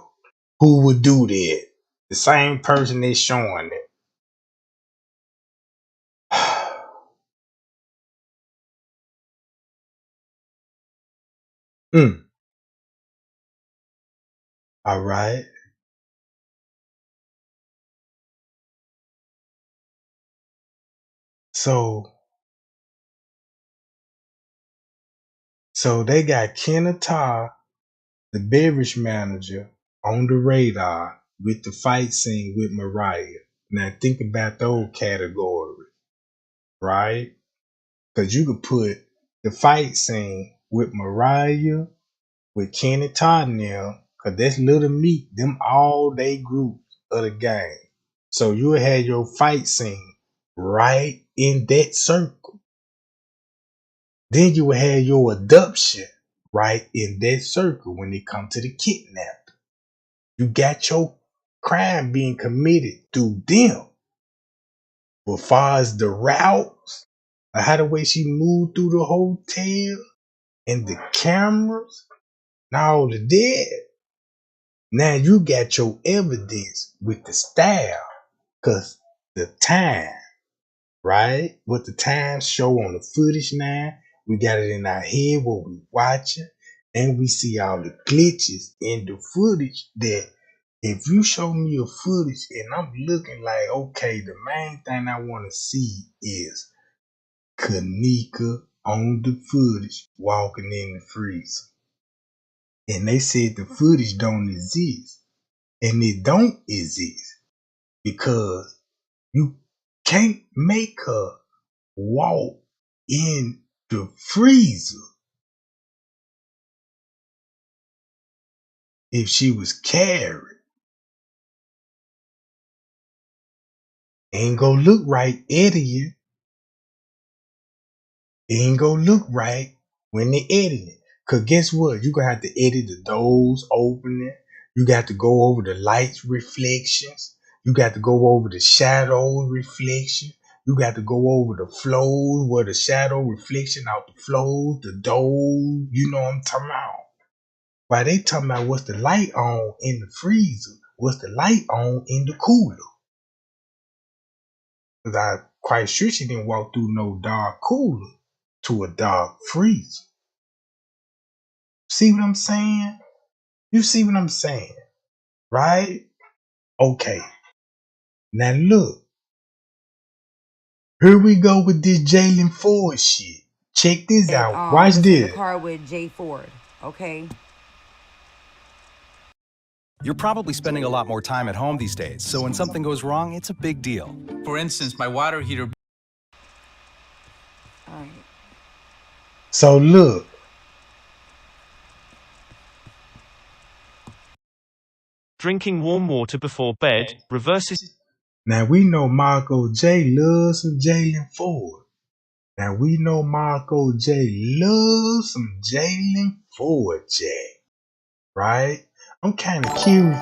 Who would do that? The same person that's showing it. All right. So they got Kenneka, the beverage manager, on the radar with the fight scene with Mariah. Now think about those categories, right? Because you could put the fight scene with Mariah, with Kenneka and them, because that's Little Meat, them all they groups of the game. So you would have your fight scene right in that circle. Then you would have your adoption right in that circle when it comes to the kidnapping. You got your crime being committed through them. But as far as the routes, or how the way she moved through the hotel and the cameras and all of that, now you got your evidence with the style. Because the time, right? What the time show on the footage now, we got it in our head what we watching, and we see all the glitches in the footage that if you show me a footage and I'm looking like, okay, the main thing I want to see is Kenneka on the footage walking in the freezer. And they said the footage don't exist. And it don't exist because you can't make her walk in the freezer if she was carried. Ain't gonna look right editing. Ain't gonna look right when they edit it. Cause guess what? You gonna have to edit the doors opening, You got to go over the light reflections. You got to go over the shadow reflection. You got to go over the flows where the shadow reflection out the flows, the doors. You know what I'm talking about. Why they talking about what's the light on in the freezer? What's the light on in the cooler? Because I'm quite sure she didn't walk through no dark cooler to a dark freezer. See what I'm saying? You see what I'm saying? Right? Okay. Now look. Here we go with this Jalen Ford shit. Check this out. Watch Was in the this. car with Jay Ford. Okay. You're probably spending a lot more time at home these days, so when something goes wrong, it's a big deal. For instance, my water heater. Alright. So look. Drinking warm water before bed reverses. Now we know Marco J loves some Jalen Ford. Now we know Marco J loves some Jalen Ford, J. Right? I'm kind of curious.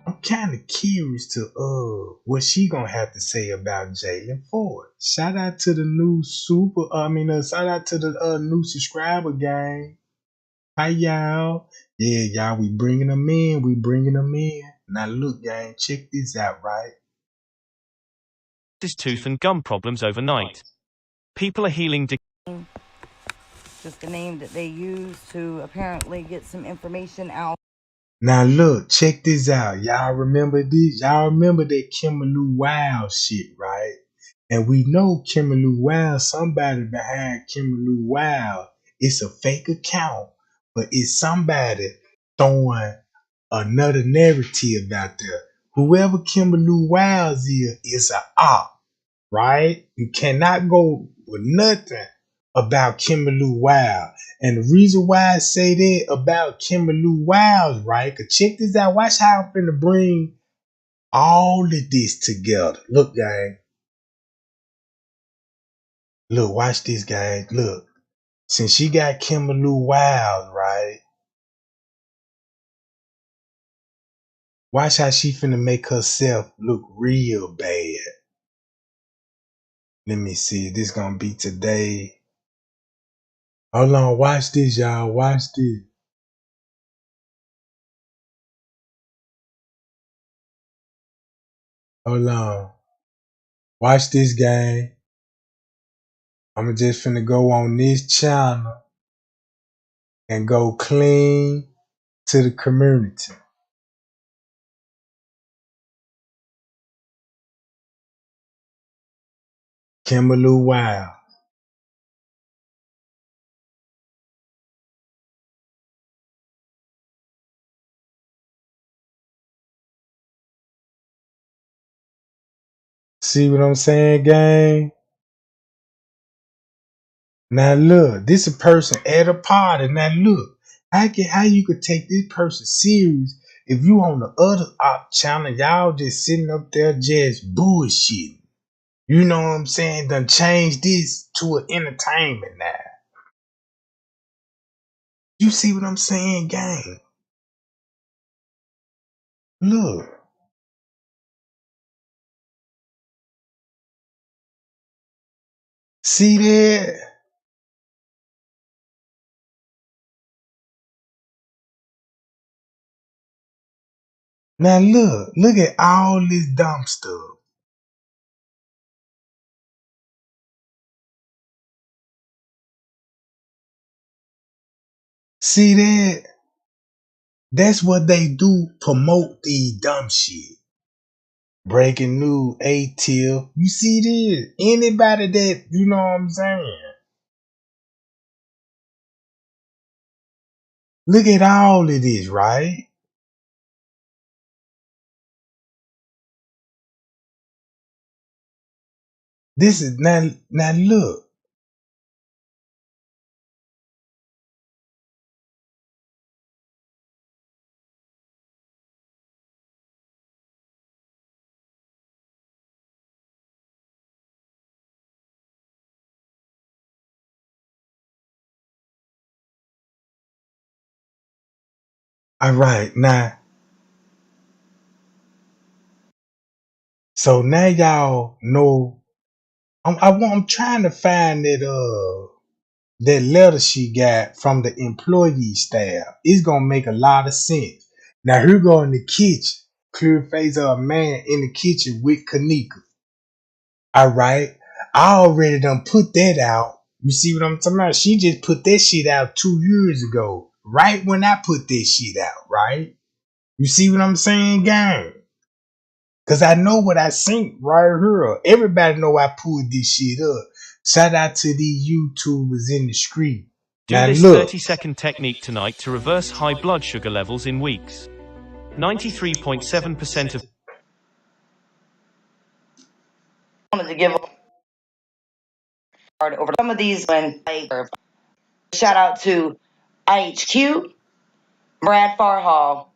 I'm kind of curious to what she gonna have to say about Jalen Ford. Shout out to the new shout out to the new subscriber gang. Hi y'all. Yeah, y'all, we bringing them in. We bringing them in. Now look, gang, check this out, right? His tooth and gum problems overnight. People are healing. Just the name that they use to apparently get some information out. Now look, check this out. Y'all remember this? Y'all remember that Kimberly Wild shit, right? And we know Kimberly Wild, somebody behind Kimberly Wild, it's a fake account, but it's somebody throwing another narrative out there. Whoever Kimberly Wiles is an op, right? You cannot go with nothing about Kimberly Wild. And the reason why I say that about Kimberly Wild, right? Cause check this out. Watch how I'm finna bring all of this together. Look, gang. Look, watch this, gang. Look. Since she got Kimberly Wild, right? Watch how she finna make herself look real bad. Let me see. This gonna be today. Hold on. Watch this, y'all. Watch this. Hold on. Watch this, gang. I'm just finna go on this channel and go clean to the community. Kimberly Wild. See what I'm saying, gang? Now look, this a person at a party. Now look, how you could take this person serious if you on the other op channel, y'all just sitting up there just bullshitting. You know what I'm saying? Done change this to an entertainment now. You see what I'm saying, gang? Look. See that? Now look at all this dumb stuff. See that? That's what they do, promote the dumb shit. Breaking news, ATIL. You see this? Anybody that, you know what I'm saying? Look at all of this, right? This is now look. All right, now, so now y'all know. I'm trying to find that letter she got from the employee staff. It's gonna make a lot of sense. Now here go in the kitchen, clear face of a man in the kitchen with Kenneka. All right, I already done put that out. You see what I'm talking about? She just put that shit out 2 years ago, right when I put that shit out, right? You see what I'm saying, gang? Cause I know what I seen right here. Everybody know I pulled this shit up. Shout out to these YouTubers in the street. Do Now this look. 30-second technique tonight to reverse high blood sugar levels in weeks. 93.7% of Wanted to give over some of these when shout out to IHQ, Brad Farhall,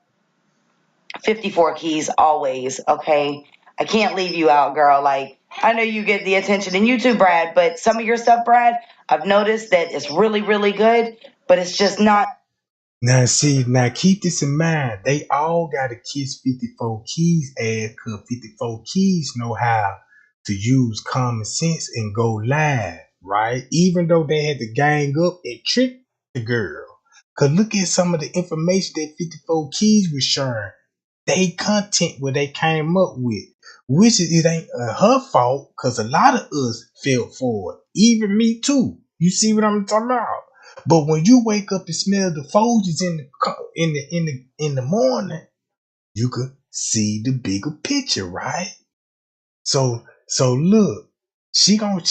54 keys always, okay? I can't leave you out, girl. Like, I know you get the attention, and you too, Brad, but some of your stuff, Brad, I've noticed that it's really, really good, but it's just not. Now see, now keep this in mind. They all got to kiss 54 keys ass, cause 54 keys know how to use common sense and go live, right? Even though they had to gang up and trick the girl. Cause look at some of the information that 54 keys was sharing. They content what they came up with, which is, it ain't her fault, cause a lot of us fell for it, even me too. You see what I'm talking about? But when you wake up and smell the foliage in the morning, you could see the bigger picture, right? So look, she got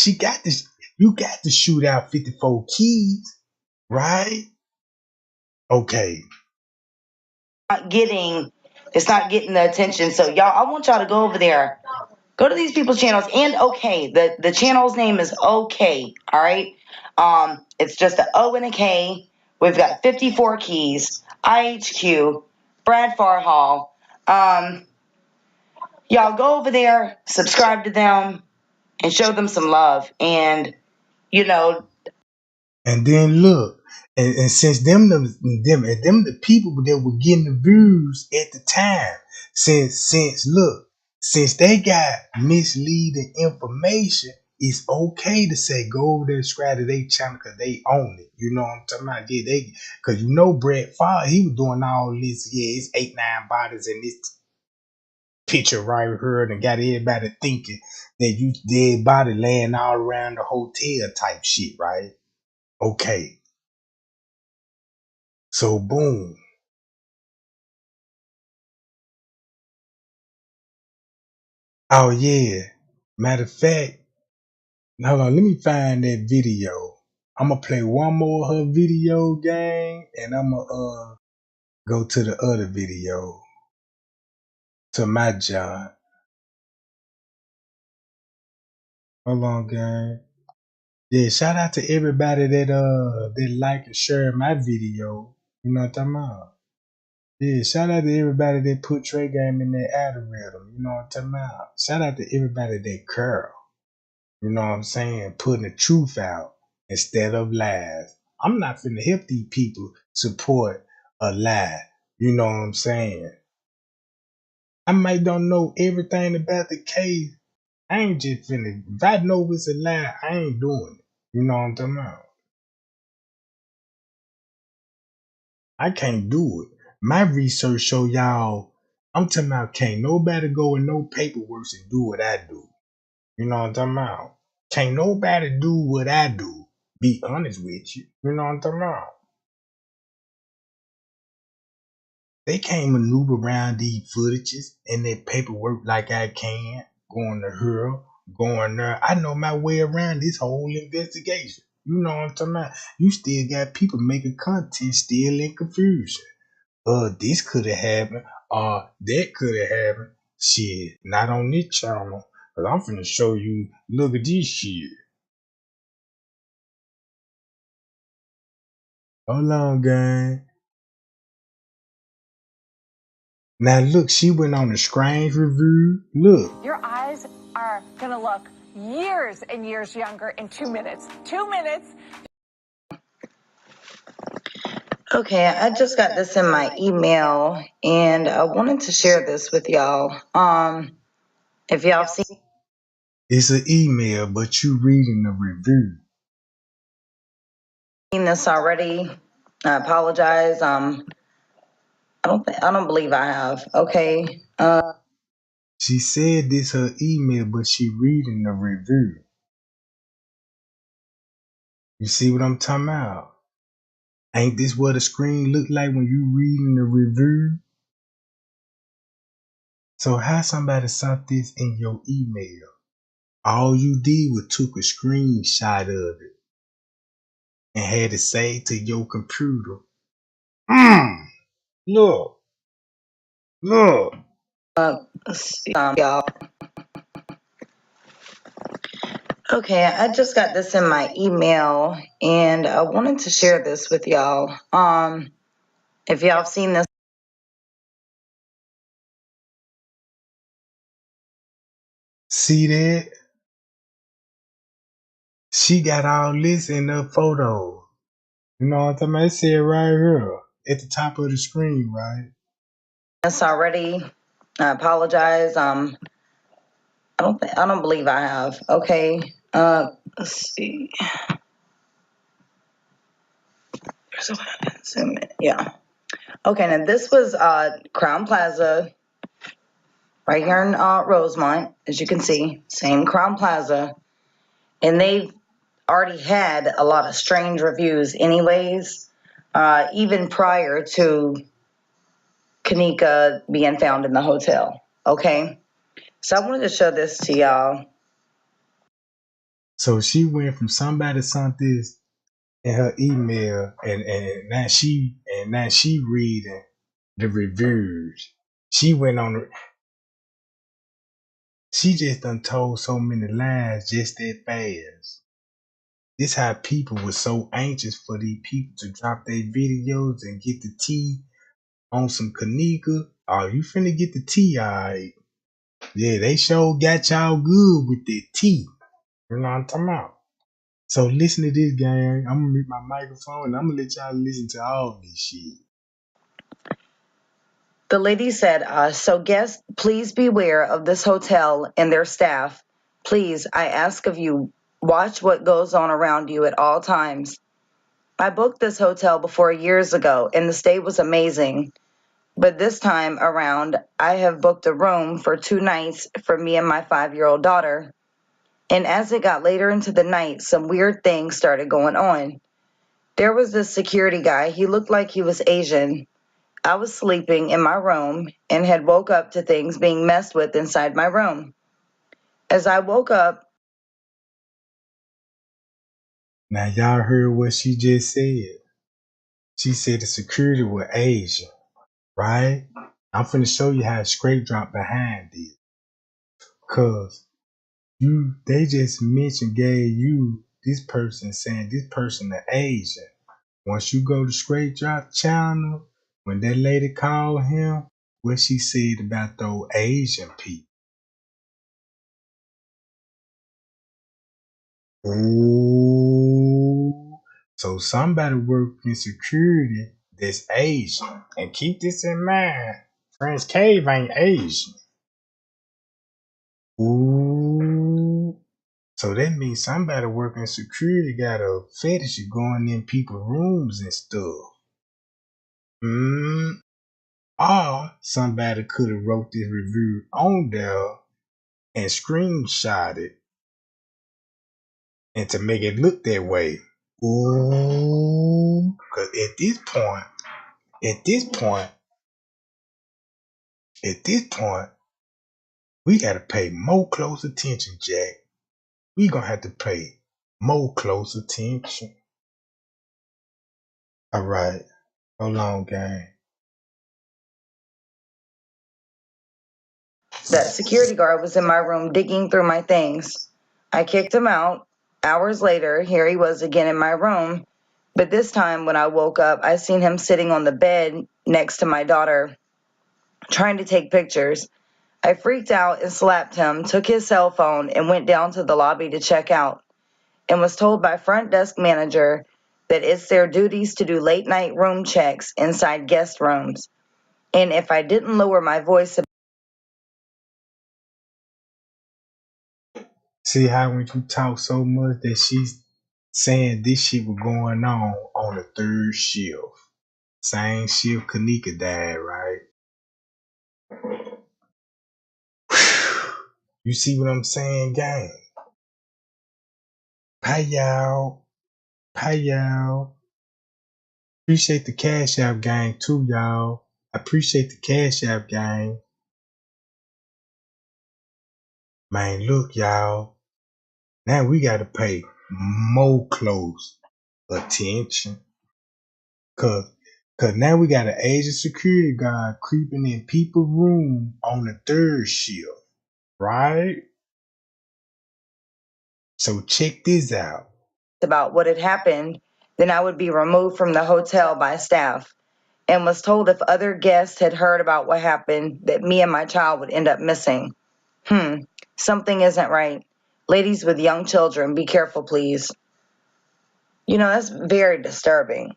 this. You got to shoot out 54 keys, right? Okay. It's not getting the attention. So y'all, I want y'all to go over there. Go to these people's channels and okay. The channel's name is okay. All right. It's just an O and a K. We've got 54 keys. IHQ. Brad Farhall. Y'all go over there, subscribe to them, and show them some love. And And then look, and since them the people that were getting the views at the time, since they got misleading information, it's okay to say go over there and subscribe to their channel because they own it. You know what I'm talking about? Yeah, because you know Brett Favre, he was doing all this. Yeah, it's 8-9 bodies in this picture right here, and got everybody thinking that you dead body laying all around the hotel type shit, right? Okay. So boom. Oh yeah. Matter of fact, hold on, let me find that video. I'm gonna play one more of her video game, and I'm gonna go to the other video. To my job. Hold on, gang. Yeah, shout out to everybody that like and share my video. You know what I'm talking about? Yeah, shout out to everybody that put Trey Game in their algorithm. You know what I'm talking about? Shout out to everybody that curl. You know what I'm saying? Putting the truth out instead of lies. I'm not finna help these people support a lie. You know what I'm saying? I might don't know everything about the case. I ain't just finna. If I know it's a lie, I ain't doing it. You know what I'm talking about? I can't do it. My research show y'all, I'm talking about can't nobody go in no paperwork and do what I do. You know what I'm talking about? Can't nobody do what I do. Be honest with you. You know what I'm talking about? They can't maneuver around these footages and their paperwork like I can. Going to her, going there. I know my way around this whole investigation. You know what I'm talking about? You still got people making content still in confusion. This could have happened. That could have happened. Shit, not on this channel. Cause I'm finna show you, look at this shit. Hold on, gang. Now look, she went on a Strange review. Look. Your eyes are gonna look years and years younger in 2 minutes. 2 minutes. Okay, I just got this in my email and I wanted to share this with y'all. If y'all seen It's an email, but you reading the review. this already, I apologize. I don't believe I have. Okay. She said this her email, but she reading the review. You see what I'm talking about? Ain't this what the screen look like when you reading the review? So how somebody saw this in your email? All you did was took a screenshot of it and had it saved to your computer. Look. Let's see, y'all. Okay, I just got this in my email and I wanted to share this with y'all. If y'all have seen this. See that? She got all this in her photo. You know what I'm talking about? It said right here at the top of the screen, right? This already. I apologize. I don't believe I have. Okay. Let's see. Yeah. Okay, now this was Crown Plaza right here in Rosemont, as you can see, same Crown Plaza. And they've already had a lot of strange reviews anyways, even prior to Kenneka being found in the hotel. Okay. So I wanted to show this to y'all. So she went from somebody sent this in her email and now she reading the reviews. She went on she just done told so many lies just that fast. This how people were so anxious for these people to drop their videos and get the tea on some Kenneka. Oh, you finna get the tea, alright. Yeah, they sure got y'all good with the tea. You know what I'm talking about? So listen to this, gang. I'm gonna mute my microphone and I'm gonna let y'all listen to all this shit. The lady said, so guests, please beware of this hotel and their staff. Please, I ask of you, watch what goes on around you at all times. I booked this hotel before years ago and the stay was amazing. But this time around, I have booked a room for 2 nights for me and my 5-year-old daughter. And as it got later into the night, some weird things started going on. There was this security guy. He looked like he was Asian. I was sleeping in my room and had woke up to things being messed with inside my room. As I woke up, Now y'all heard what she just said. She said the security was Asian, right? I'm finna show you how to scrape drop behind this. Cause they just gave you this person saying this person an Asian. Once you go to Straight Drop channel, when that lady called him, what she said about those Asian people. Ooh. So somebody worked in security that's Asian. And keep this in mind, French Cave ain't Asian. Ooh. So that means somebody working security got a fetish of going in people's rooms and stuff. Or somebody could have wrote this review on there and screenshot it and to make it look that way. Ooh. Cause at this point, we gotta pay more close attention, Jack. We gonna have to pay more close attention. Alright. Hold on, gang. that security guard was in my room digging through my things. I kicked him out. Hours later, here he was again in my room. But this time when I woke up, I seen him sitting on the bed next to my daughter, trying to take pictures. I freaked out and slapped him, took his cell phone, and went down to the lobby to check out, and was told by front desk manager that it's their duties to do late night room checks inside guest rooms. And if I didn't lower my voice. See how when you talk so much that she's saying this shit was going on the third shift. Same shift Kenneka died, right? You see what I'm saying, gang? Pay y'all. Pay y'all. Appreciate the Cash App gang too, y'all. I appreciate the Cash App gang. Man, look, y'all. Now we gotta pay more close attention. Cause now we got an Asian security guard creeping in people's room on the third shift. Right? So check this out. About what had happened, then I would be removed from the hotel by staff and was told if other guests had heard about what happened that me and my child would end up missing. Something isn't right. Ladies with young children, be careful, please. You know, that's very disturbing.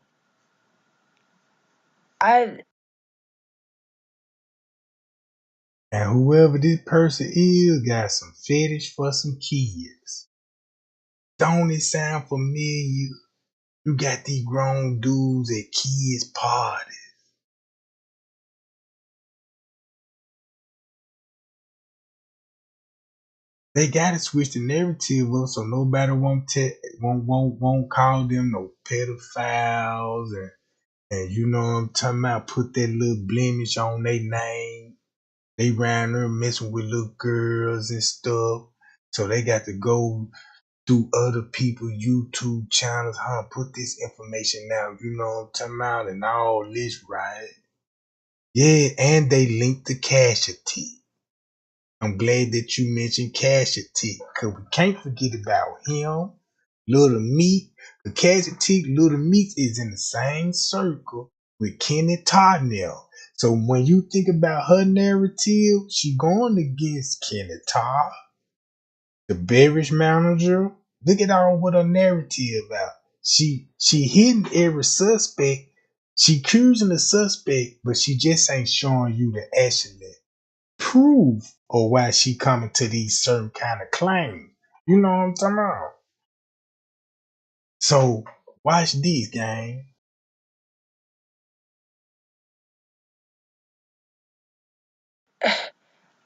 And whoever this person is got some fetish for some kids. Don't it sound familiar? You got these grown dudes at kids' parties. They gotta switch the narrative up so nobody won't call them no pedophiles and you know what I'm talking about, put that little blemish on their name. They round there messing with little girls and stuff. So they got to go through other people's YouTube channels, put this information out, you know what I'm talking about, and all this, right? Yeah, and they link to Casualty. I'm glad that you mentioned Casualty, because we can't forget about him, Little Meat. The Casualty, Little Meat is in the same circle with Kenny Tarnell. So when you think about her narrative, she going against Kenny Tar, the beverage manager. Look at all what her narrative about. She hitting every suspect. She accusing the suspect, but she just ain't showing you the actual proof or why she coming to these certain kind of claims. You know what I'm talking about? So watch these, gang.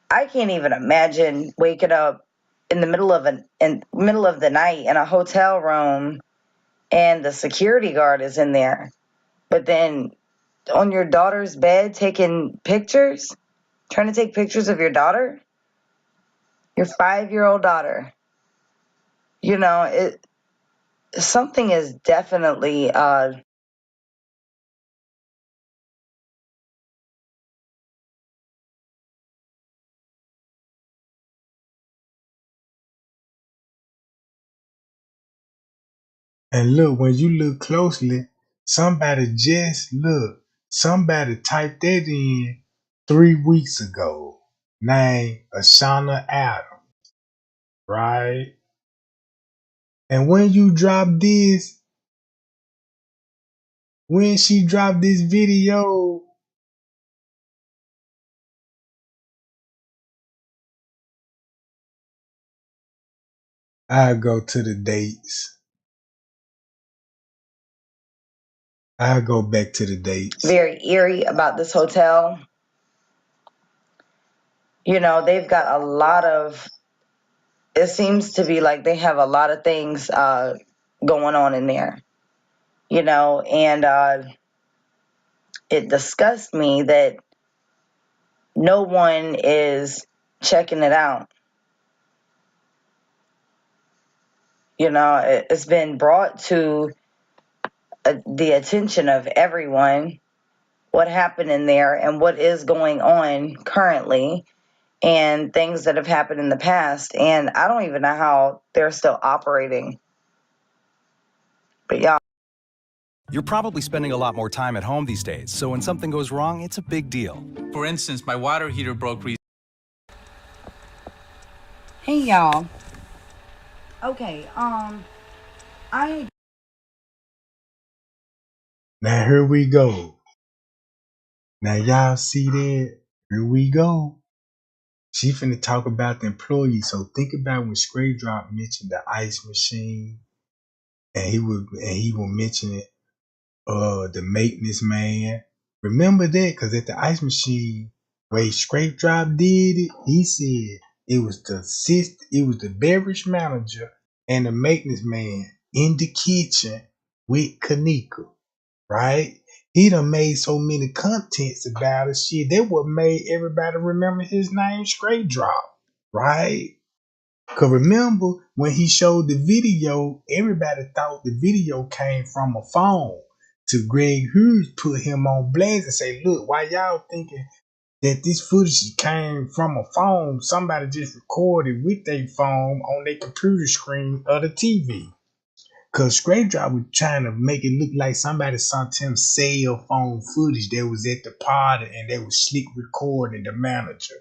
I can't even imagine waking up in the middle of the night in a hotel room and the security guard is in there. But then on your daughter's bed taking pictures, trying to take pictures of your daughter, your 5-year-old daughter. You know, something is definitely And look, when you look closely, somebody typed that in 3 weeks ago. Named Ashana Adams. Right? And when she dropped this video, I go to the dates. I go back to the dates. very eerie about this hotel. You know, they've got a lot of, it seems to be like they have a lot of things going on in there. You know, and it disgusts me that no one is checking it out. You know, it's been brought to the attention of everyone what happened in there and what is going on currently and things that have happened in the past. And I don't even know how they're still operating. But y'all. You're probably spending a lot more time at home these days, so when something goes wrong, it's a big deal. For instance, my water heater broke recently. Hey y'all. Okay, I Now here we go. Now y'all see that? Here we go. She finna talk about the employees. So think about when Straight Drop mentioned the ice machine, and he was mentioning the maintenance man. Remember that? Because at the ice machine, where Straight Drop did it, he said it was the beverage manager and the maintenance man in the kitchen with Kenneka, right? He done made so many contents about it. Shit, that what made everybody remember his name, Straight Drop, right? Cause remember when he showed the video, everybody thought the video came from a phone. To Greg Hughes put him on blast and say, look, why y'all thinking that this footage came from a phone? Somebody just recorded with their phone on their computer screen of the TV. Cause Straight Drop was trying to make it look like somebody sent him cell phone footage that was at the party and they was slick recording the manager.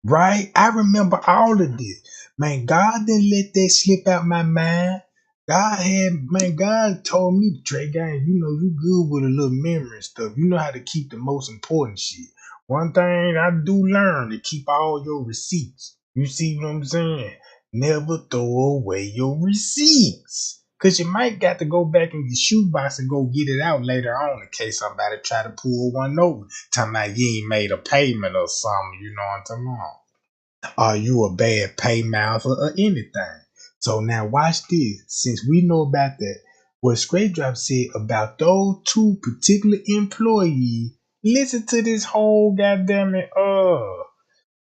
Right? I remember all of this. Man, God didn't let that slip out my mind. God told me, Trey Gang, you know, you good with a little memory and stuff. You know how to keep the most important shit. One thing I do learn to keep all your receipts. You see what I'm saying? Never throw away your receipts. Cause you might got to go back in your shoebox and go get it out later on in case somebody try to pull one over. Talking about you ain't made a payment or something, you know what I'm talking about? Are you a bad pay mouth or anything? So now watch this. Since we know about that, what Straight Drop said about those two particular employees, listen to this whole goddamn it,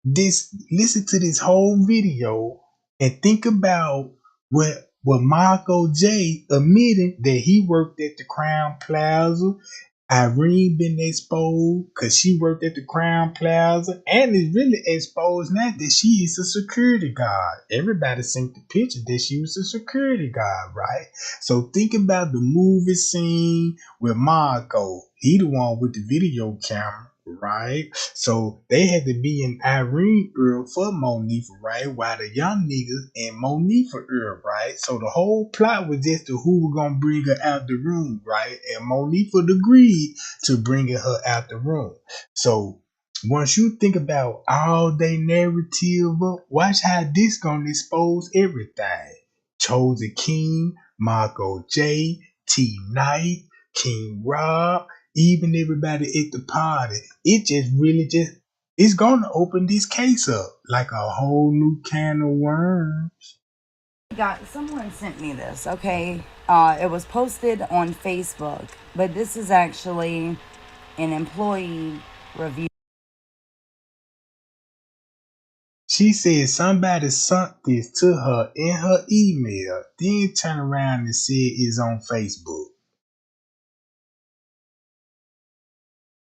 listen to this whole video and think about what Marco J admitted that he worked at the Crown Plaza. Irene been exposed because she worked at the Crown Plaza and is really exposed now that she is a security guard. Everybody seen the picture that she was a security guard, right? So think about the movie scene with Marco. He the one with the video camera, right? So they had to be in Irene ear for Monifa, right? While the young niggas in Monifa ear, right? So the whole plot was just to who was gonna bring her out the room, right? And Monifa agreed to bringing her out the room. So once you think about all day narrative, watch how this gonna expose everything. Chosen King, Marco J, T Knight, King Rob, even everybody at the party. It it's gonna open this case up like a whole new can of worms. Someone sent me this, okay? It was posted on Facebook, but this is actually an employee review. She said somebody sent this to her in her email, then turned around and said it's on Facebook.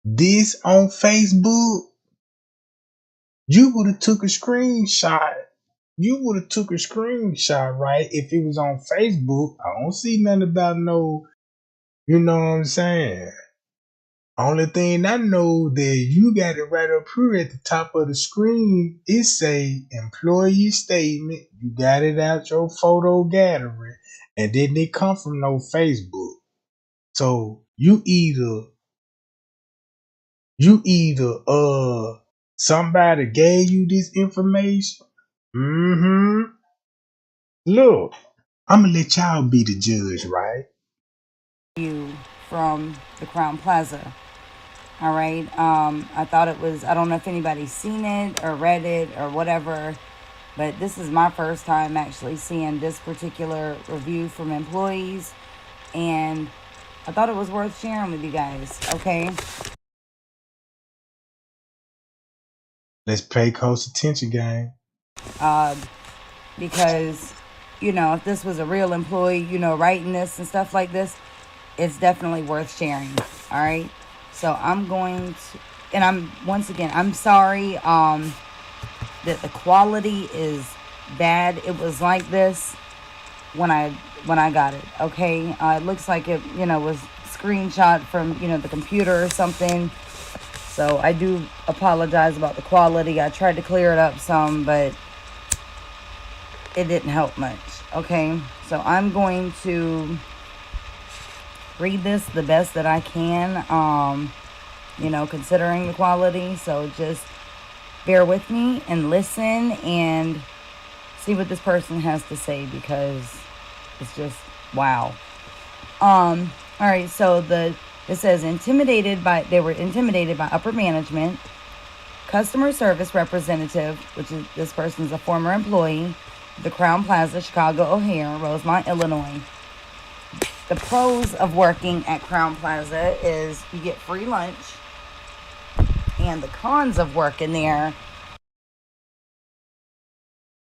This on Facebook? You would have took a screenshot. You would have took a screenshot, right? If it was on Facebook. I don't see nothing about no, you know what I'm saying? Only thing I know that you got it right up here at the top of the screen. It say employee statement. You got it out your photo gallery, and then it come from no Facebook. So you either somebody gave you this information. Look, I'm gonna let y'all be the judge, right? You from the Crown Plaza. All right. I thought it was, I don't know if anybody's seen it or read it or whatever, but this is my first time actually seeing this particular review from employees, and I thought it was worth sharing with you guys, okay? Let's pay close attention, gang. Because, you know, if this was a real employee, you know, writing this and stuff like this, it's definitely worth sharing, all right? So I'm going to, and once again, I'm sorry that the quality is bad. It was like this when I got it, okay? It looks like it, you know, was screenshot from, you know, the computer or something. So I do apologize about the quality. I tried to clear it up some, but it didn't help much, okay? So I'm going to read this the best that I can, you know, considering the quality. So just bear with me and listen and see what this person has to say, because it's just wow. All right, so it says they were intimidated by upper management, customer service representative, which is this person's a former employee, the Crown Plaza, Chicago O'Hare, Rosemont, Illinois. The pros of working at Crown Plaza is you get free lunch, and the cons of working there.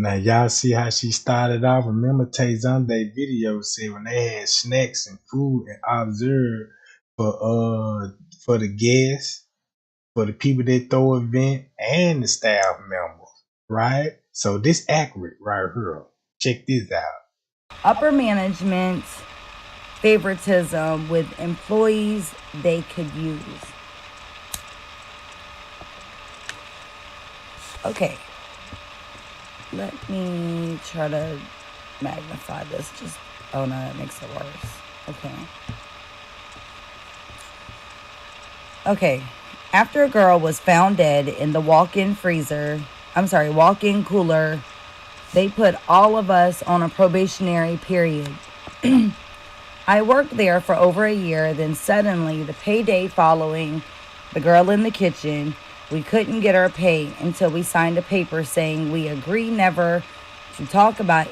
Now y'all see how she started off. Remember Tay Zonday video said when they had snacks and food and observed for the guests, for the people that throw event and the staff members, right? So this accurate right here. Check this out. Upper management favoritism with employees they could use. Okay. Let me try to magnify this. Oh no, that makes it worse. Okay. After a girl was found dead in the walk-in cooler, they put all of us on a probationary period. I worked there for over a year, then suddenly the payday following the girl in the kitchen, we couldn't get our pay until we signed a paper saying we agree never to talk to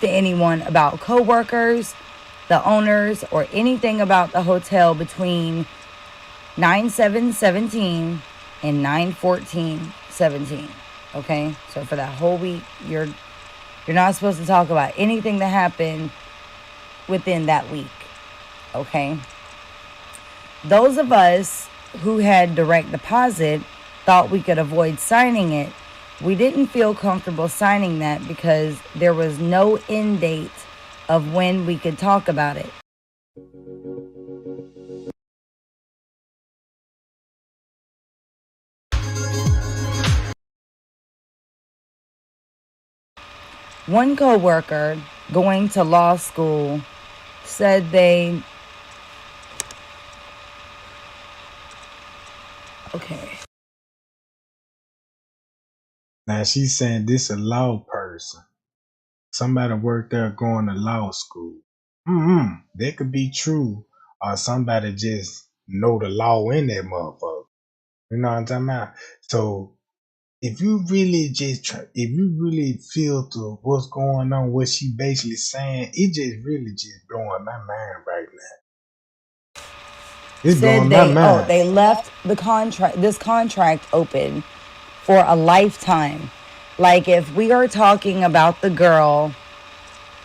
anyone about co-workers, the owners, or anything about the hotel between 9/7/17 and 9/14/17. Okay, so for that whole week, you're not supposed to talk about anything that happened within that week. Okay, those of us who had direct deposit thought we could avoid signing it. We didn't feel comfortable signing that because there was no end date of when we could talk about it. One coworker going to law school said Now she's saying this a law person. Somebody worked there going to law school. That could be true. Or somebody just know the law in that motherfucker. You know what I'm talking about? So if you really filter what's going on, what she basically saying, it just really just blowing my mind right now. It's blowing my mind. They left this contract open for a lifetime. Like if we are talking about the girl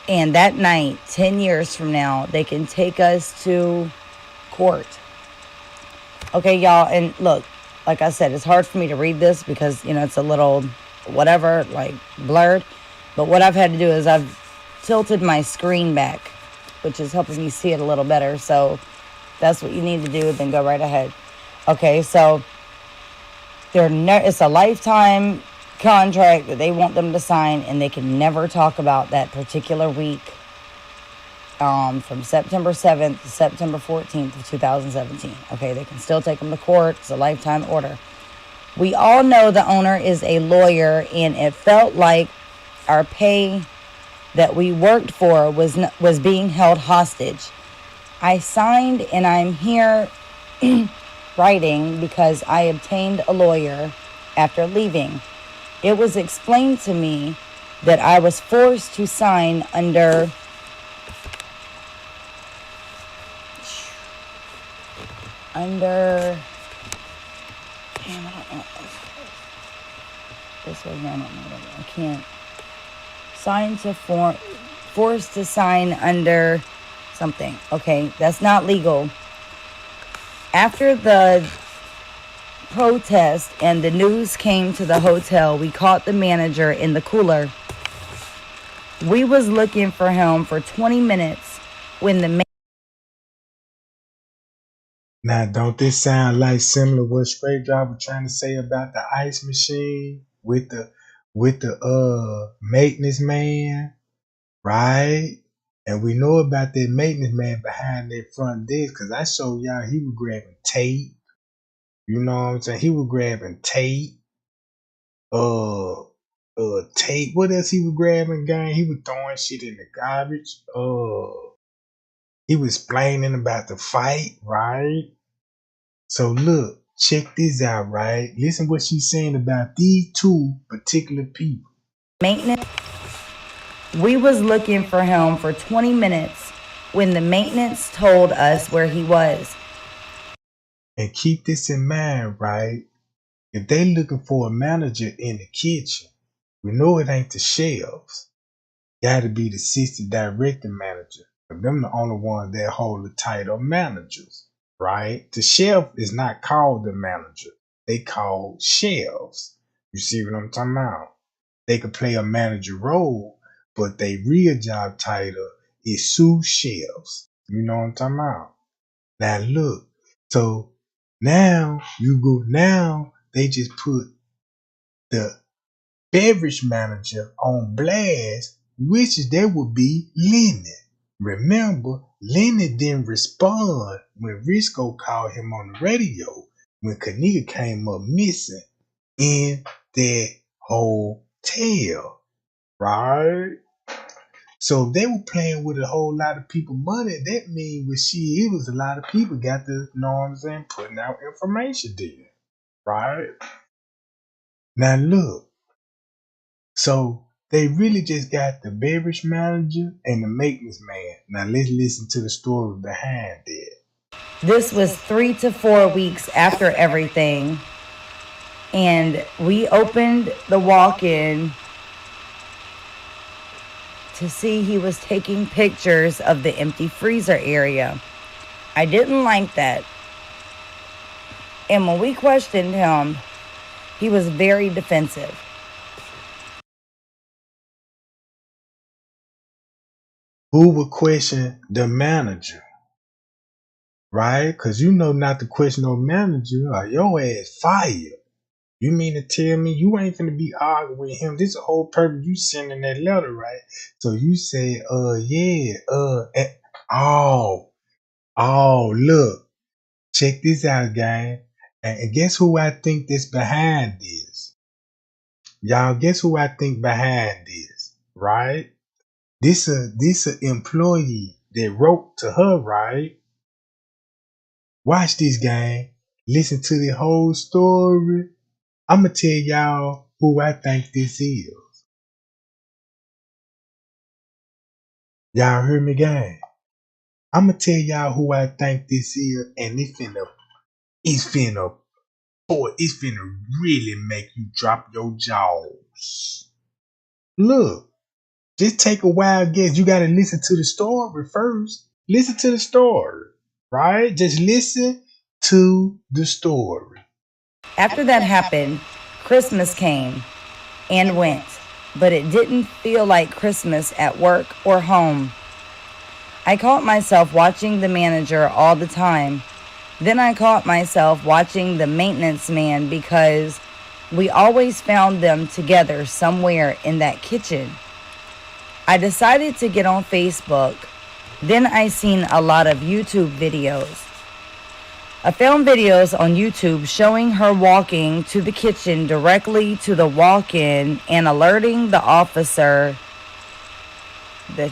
and that night, 10 years from now, they can take us to court. Okay, y'all, and look, like I said, it's hard for me to read this because, you know, it's a little whatever, like blurred. But what I've had to do is I've tilted my screen back, which is helping me see it a little better. So that's what you need to do, then go right ahead. Okay, so it's a lifetime contract that they want them to sign, and they can never talk about that particular week from September 7th to September 14th of 2017. Okay, they can still take them to court. It's a lifetime order. We all know the owner is a lawyer, and it felt like our pay that we worked for was being held hostage. I signed, and I'm here writing because I obtained a lawyer after leaving. It was explained to me that I was forced to sign under damn, I don't know. This way here, I don't know. I can't forced to sign under something. Okay, that's not legal. After the protest and the news came to the hotel, we caught the manager in the cooler. We was looking for him for 20 minutes when the Now, don't this sound like similar what Straight Driver trying to say about the ice machine with the maintenance man, right? And we know about that maintenance man behind that front desk because I showed y'all he was grabbing tape. You know what I'm saying? He was grabbing tape. Tape. What else he was grabbing, gang? He was throwing shit in the garbage. He was explaining about the fight, right? So look, check this out, right? Listen what she's saying about these two particular people. Maintenance. We was looking for him for 20 minutes when the maintenance told us where he was. And keep this in mind, right? If they looking for a manager in the kitchen, we know it ain't the shelves. Gotta be the assistant director manager. But them the only ones that hold the title managers, right? The shelf is not called the manager. They call shelves. You see what I'm talking about? They could play a manager role, but their real job title is sous shelves. You know what I'm talking about? Now look, so now they just put the beverage manager on blast, which is that would be Lenny. Remember, Lenny didn't respond when Risco called him on the radio when Kenneka came up missing in that hotel, right? So if they were playing with a whole lot of people money, that means it was a lot of people got the, you know what I'm saying, putting out information there, right? Now look, so they really just got the beverage manager and the maintenance man. Now let's listen to the story behind that. This was 3 to 4 weeks after everything. And we opened the walk-in to see he was taking pictures of the empty freezer area. I didn't like that. And when we questioned him, he was very defensive. Who would question the manager? Right? Because you know not to question no manager or your ass fired. You mean to tell me you ain't finna be arguing with him? This is the whole purpose you sending that letter, right? So you say, look, check this out, gang. And guess who I think that's behind this? Y'all, guess who I think behind this, right? This a employee that wrote to her, right? Watch this, gang. Listen to the whole story. I'm going to tell y'all who I think this is. Y'all hear me, gang? I'm going to tell y'all who I think this is, and it's finna really make you drop your jaws. Look, just take a wild guess. You got to listen to the story first. Listen to the story, right? Just listen to the story. After that happened, Christmas came and went, but it didn't feel like Christmas at work or home. I caught myself watching the manager all the time. Then I caught myself watching the maintenance man because we always found them together somewhere in that kitchen. I decided to get on Facebook. Then I seen a lot of YouTube videos. I found videos on YouTube showing her walking to the kitchen directly to the walk-in and alerting the officer that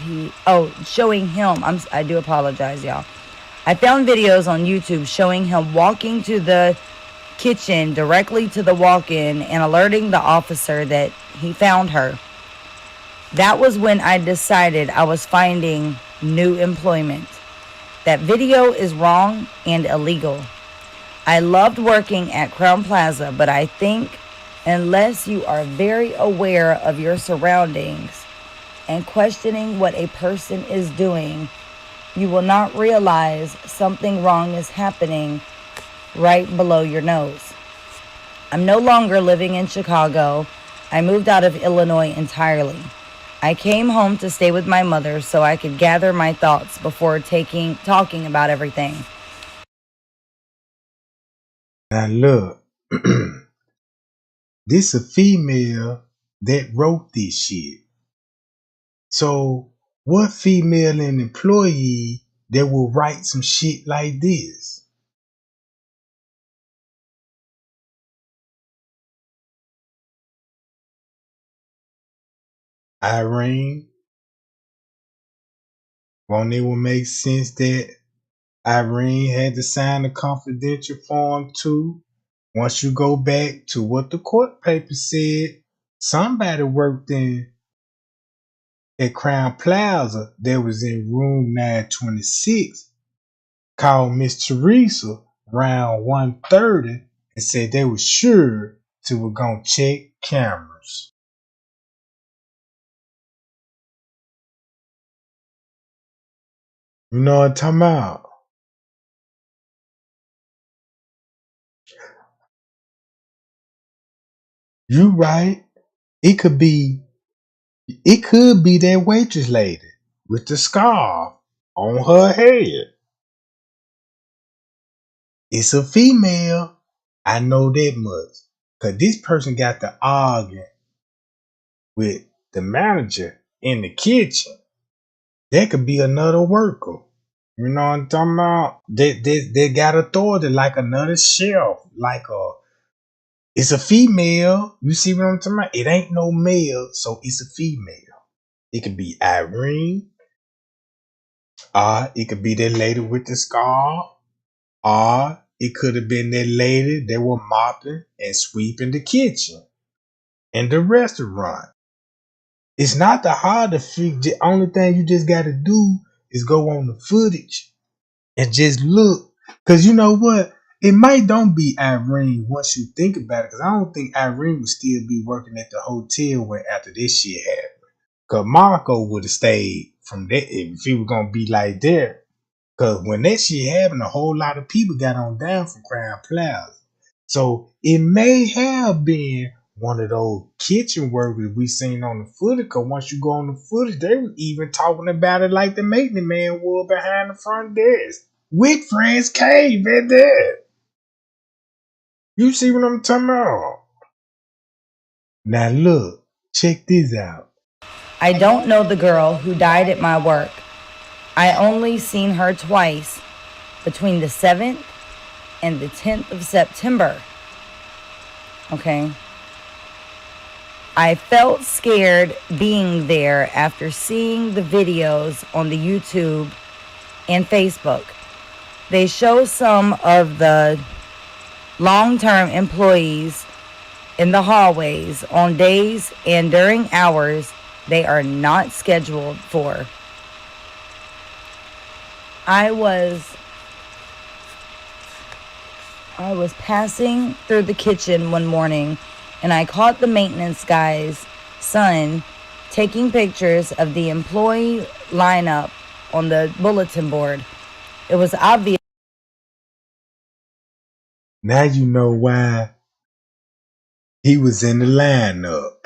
showing him. I do apologize, y'all. I found videos on YouTube showing him walking to the kitchen directly to the walk-in and alerting the officer that he found her. That was when I decided I was finding new employment. That video is wrong and illegal. I loved working at Crown Plaza, but I think unless you are very aware of your surroundings and questioning what a person is doing, you will not realize something wrong is happening right below your nose. I'm no longer living in Chicago. I moved out of Illinois entirely. I came home to stay with my mother so I could gather my thoughts before talking about everything. Now look, this a female that wrote this shit. So What female employee that will write some shit like this? Irene, won't it would make sense that Irene had to sign a confidential form too? Once you go back to what the court paper said, somebody worked at Crown Plaza that was in room 926 called Miss Teresa around 1:30 and said they were sure to were gonna check cameras. You know what I'm talking about? You right. It could be that waitress lady with the scarf on her head. It's a female. I know that much. Cause this person got to argue with the manager in the kitchen. That could be another worker. You know what I'm talking about? They got authority like another chef. It's a female. You see what I'm talking about? It ain't no male, so it's a female. It could be Irene. It could be that lady with the scarf. Or it could have been that lady that were mopping and sweeping the kitchen and the restaurant. It's not that hard to figure. The only thing you just got to do is go on the footage and just look. Because you know what? It might don't be Irene once you think about it. Because I don't think Irene would still be working at the hotel where after this shit happened. Because Marco would have stayed from that if he was going to be like that. Because when that shit happened, a whole lot of people got on down from Crown Plaza. So it may have been one of those kitchen workers we seen on the footage. Because once you go on the footage, they were even talking about it like the maintenance man was behind the front desk. With Friends Cave at that. You see what I'm talking about? Now look, check this out. I don't know the girl who died at my work. I only seen her twice, between the 7th and the 10th of September. Okay. I felt scared being there after seeing the videos on the YouTube and Facebook. They show some of the long-term employees in the hallways on days and during hours they are not scheduled for. I was passing through the kitchen one morning and I caught the maintenance guy's son taking pictures of the employee lineup on the bulletin board. It was obvious. Now you know why he was in the lineup.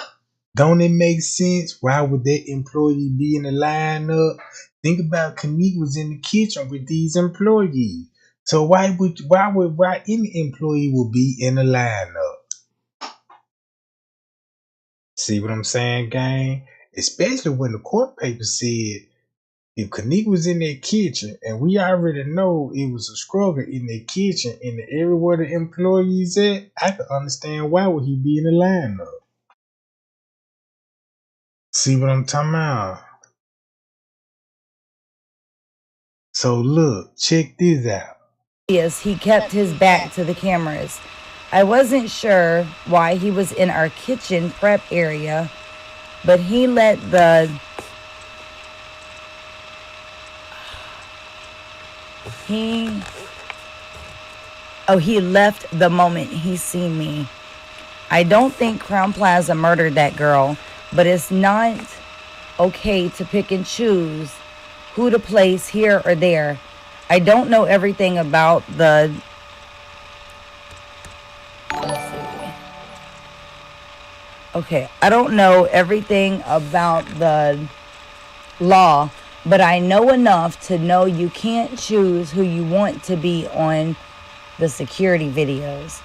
Don't it make sense? Why would that employee be in the lineup? Think about Kenneka was in the kitchen with these employees. So why any employee would be in the lineup? See what I'm saying, gang? Especially when the court paper said if Kenneka was in that kitchen, and we already know it was a struggle in that kitchen and everywhere the employees at, I could understand why would he be in the lineup. See what I'm talking about? So look, check this out. Yes, he kept his back to the cameras. I wasn't sure why he was in our kitchen prep area, but he let he left the moment he seen me. I don't think Crown Plaza murdered that girl, but it's not okay to pick and choose who to place here or there. I don't know everything about the... Let's see. Okay, I don't know everything about the law, but I know enough to know you can't choose who you want to be on the security videos.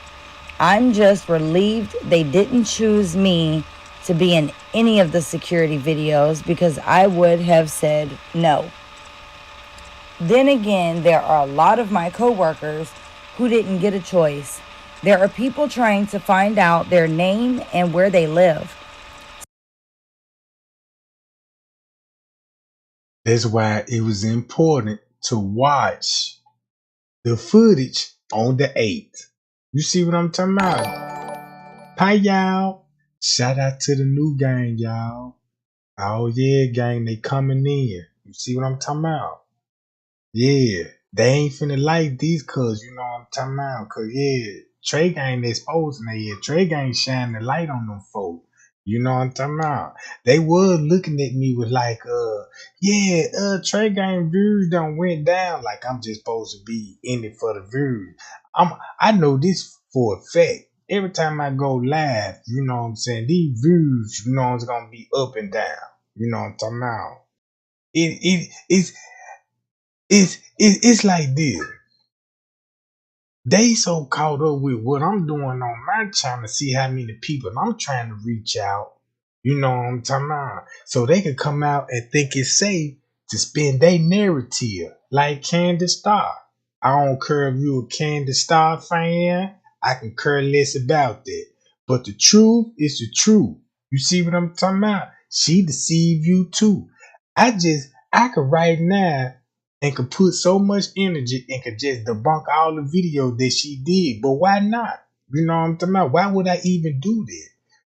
I'm just relieved they didn't choose me to be in any of the security videos because I would have said no. Then again, there are a lot of my coworkers who didn't get a choice. There are people trying to find out their name and where they live. That's why it was important to watch the footage on the 8th. You see what I'm talking about? Hi, y'all. Shout out to the new gang, y'all. Oh, yeah, gang, they coming in. You see what I'm talking about? Yeah, they ain't finna like these cuz, you know what I'm talking about? Cuz, yeah, Trey Gang exposing they, yeah, Trey Gang shining the light on them folk. You know what I'm talking about? They was looking at me with like, Trey Gang views done went down. Like I'm just supposed to be in it for the views. I know this for a fact. Every time I go live, you know what I'm saying, these views, you know, it's gonna be up and down. You know what I'm talking about? It's like this. They so caught up with what I'm doing on my channel to see how many people I'm trying to reach out. You know what I'm talking about? So they can come out and think it's safe to spin their narrative like Candace Starr. I don't care if you a Candace Starr fan. I can care less about that. But the truth is the truth. You see what I'm talking about? She deceived you too. I could right now and could put so much energy and could just debunk all the videos that she did. But why not? You know what I'm talking about? Why would I even do that?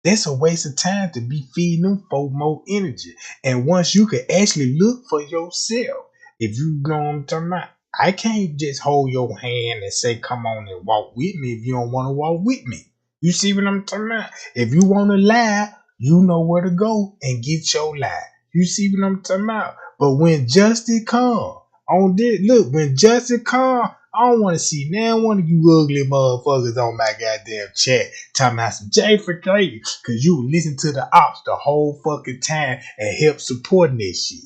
That's a waste of time to be feeding them for more energy. And once you can actually look for yourself, if you know what I'm talking about, I can't just hold your hand and say, come on and walk with me if you don't want to walk with me. You see what I'm talking about? If you want to lie, you know where to go and get your lie. You see what I'm talking about? But when justice comes, on this, look, when justice come, I don't want to see now one of you ugly motherfuckers on my goddamn chat talking about some J for Clay, because you listen to the ops the whole fucking time and help supporting this shit.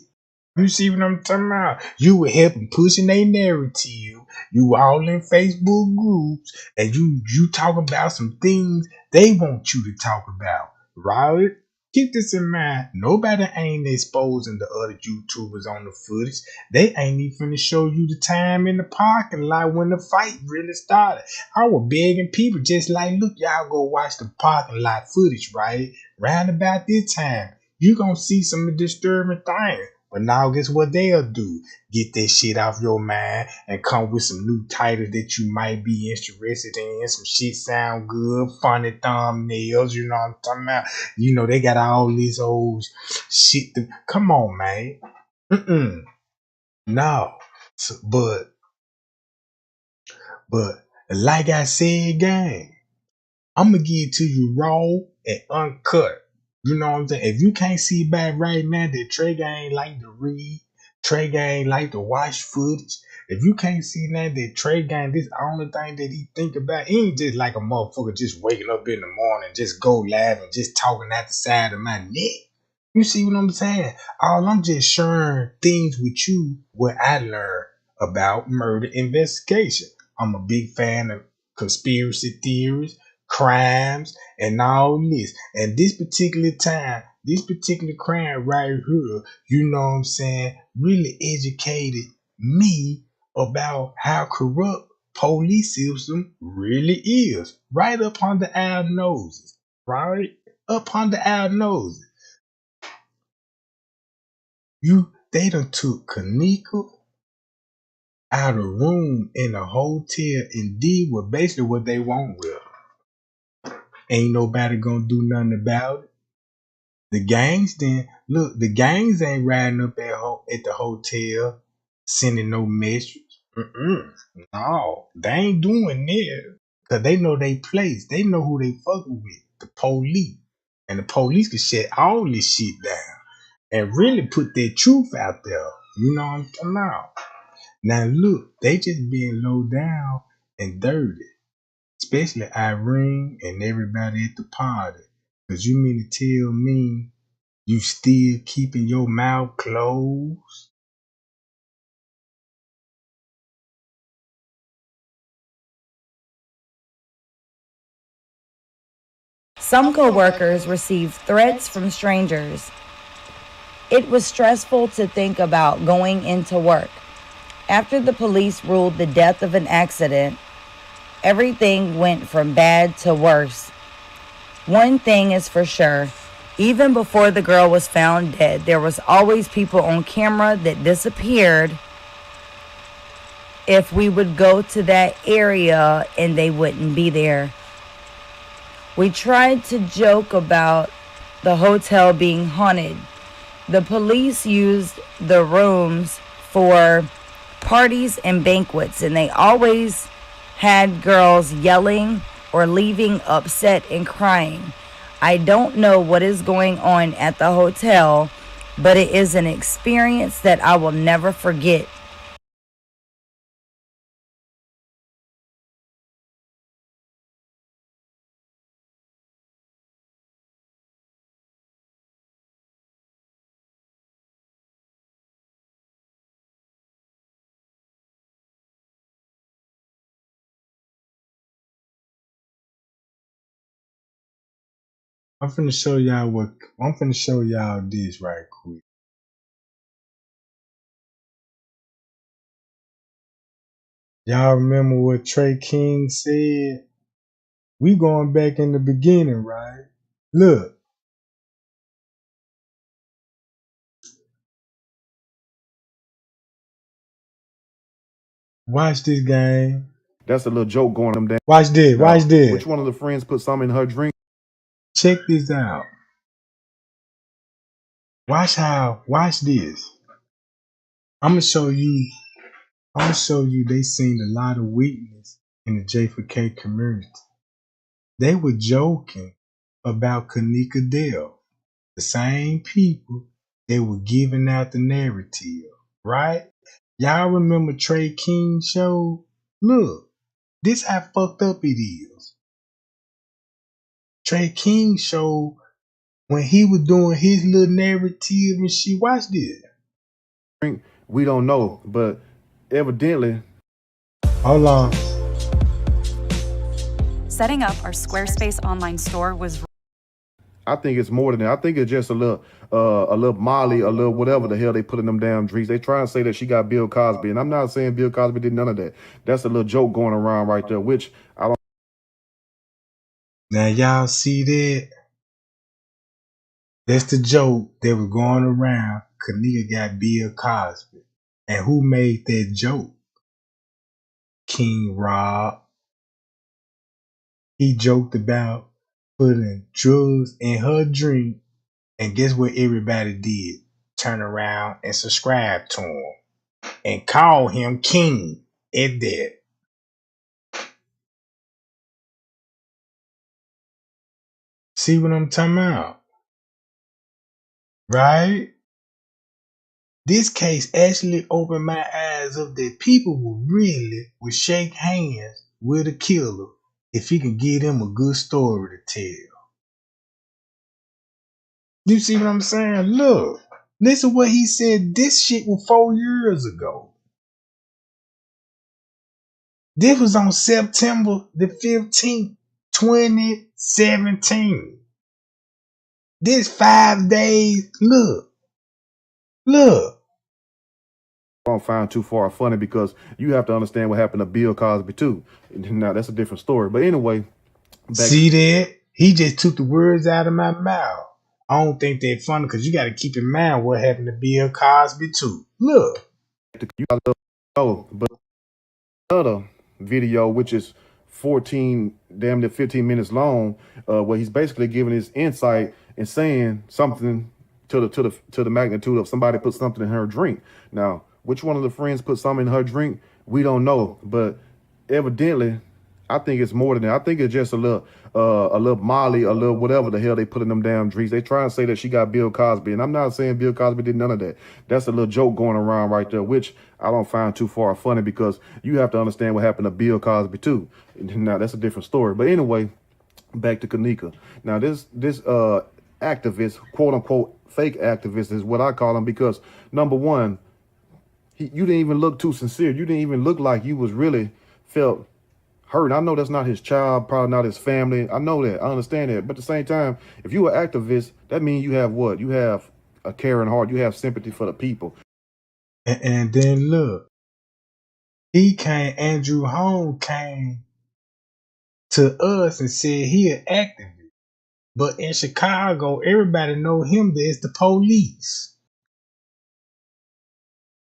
You see what I'm talking about? You were helping pushing their narrative. You all in Facebook groups and you talk about some things they want you to talk about, right? Keep this in mind. Nobody ain't exposing the other YouTubers on the footage. They ain't even finna show you the time in the parking lot when the fight really started. I was begging people just like, look, y'all go watch the parking lot footage, right? Round about this time, you gonna see some disturbing things. But now guess what they'll do? Get that shit off your mind and come with some new titles that you might be interested in. Some shit sound good, funny thumbnails, you know what I'm talking about? You know, they got all this old shit. Come on, man. No. But like I said, gang, I'm gonna give it to you raw and uncut. You know what I'm saying? If you can't see back right now that Trey ain't like to read, Trey ain't like to watch footage. If you can't see now that Trey Gang, this the only thing that he think about, he ain't just like a motherfucker just waking up in the morning, just go live and just talking out the side of my neck. You see what I'm saying? All I'm just sharing things with you what I learned about murder investigation. I'm a big fan of conspiracy theories, crimes, and all this. And this particular time, this particular crime right here, you know what I'm saying, really educated me about how corrupt police system really is. Right up under our noses. Right up under our noses. They done took Kenneka out of room in a hotel and did basically what they want with her. Ain't nobody gonna do nothing about it. The gangs then look. The gangs ain't riding up at the hotel sending no message. No, they ain't doing that because they know they place. They know who they fucking with. The police, and the police can shut all this shit down and really put their truth out there. You know what I'm talking about? Now look, they just being low down and dirty, especially Irene and everybody at the party. Cause you mean to tell me you still keeping your mouth closed? Some co-workers received threats from strangers. It was stressful to think about going into work. After the police ruled the death of an accident, everything went from bad to worse. One thing is for sure, even before the girl was found dead, there was always people on camera that disappeared if we would go to that area and they wouldn't be there. We tried to joke about the hotel being haunted. The police used the rooms for parties and banquets, and they always had girls yelling or leaving upset and crying. I don't know what is going on at the hotel, but it is an experience that I will never forget. I'm finna show y'all this right quick. Y'all remember what Trey King said? We going back in the beginning, right? Look. Watch this game. That's a little joke going them down. Watch this. Now, Watch this. which one of the friends put something in her drink? Check this out. Watch this. I'm gonna show you they seen a lot of weakness in the J4K community. They were joking about Kenneka death. The same people that were giving out the narrative, right? Y'all remember Trey King's show? Look, this how fucked up it is. Trey King show, when he was doing his little narrative and shit, watch this. We don't know, but evidently. Hold on. Setting up our Squarespace online store was. I think it's more than that. I think it's just a little Molly, a little whatever the hell they put in them damn drinks. They try and say that she got Bill Cosby, and I'm not saying Bill Cosby did none of that. That's a little joke going around right there, which I don't. Now y'all see that? That's the joke that was going around. Kenneka got Bill Cosby. And who made that joke? King Rob. He joked about putting drugs in her drink. And guess what everybody did? Turn around and subscribe to him. And call him King at that. See what I'm talking about? Right? This case actually opened my eyes up that people would shake hands with a killer if he can give them a good story to tell. You see what I'm saying? Look, listen what he said. This shit was 4 years ago. This was on September the 15th, 2017. This 5 days. Look. I don't find too far funny because you have to understand what happened to Bill Cosby too. Now that's a different story. But anyway, see that? He just took the words out of my mouth. I don't think they're funny because you got to keep in mind what happened to Bill Cosby too. Look. You got to know, but another video which is 14, damn near 15 minutes long, where he's basically giving his insight and saying something to the magnitude of somebody put something in her drink. Now, which one of the friends put something in her drink? We don't know, but evidently, I think it's more than that. I think it's just a little Molly, a little whatever the hell they put in them damn drinks. They try and say that she got Bill Cosby, and I'm not saying Bill Cosby did none of that. That's a little joke going around right there, which I don't find too far funny because you have to understand what happened to Bill Cosby too. Now that's a different story. But anyway, back to Kenneka. Now this activist, quote unquote fake activist, is what I call him because number one, you didn't even look too sincere. You didn't even look like you was really felt hurt. I know that's not his child, probably not his family. I know that. I understand that. But at the same time, if you're an activist, that means you have what? You have a caring heart. You have sympathy for the people. And then look, Andrew Holmes came to us and said he an activist. But in Chicago, everybody know him as the police.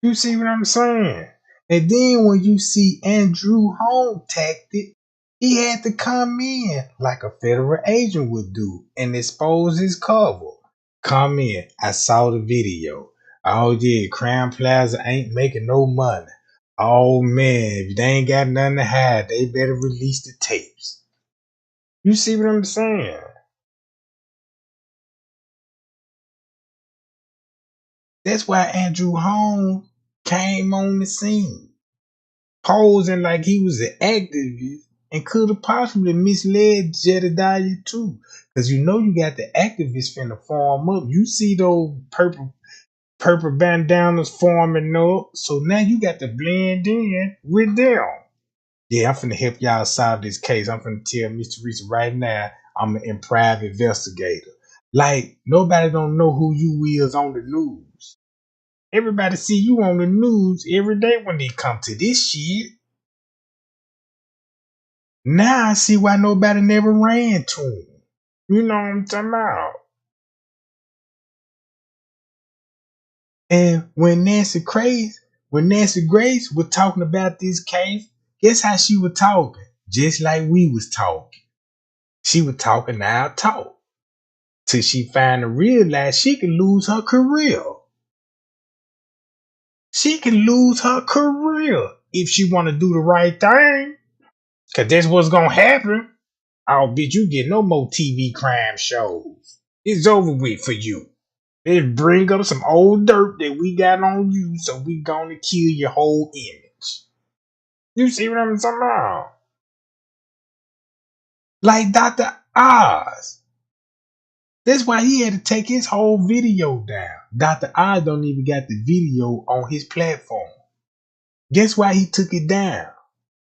You see what I'm saying? And then when you see Andrew Holmes tactic, he had to come in like a federal agent would do and expose his cover. Come in. I saw the video. Oh yeah, Crown Plaza ain't making no money. Oh man, if they ain't got nothing to hide, they better release the tapes. You see what I'm saying? That's why Andrew Holmes came on the scene, posing like he was an activist and could have possibly misled Jedediah too. Because you know you got the activists finna form up. You see those purple bandanas forming up. So now you got to blend in with them. Yeah, I'm finna help y'all solve this case. I'm finna tell Mr. Reese right now I'm an private investigator. Like, nobody don't know who you is on the news. Everybody see you on the news every day when they come to this shit. Now I see why nobody never ran to him. You know what I'm talking about? And when Nancy Grace was talking about this case, guess how she was talking? Just like we was talking. She was talking our talk. Till she finally realized she could lose her career. She can lose her career if she want to do the right thing. Because that's what's going to happen. Oh, bitch, you get no more TV crime shows. It's over with for you. They bring up some old dirt that we got on you, so we gonna kill your whole image. You see what I'm talking about? Like Dr. Oz. That's why he had to take his whole video down. Dr. Oz don't even got the video on his platform. Guess why he took it down?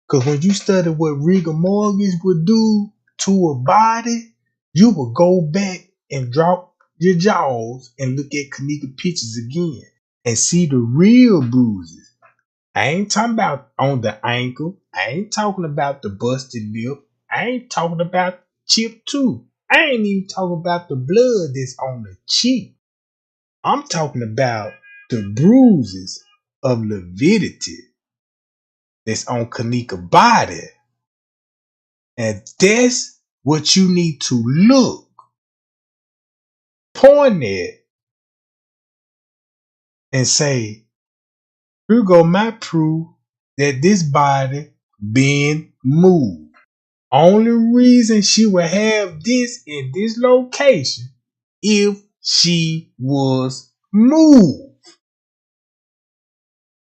Because when you study what rigor mortis would do to a body, you will go back and drop your jaws and look at Kenneka pictures again and see the real bruises. I ain't talking about on the ankle. I ain't talking about the busted lip. I ain't talking about chip tooth. I ain't even talking about the blood that's on the cheek. I'm talking about the bruises of lividity that's on Kenneka's body. And that's what you need to look, point at, and say, here go my proof that this body being moved. Only reason she would have this in this location if she was moved.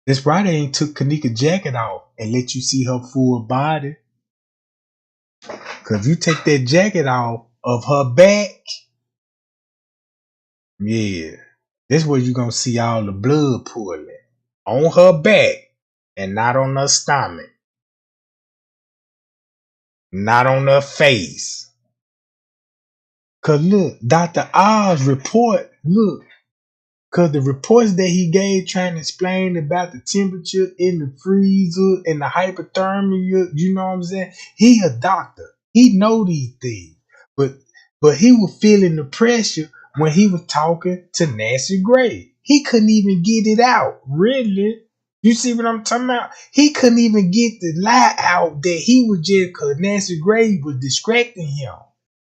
That's why they ain't took Kenneka's jacket off and let you see her full body. Cause if you take that jacket off of her back, yeah, that's where you're gonna see all the blood pooling on her back and not on her stomach, not on her face. Cause look, Dr. Oz report, look, cause the reports that he gave trying to explain about the temperature in the freezer and the hypothermia, you know what I'm saying? He a doctor. He know these things. But he was feeling the pressure when he was talking to Nancy Gray. He couldn't even get it out. Really? You see what I'm talking about? He couldn't even get the lie out that he was just because Nancy Gray was distracting him.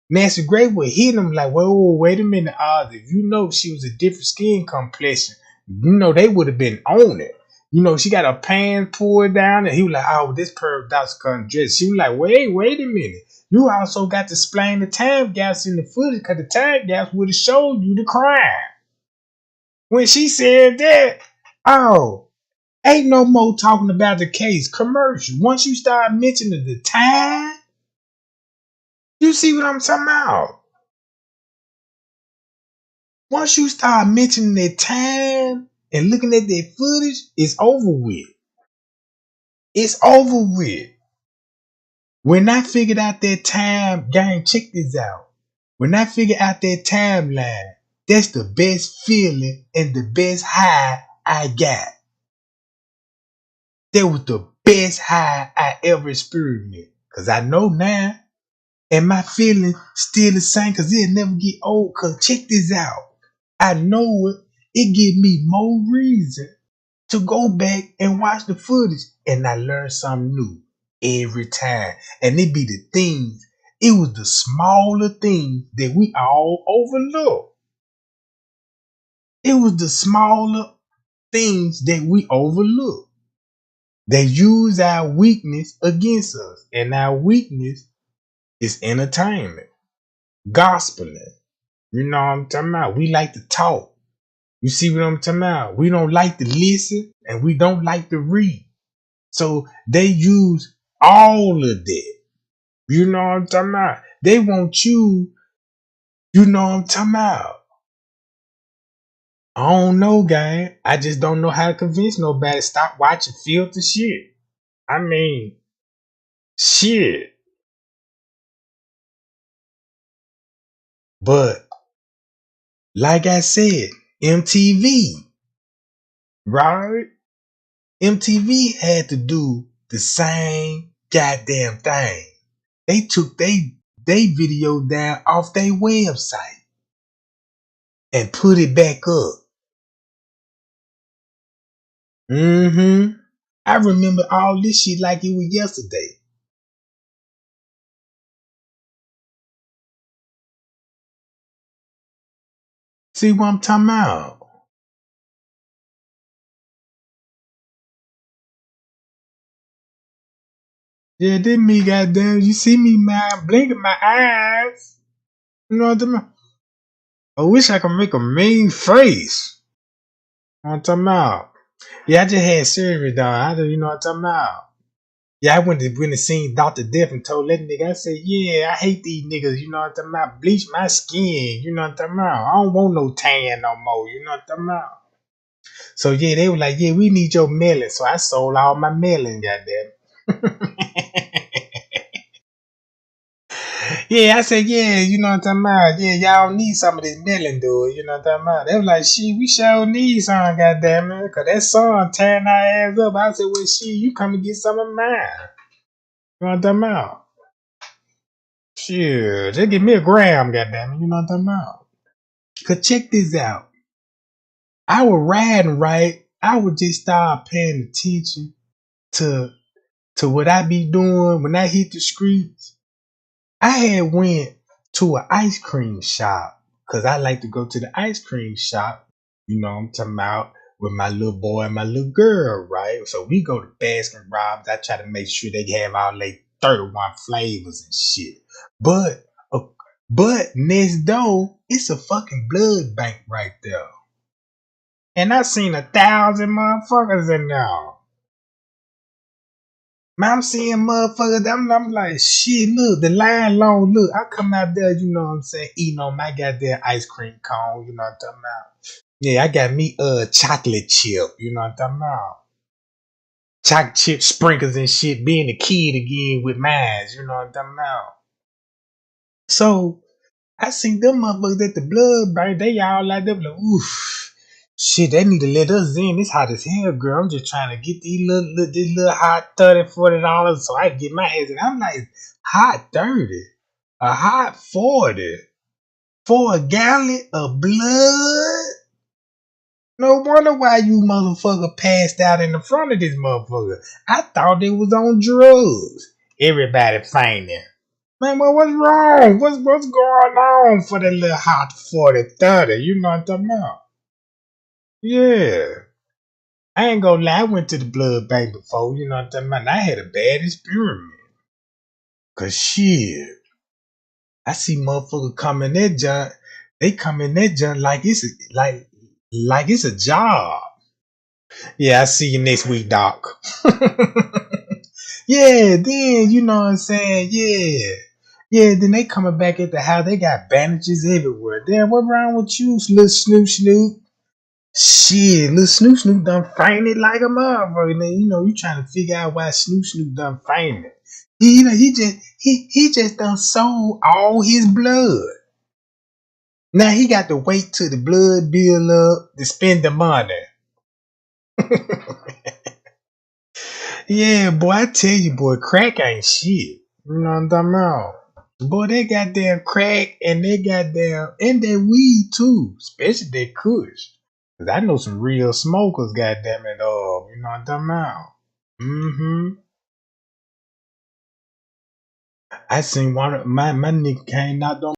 Nancy Gray would hit him like, whoa, wait a minute, Oz. If you know she was a different skin complexion, you know they would have been on it. You know, she got her pants pulled down, and he was like, oh, this paradox couldn't dress. She was like, wait a minute. You also got to explain the time gaps in the footage because the time gaps would have showed you the crime. When she said that, oh, ain't no more talking about the case. Commercial. Once you start mentioning the time, you see what I'm talking about? Once you start mentioning that time and looking at that footage, it's over with. It's over with. When I figured out that time, gang, check this out. When I figured out that timeline, that's the best feeling and the best high I got. That was the best high I ever experienced. Cause I know now, and my feeling still the same, cause it'll never get old. Cause check this out. I know it. It give me more reason to go back and watch the footage, and I learn something new every time. And it be the things. It was the smaller things that we all overlook. It was the smaller things that we overlook. They use our weakness against us, and our weakness is entertainment, gospeling. You know what I'm talking about? We like to talk. You see what I'm talking about? We don't like to listen, and we don't like to read. So they use all of that. You know what I'm talking about? They want you, you know what I'm talking about? I don't know, gang. I just don't know how to convince nobody to stop watching filthy shit. I mean, shit. But, like I said, MTV, right? MTV had to do the same goddamn thing. They took they video down off their website and put it back up. I remember all this shit like it was yesterday. See what I'm talking about? Yeah, this me, goddamn. You see me, man, blinking my eyes. You know what I'm talking about? I wish I could make a mean face. You know what I'm talking about? Yeah, I just had surgery done. You know what I'm talking about? Yeah, I went to see Dr. Death and told that nigga, I said, yeah, I hate these niggas, you know what I'm talking about? Bleach my skin, you know what I'm talking about? I don't want no tan no more, you know what I'm talking about? So yeah, they were like, yeah, we need your melon. So I sold all my melon, goddamn. Yeah, I said, yeah, you know what I'm talking about? Yeah, y'all need some of this melon, dude. You know what I'm talking about? They were like, shit, we sure need some, goddamn it. Cause that son tearing our ass up. I said, well, shit, you come and get some of mine. You know what I'm talking about? Shit, just give me a gram, goddamn it. You know what I'm talking about? Cause check this out. I was riding right. I would just start paying attention to what I be doing when I hit the streets. I had went to an ice cream shop because I like to go to the ice cream shop, you know what I'm talking about, with my little boy and my little girl, right? So we go to Baskin Robbins. I try to make sure they have all their 31 flavors and shit. But next door, it's a fucking blood bank right there. And I seen 1,000 motherfuckers in there. Man, I'm seeing motherfuckers, I'm like, shit, look, the line long, look. I come out there, you know what I'm saying, eating on my goddamn ice cream cone, you know what I'm talking about? Yeah, I got me chocolate chip, you know what I'm talking about? Chocolate chip sprinkles and shit, being a kid again with mines, you know what I'm talking about? So, I see them motherfuckers at the blood bank, they all like, them like, oof. Shit, they need to let us in. It's hot as hell, girl. I'm just trying to get this little hot $30, $40 so I can get my ass in. I'm like, hot 30, a hot 40 for a gallon of blood? No wonder why you motherfucker passed out in the front of this motherfucker. I thought they was on drugs. Everybody fainting. Man, what's wrong? What's going on for the little hot 40, 30? You know what I'm talking about? Yeah. I ain't gonna lie, I went to the blood bank before, you know what I'm talking about? And I had a bad experience. Cause shit, I see motherfuckers come in that junk, they come in that junk like it's a job. Yeah, I see you next week, Doc. Yeah, then you know what I'm saying? Yeah. Yeah, then they coming back at the house, they got bandages everywhere. Damn, what wrong with you, little Snoop? Shit, little Snoop done fainted like a motherfucker. Then, you know, you trying to figure out why Snoop done fainted. He just done sold all his blood. Now he got to wait till the blood build up to spend the money. Yeah, boy, I tell you, boy, crack ain't shit. You know what I'm talking about? Boy, they goddamn crack and they goddamn and they weed too, especially that kush. Cause I know some real smokers, goddamn it. You know what I'm talking about? Mm-hmm. I seen one of my nigga came out on